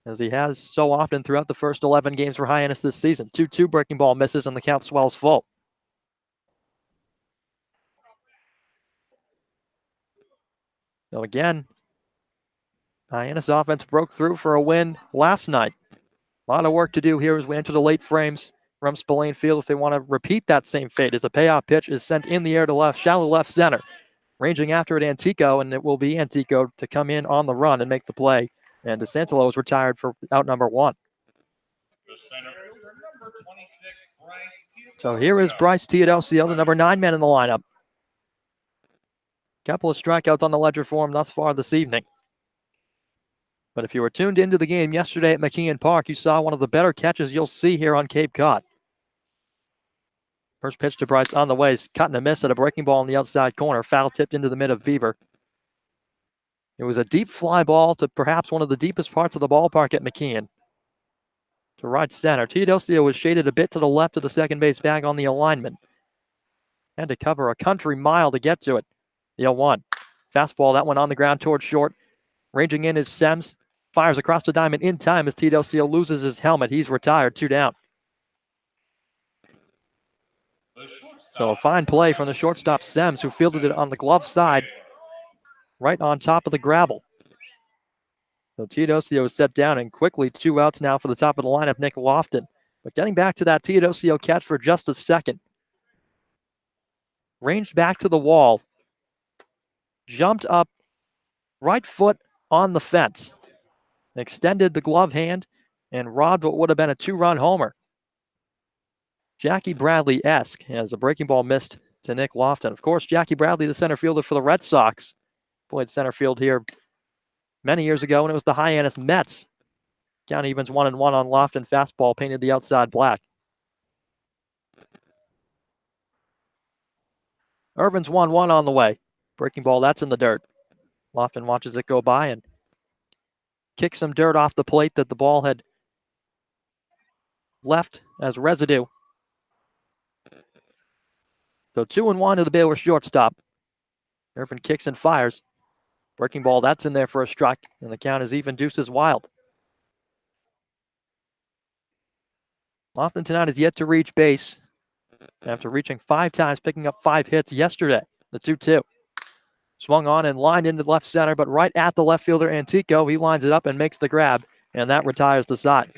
as he has so often throughout the first 11 games for Hyannis this season. 2-2 breaking ball misses, and the count swells full. So again, Hyannis offense broke through for a win last night. A lot of work to do here as we enter the late frames from Spillane Field if they want to repeat that same fate as a payoff pitch is sent in the air to left, shallow left center. Ranging after it, Antico, and it will be Antico to come in on the run and make the play. And DeSantelo is retired for out number 1. So here is Bryce Teodosio, the number 9 man in the lineup. Couple of strikeouts on the ledger for him thus far this evening. But if you were tuned into the game yesterday at McKeon Park, you saw one of the better catches you'll see here on Cape Cod. First pitch to Bryce on the way is cut and a miss at a breaking ball in the outside corner. Foul tipped into the mid of Beaver. It was a deep fly ball to perhaps one of the deepest parts of the ballpark at McKeon. To right center. Teodosio was shaded a bit to the left of the second base bag on the alignment. Had to cover a country mile to get to it. The 0-1. Fastball, that one on the ground towards short. Ranging in is Sems. Fires across the diamond in time as Teodosio loses his helmet. He's retired, 2 down. So a fine play from the shortstop Sems, who fielded it on the glove side, right on top of the gravel. So Teodosio is set down, and quickly 2 outs now for the top of the lineup, Nick Lofton. But getting back to that Teodosio catch for just a second. Ranged back to the wall. Jumped up, right foot on the fence. Extended the glove hand and robbed what would have been a 2-run homer. Jackie Bradley-esque as a breaking ball missed to Nick Lofton. Of course, Jackie Bradley, the center fielder for the Red Sox, played center field here many years ago when it was the Hyannis Mets. Count evens 1-1 on Lofton. Fastball painted the outside black. Irvin's 1-1 on the way. Breaking ball, that's in the dirt. Lofton watches it go by and kicks some dirt off the plate that the ball had left as residue. So 2-1 to the Baylor shortstop. Irvin kicks and fires. Breaking ball, that's in there for a strike, and the count is even. Deuces wild. Lofton tonight is yet to reach base after reaching 5 times, picking up 5 hits yesterday. The 2-2. Swung on and lined into left center, but right at the left fielder, Antico. He lines it up and makes the grab, and that retires the side.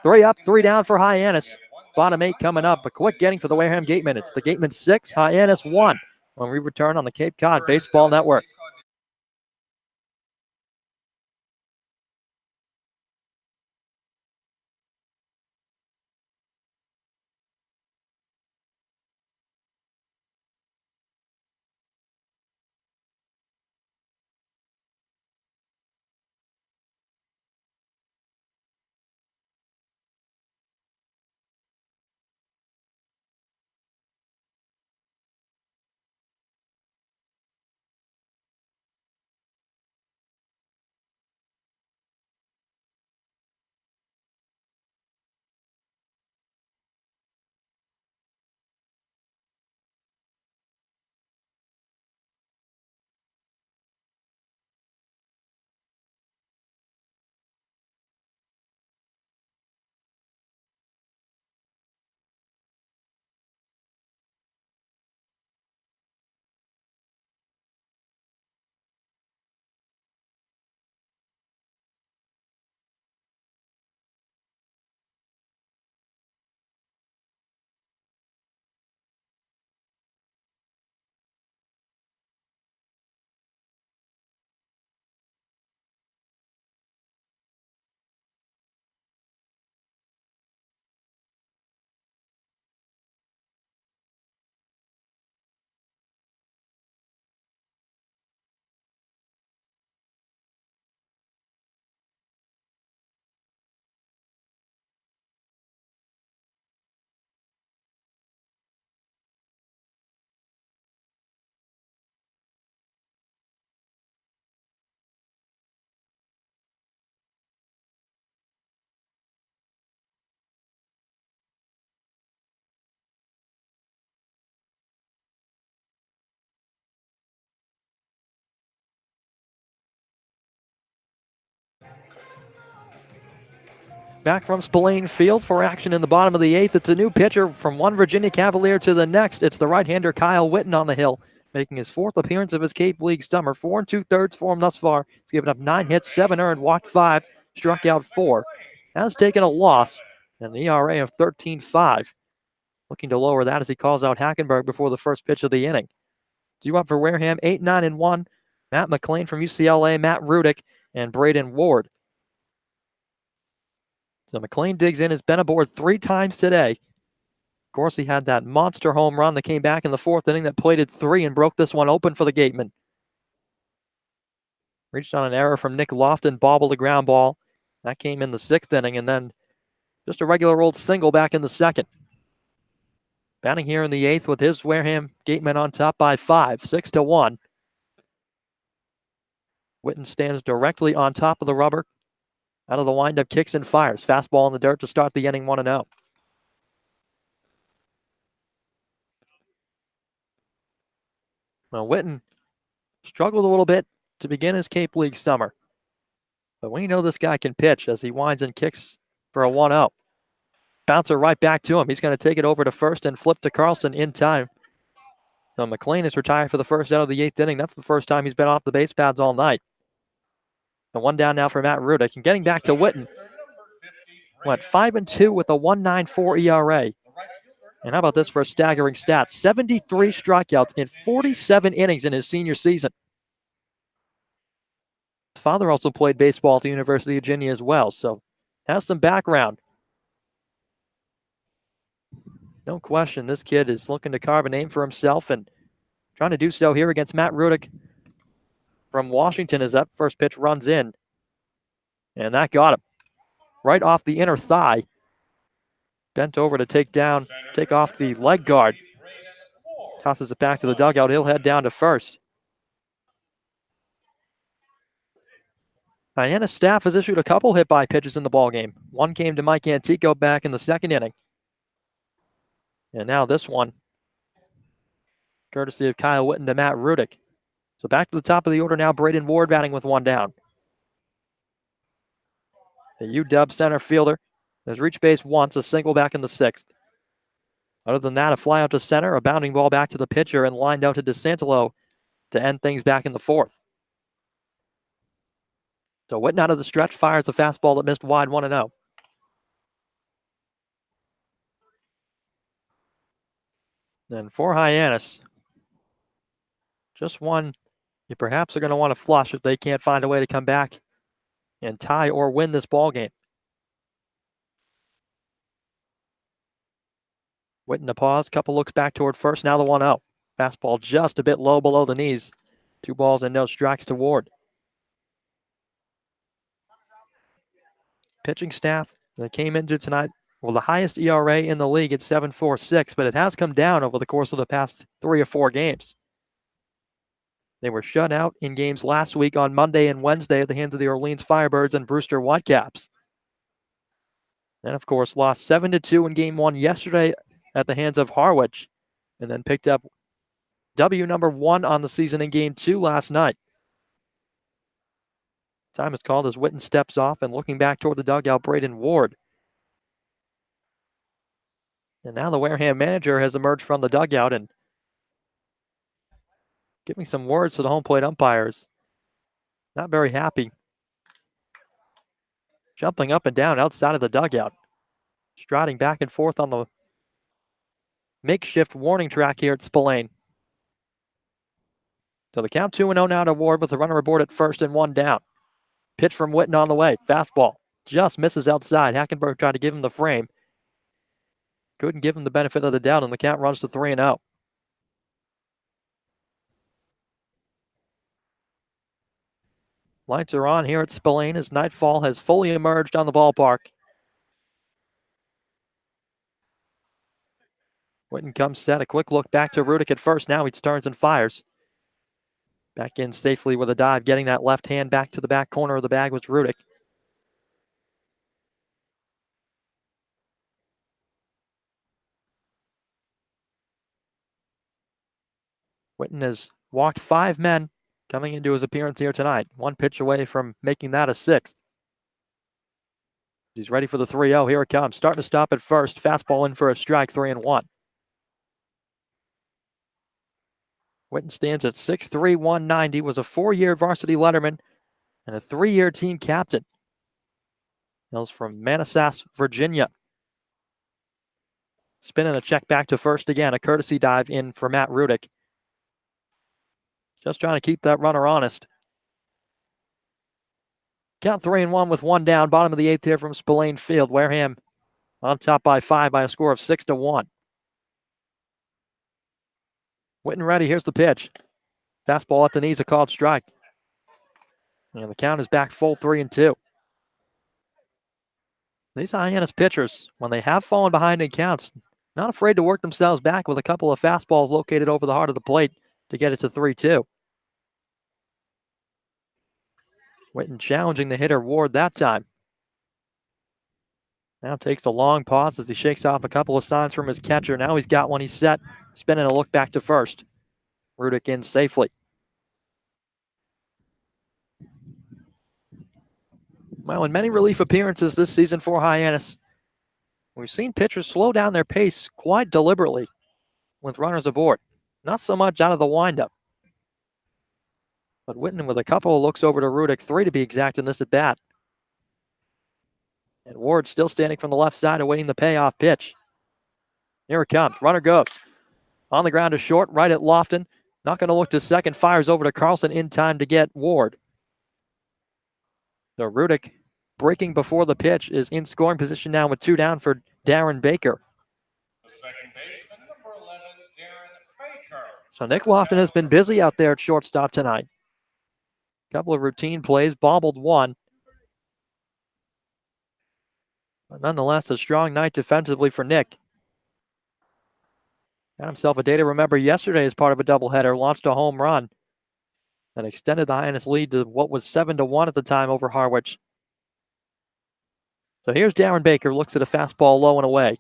3 up, 3 down for Hyannis. Bottom 8 coming up. A quick getting for the Wareham Gatemen. It's the Gatemen 6, Hyannis 1. When we return on the Cape Cod Baseball Network. back from Spillane Field for action in the bottom of the 8th. It's a new pitcher from one Virginia Cavalier to the next. It's the right-hander Kyle Witten on the hill, making his 4th appearance of his Cape League summer. 4 2/3 for him thus far. He's given up 9 hits, 7 earned, walked 5, struck out 4. Has taken a loss, and an ERA of 13.5. Looking to lower that as he calls out Hackenberg before the first pitch of the inning. Due up for Wareham, 8-9-1. Matt McLean from UCLA, Matt Rudick, and Braden Ward. So McLean digs in, has been aboard 3 times today. Of course, he had that monster home run that came back in the 4th inning that plated 3 and broke this one open for the Gatemen. Reached on an error from Nick Lofton, bobbled a ground ball. That came in the 6th inning, and then just a regular old single back in the 2nd. Batting here in the 8th with his Wareham Gatemen on top by 5, 6-1. Witten stands directly on top of the rubber. Out of the windup, kicks and fires. Fastball in the dirt to start the inning, 1-0. Well, Witten struggled a little bit to begin his Cape League summer. But we know this guy can pitch as he winds and kicks for a 1-0. Bouncer right back to him. He's going to take it over to first and flip to Carlson in time. So McLean is retired for the first out of the 8th inning. That's the first time he's been off the base pads all night. The 1 down now for Matt Rudick. And getting back to Witten. Went 5-2 with a 1.94 ERA. And how about this for a staggering stat? 73 strikeouts in 47 innings in his senior season. His father also played baseball at the University of Virginia as well, so has some background. No question, this kid is looking to carve a name for himself and trying to do so here against Matt Rudick from Washington as that first pitch runs in. And that got him right off the inner thigh. Bent over to take off the leg guard. Tosses it back to the dugout. He'll head down to first. Hyannis staff has issued a couple hit-by pitches in the ballgame. One came to Mike Antico back in the 2nd inning. And now this one, courtesy of Kyle Witten to Matt Rudick. So back to the top of the order now, Braden Ward batting with 1 down. The UW center fielder has reached base once, a single back in the 6th. Other than that, a fly out to center, a bounding ball back to the pitcher, and lined out to DeSantolo to end things back in the 4th. So Witten out of the stretch fires a fastball that missed wide, 1-0. Then for Hyannis, just one you perhaps are going to want to flush if they can't find a way to come back and tie or win this ball game. Witten to pause, couple looks back toward first, now the 1-0. Fastball just a bit low below the knees. 2 balls and no strikes to Ward. Pitching staff that came into tonight, well, the highest ERA in the league at 7.46, but it has come down over the course of the past 3 or 4 games. They were shut out in games last week on Monday and Wednesday at the hands of the Orleans Firebirds and Brewster Whitecaps. And of course, lost 7-2 in game 1 yesterday at the hands of Harwich, and then picked up W number 1 on the season in game 2 last night. Time is called as Witten steps off, and looking back toward the dugout, Braden Ward. And now the Wareham manager has emerged from the dugout and giving some words to the home plate umpires. Not very happy. Jumping up and down outside of the dugout. Striding back and forth on the makeshift warning track here at Spillane. So the count 2-0 now to Ward with a runner aboard at first and 1 down. Pitch from Witten on the way. Fastball just misses outside. Hackenberg tried to give him the frame. Couldn't give him the benefit of the doubt, and the count runs to 3-0. Lights are on here at Spillane as nightfall has fully emerged on the ballpark. Witten comes set. A quick look back to Rudick at first. Now he turns and fires. Back in safely with a dive. Getting that left hand back to the back corner of the bag was Rudick. Witten has walked 5 men coming into his appearance here tonight. 1 pitch away from making that a 6th. He's ready for the 3-0. Here it comes. Starting to stop at first. Fastball in for a strike, 3-1. Witten stands at 6'3", 190, was a 4-year varsity letterman and a 3-year team captain. Hails from Manassas, Virginia. Spinning a check back to first again. A courtesy dive in for Matt Rudick. Just trying to keep that runner honest. Count 3-1 with one down. Bottom of the 8th here from Spillane Field. Wareham on top by 5 by a score of 6-1. Witten ready. Here's the pitch. Fastball at the knees, a called strike. And the count is back full 3-2. These Hyannis pitchers, when they have fallen behind in counts, not afraid to work themselves back with a couple of fastballs located over the heart of the plate to get it to 3-2. Witten challenging the hitter Ward that time. Now takes a long pause as he shakes off a couple of signs from his catcher. Now he's got one. He's set. Spinning a look back to first. Rudick in safely. Well, in many relief appearances this season for Hyannis, we've seen pitchers slow down their pace quite deliberately with runners aboard. Not so much out of the windup. But Witten with a couple of looks over to Rudick, 3 to be exact in this at bat. And Ward still standing from the left side awaiting the payoff pitch. Here it comes. Runner goes. On the ground to short, right at Lofton. Not going to look to second. Fires over to Carlson in time to get Ward. So Rudick, breaking before the pitch, is in scoring position now with 2 down for Darren Baker. The second baseman, number 11, Darren Baker. So Nick Lofton has been busy out there at shortstop tonight. Couple of routine plays, bobbled one. But nonetheless, a strong night defensively for Nick. Got himself a day to remember yesterday as part of a doubleheader, launched a home run and extended the Hyannis lead to what was 7-1 at the time over Harwich. So here's Darren Baker, looks at a fastball low and away.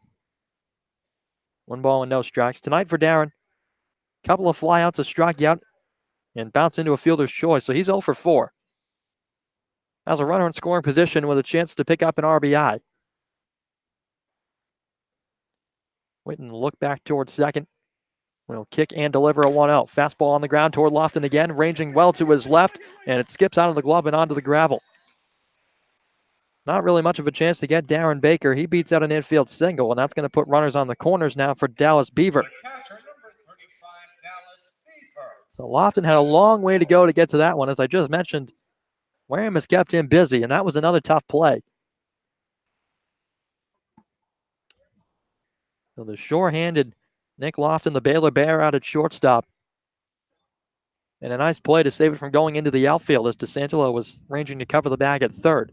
1 ball and no strikes. Tonight for Darren, couple of flyouts, a strikeout, and bounce into a fielder's choice. So he's 0 for 4. Has a runner in scoring position with a chance to pick up an RBI. Witten look back towards second. Will kick and deliver a 1-0. Fastball on the ground toward Lofton again, ranging well to his left, and it skips out of the glove and onto the gravel. Not really much of a chance to get Darren Baker. He beats out an infield single, and that's going to put runners on the corners now for Dallas Beaver. The catcher, number 35, Dallas Beaver. So Lofton had a long way to go to get to that one. As I just mentioned, Wareham has kept him busy, and that was another tough play. So the sure-handed Nick Lofton, the Baylor Bear, out at shortstop. And a nice play to save it from going into the outfield as DeSantolo was ranging to cover the bag at third.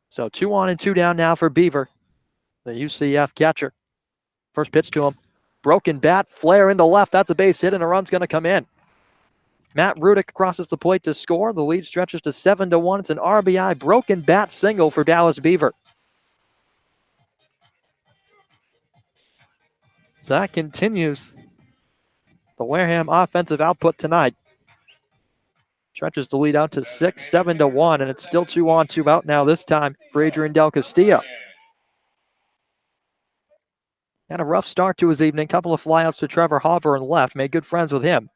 So 2 on and 2 down now for Beaver, the UCF catcher. First pitch to him. Broken bat, flare into left. That's a base hit, and a run's going to come in. Matt Rudick crosses the plate to score. The lead stretches to 7-1. It's an RBI broken bat single for Dallas Beaver. So that continues the Wareham offensive output tonight. Stretches the lead out to 7-1, and it's still 2 on, 2 out now this time for Adrian Del Castillo. Had a rough start to his evening. Couple of flyouts to Trevor Hopper and left. Made good friends with him.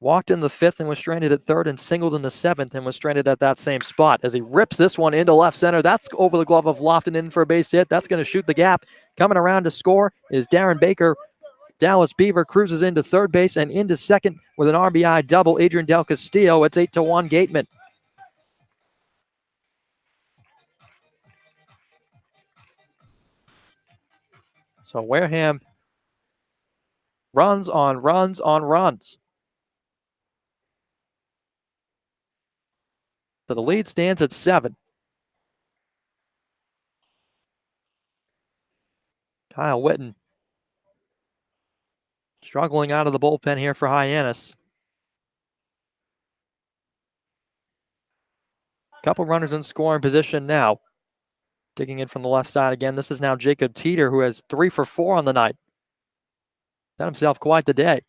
Walked in the 5th and was stranded at 3rd, and singled in the 7th and was stranded at that same spot. As he rips this one into left center, that's over the glove of Lofton in for a base hit. That's going to shoot the gap. Coming around to score is Darren Baker. Dallas Beaver cruises into third base and into second with an RBI double. Adrian Del Castillo. It's 8-1 Gateman. So Wareham runs on runs on runs. So the lead stands at 7. Kyle Witten struggling out of the bullpen here for Hyannis. Couple runners in scoring position now. Digging in from the left side again. This is now Jacob Teeter, who has 3 for 4 on the night. Done himself quite the day.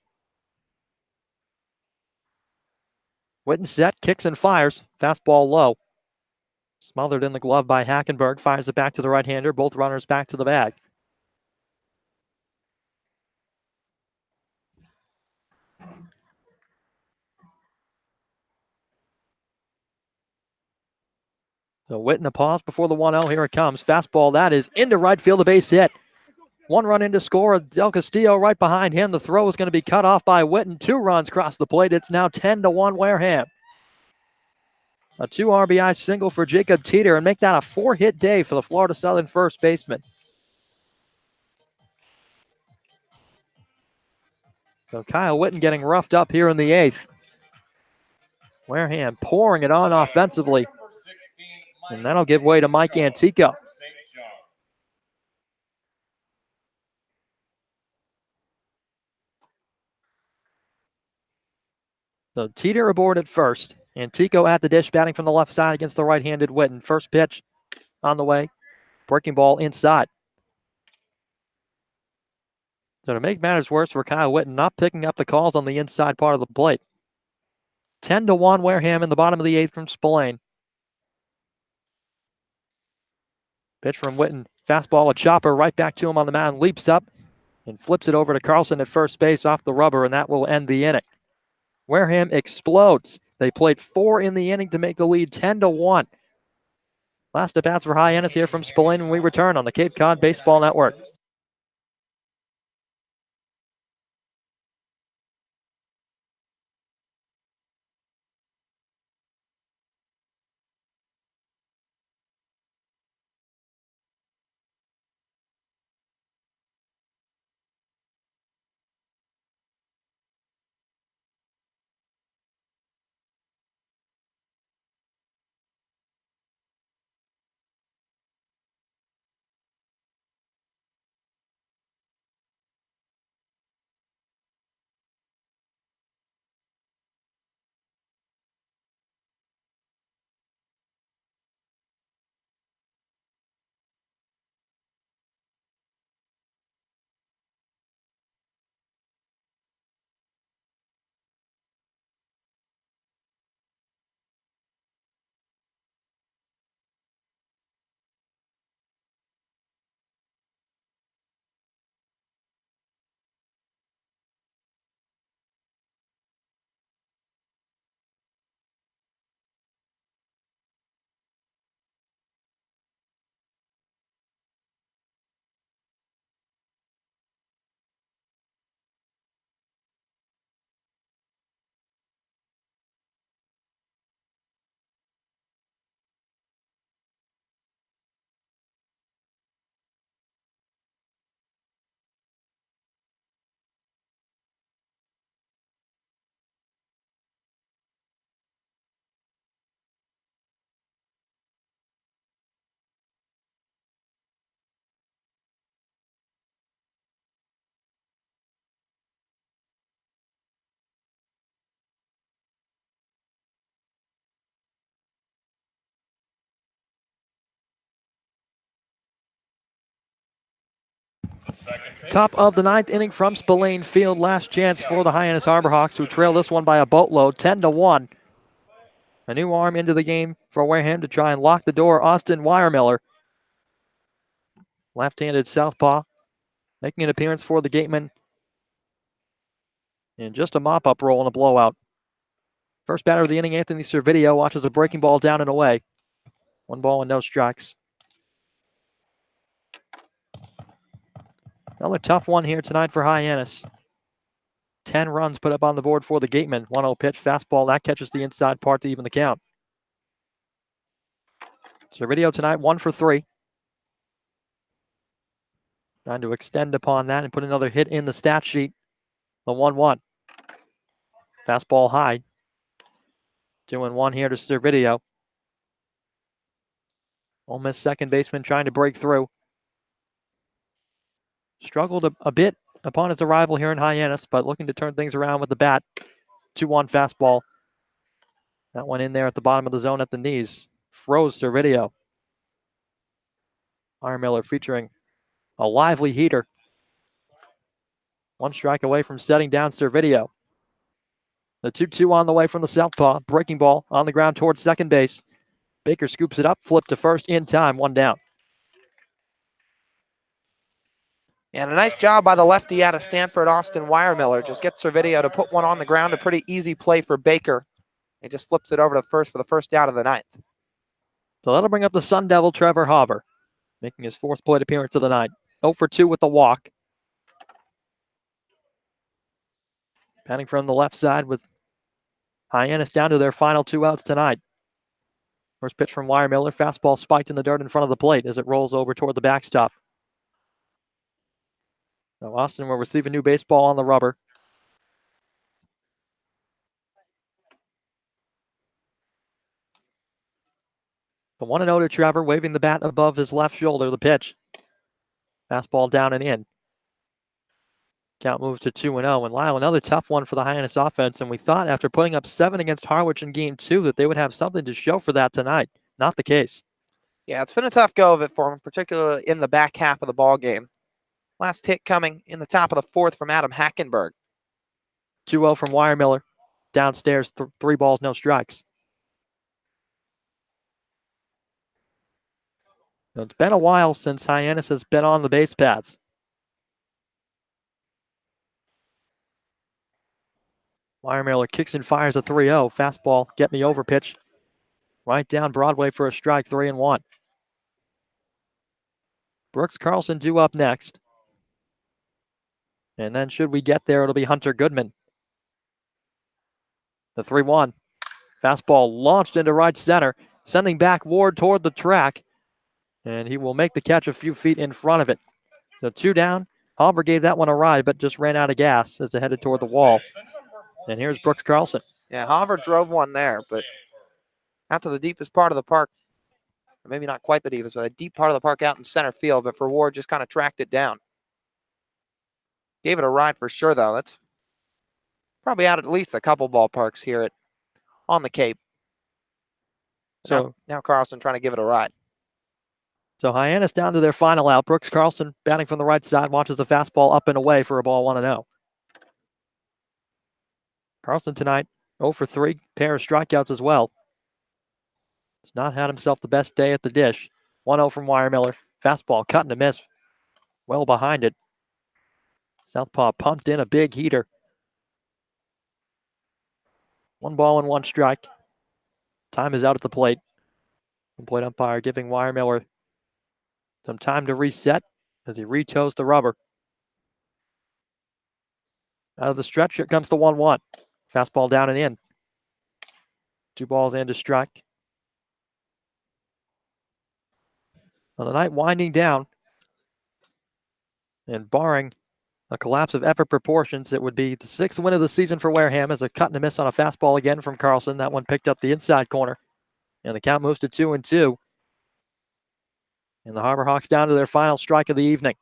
Witten set, kicks and fires. Fastball low. Smothered in the glove by Hackenberg. Fires it back to the right-hander. Both runners back to the bag. So Witten a pause before the 1-0. Here it comes. Fastball, that is into right field, a base hit. One run in to score. Del Castillo right behind him. The throw is going to be cut off by Witten. 2 runs cross the plate. It's now 10-1 Wareham. A 2 RBI single for Jacob Teeter and make that a 4-hit day for the Florida Southern first baseman. So Kyle Witten getting roughed up here in the 8th. Wareham pouring it on offensively. And that'll give way to Mike Antico. So Teeter aboard at first. Antico at the dish, batting from the left side against the right-handed Witten. First pitch on the way. Breaking ball inside. So to make matters worse for Kyle Witten, not picking up the calls on the inside part of the plate. 10-1 Wareham in the bottom of the 8th from Spillane. Pitch from Witten. Fastball, a chopper right back to him on the mound. Leaps up and flips it over to Carlson at first base off the rubber, and that will end the inning. Wareham explodes. They played 4 in the inning to make the lead 10-1. Last at bats for Hyannis here from Spillane when we return on the Cape Cod Baseball Network. Top of the 9th inning from Spillane Field. Last chance for the Hyannis Harborhawks, who trail this one by a boatload, 10-1. A new arm into the game for Wareham to try and lock the door. Austin Weiermiller, left-handed southpaw, making an appearance for the Gateman in just a mop-up roll in a blowout. First batter of the inning, Anthony Servideo, watches a breaking ball down and away. 1 ball and no strikes. Another tough one here tonight for Hyannis. 10 runs put up on the board for the Gateman. 1-0 pitch, fastball, that catches the inside part to even the count. Servideo tonight, 1 for 3. Trying to extend upon that and put another hit in the stat sheet. The 1-1. Fastball high. 2-1 here to Servideo. Ole Miss second baseman trying to break through. Struggled a bit upon his arrival here in Hyannis, but looking to turn things around with the bat. 2-1 fastball. That one in there at the bottom of the zone at the knees. Froze Servideo. Weiermiller featuring a lively heater. 1 strike away from setting down Servideo. The 2-2 on the way from the southpaw. Breaking ball on the ground towards second base. Baker scoops it up, flip to first in time, one down. And a nice job by the lefty out of Stanford, Austin Weiermiller. Just gets Servideo to put one on the ground. A pretty easy play for Baker. He just flips it over to first for the first out of the ninth. So that'll bring up the Sun Devil, Trevor Hauber, making his fourth plate appearance of the night. 0 for 2 with the walk. Batting from the left side with Hyannis down to their final 2 outs tonight. First pitch from Weiermiller. Fastball spiked in the dirt in front of the plate as it rolls over toward the backstop. So Austin will receive a new baseball on the rubber. The 1-0 to Trevor, waving the bat above his left shoulder. The pitch. Fastball down and in. Count moves to 2-0. And Lyle, another tough one for the Hyannis offense. And we thought after putting up 7 against Harwich in game 2 that they would have something to show for that tonight. Not the case. Yeah, it's been a tough go of it for him, particularly in the back half of the ball game. Last hit coming in the top of the fourth from Adam Hackenberg. 2-0 from Weiermiller. Downstairs, 3 balls, no strikes. Now, it's been a while since Hyannis has been on the base paths. Weiermiller kicks and fires a 3-0. Fastball, get me over pitch. Right down Broadway for a strike, 3-1. Brooks Carlson due up next. And then should we get there, it'll be Hunter Goodman. The 3-1. Fastball launched into right center, sending back Ward toward the track. And he will make the catch a few feet in front of it. So 2 down. Hauber gave that one a ride, but just ran out of gas as they headed toward the wall. And here's Brooks Carlson. Yeah, Hauber drove one there, but out to the deepest part of the park. Or maybe not quite the deepest, but a deep part of the park out in center field. But for Ward, just kind of tracked it down. Gave it a ride for sure, though. That's probably out at least a couple ballparks here on the Cape. So now Carlson trying to give it a ride. So Hyannis down to their final out. Brooks Carlson batting from the right side, watches the fastball up and away for a ball 1-0. Carlson tonight 0 for 3, pair of strikeouts as well. Has not had himself the best day at the dish. 1-0 from Weiermiller. Fastball cut and a miss. Well behind it. Southpaw pumped in a big heater. 1 ball and 1 strike. Time is out at the plate. The plate umpire giving Weiermiller some time to reset as he retoes the rubber. Out of the stretch, here comes the 1-1. Fastball down and in. 2 balls and a strike. On the night winding down, and barring a collapse of effort proportions, it would be the 6th win of the season for Wareham as a cut and a miss on a fastball again from Carlson. That one picked up the inside corner. And the count moves to 2-2. And the Harbor Hawks down to their final strike of the evening.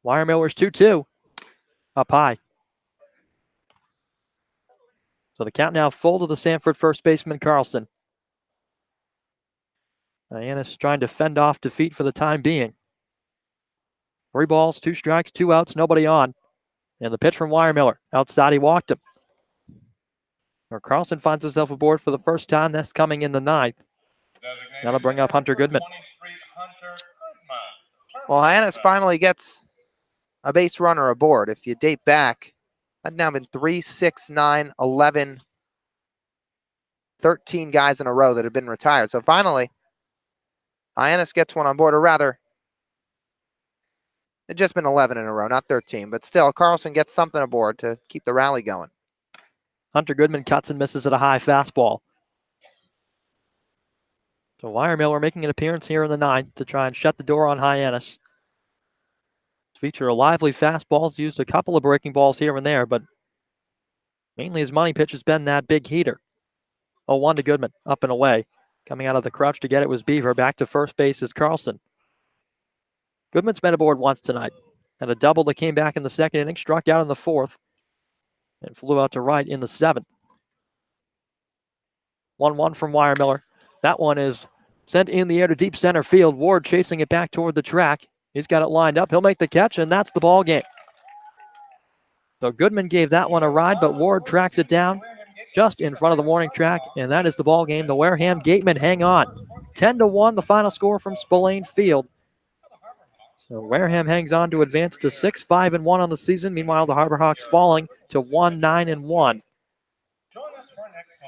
Weiermiller's 2-2. Up high. So the count now full to the Sanford first baseman, Carlson. Hyannis trying to fend off defeat for the time being. 3 balls, 2 strikes, 2 outs, nobody on. And the pitch from Weiermiller. Outside, he walked him. Or Carlson finds himself aboard for the first time. That's coming in the 9th. That'll bring up Hunter Goodman. Well, Hyannis finally gets a base runner aboard. If you date back, that'd now been 3, 6, 9, 11, 13 guys in a row that have been retired. So finally, Hyannis gets one on board, or rather, it's just been 11 in a row, not 13. But still, Carlson gets something aboard to keep the rally going. Hunter Goodman cuts and misses at a high fastball. So Weiermiller making an appearance here in the 9th to try and shut the door on Hyannis. Feature a lively fastball. He's used a couple of breaking balls here and there, but mainly his money pitch has been that big heater. 0-1 to Goodman, up and away. Coming out of the crouch to get it was Beaver. Back to first base is Carlson. Goodman's been aboard once tonight. Had a double that came back in the 2nd inning, struck out in the 4th, and flew out to right in the 7th. 1-1 from Weiermiller. That one is sent in the air to deep center field. Ward chasing it back toward the track He's got it lined up. He'll make the catch, and that's the ball game. So Goodman gave that one a ride, but Ward tracks it down just in front of the warning track, and that is the ball game. The Wareham Gatemen hang on. 10-1, the final score from Spillane Field. So Wareham hangs on to advance to 6-5-1 on the season. Meanwhile, the Harbor Hawks falling to 1-9-1.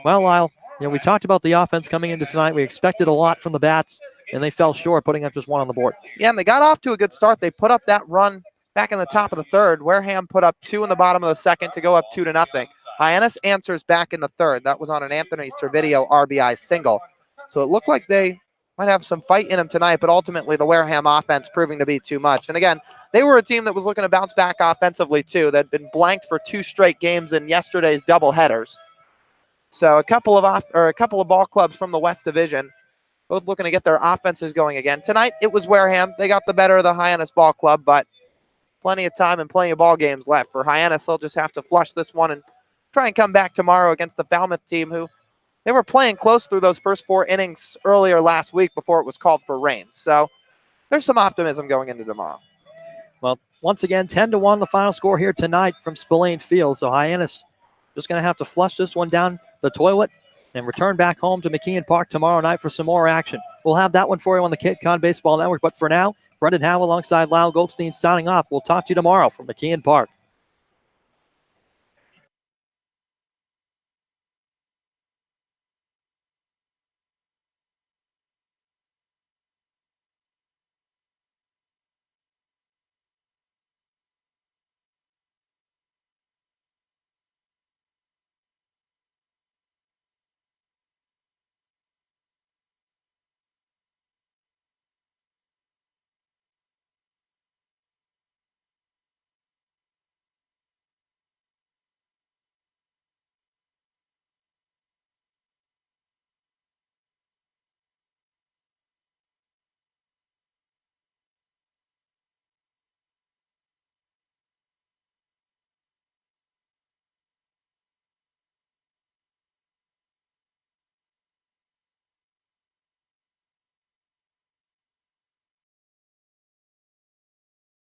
Well, Lyle, we talked about the offense coming into tonight. We expected a lot from the Bats, and they fell short, putting up just one on the board. Yeah, and they got off to a good start. They put up that run back in the top of the third. Wareham put up 2 in the bottom of the second to go up 2-0. Hyannis answers back in the third. That was on an Anthony Servideo RBI single. So it looked like they might have some fight in them tonight, but ultimately the Wareham offense proving to be too much. And again, they were a team that was looking to bounce back offensively too. They'd been blanked for 2 straight games in yesterday's doubleheaders. So a couple of ball clubs from the West Division, both looking to get their offenses going again. Tonight it was Wareham. They got the better of the Hyannis ball club, but plenty of time and plenty of ball games left for Hyannis. They'll just have to flush this one and try and come back tomorrow against the Falmouth team, who they were playing close through those first 4 innings earlier last week before it was called for rain. So there's some optimism going into tomorrow. Well, once again, 10-1, the final score here tonight from Spillane Field. So Hyannis just going to have to flush this one down the toilet and return back home to McKeon Park tomorrow night for some more action. We'll have that one for you on the Cape Cod Baseball Network. But for now, Brendan Howe alongside Lyle Goldstein signing off. We'll talk to you tomorrow from McKeon Park.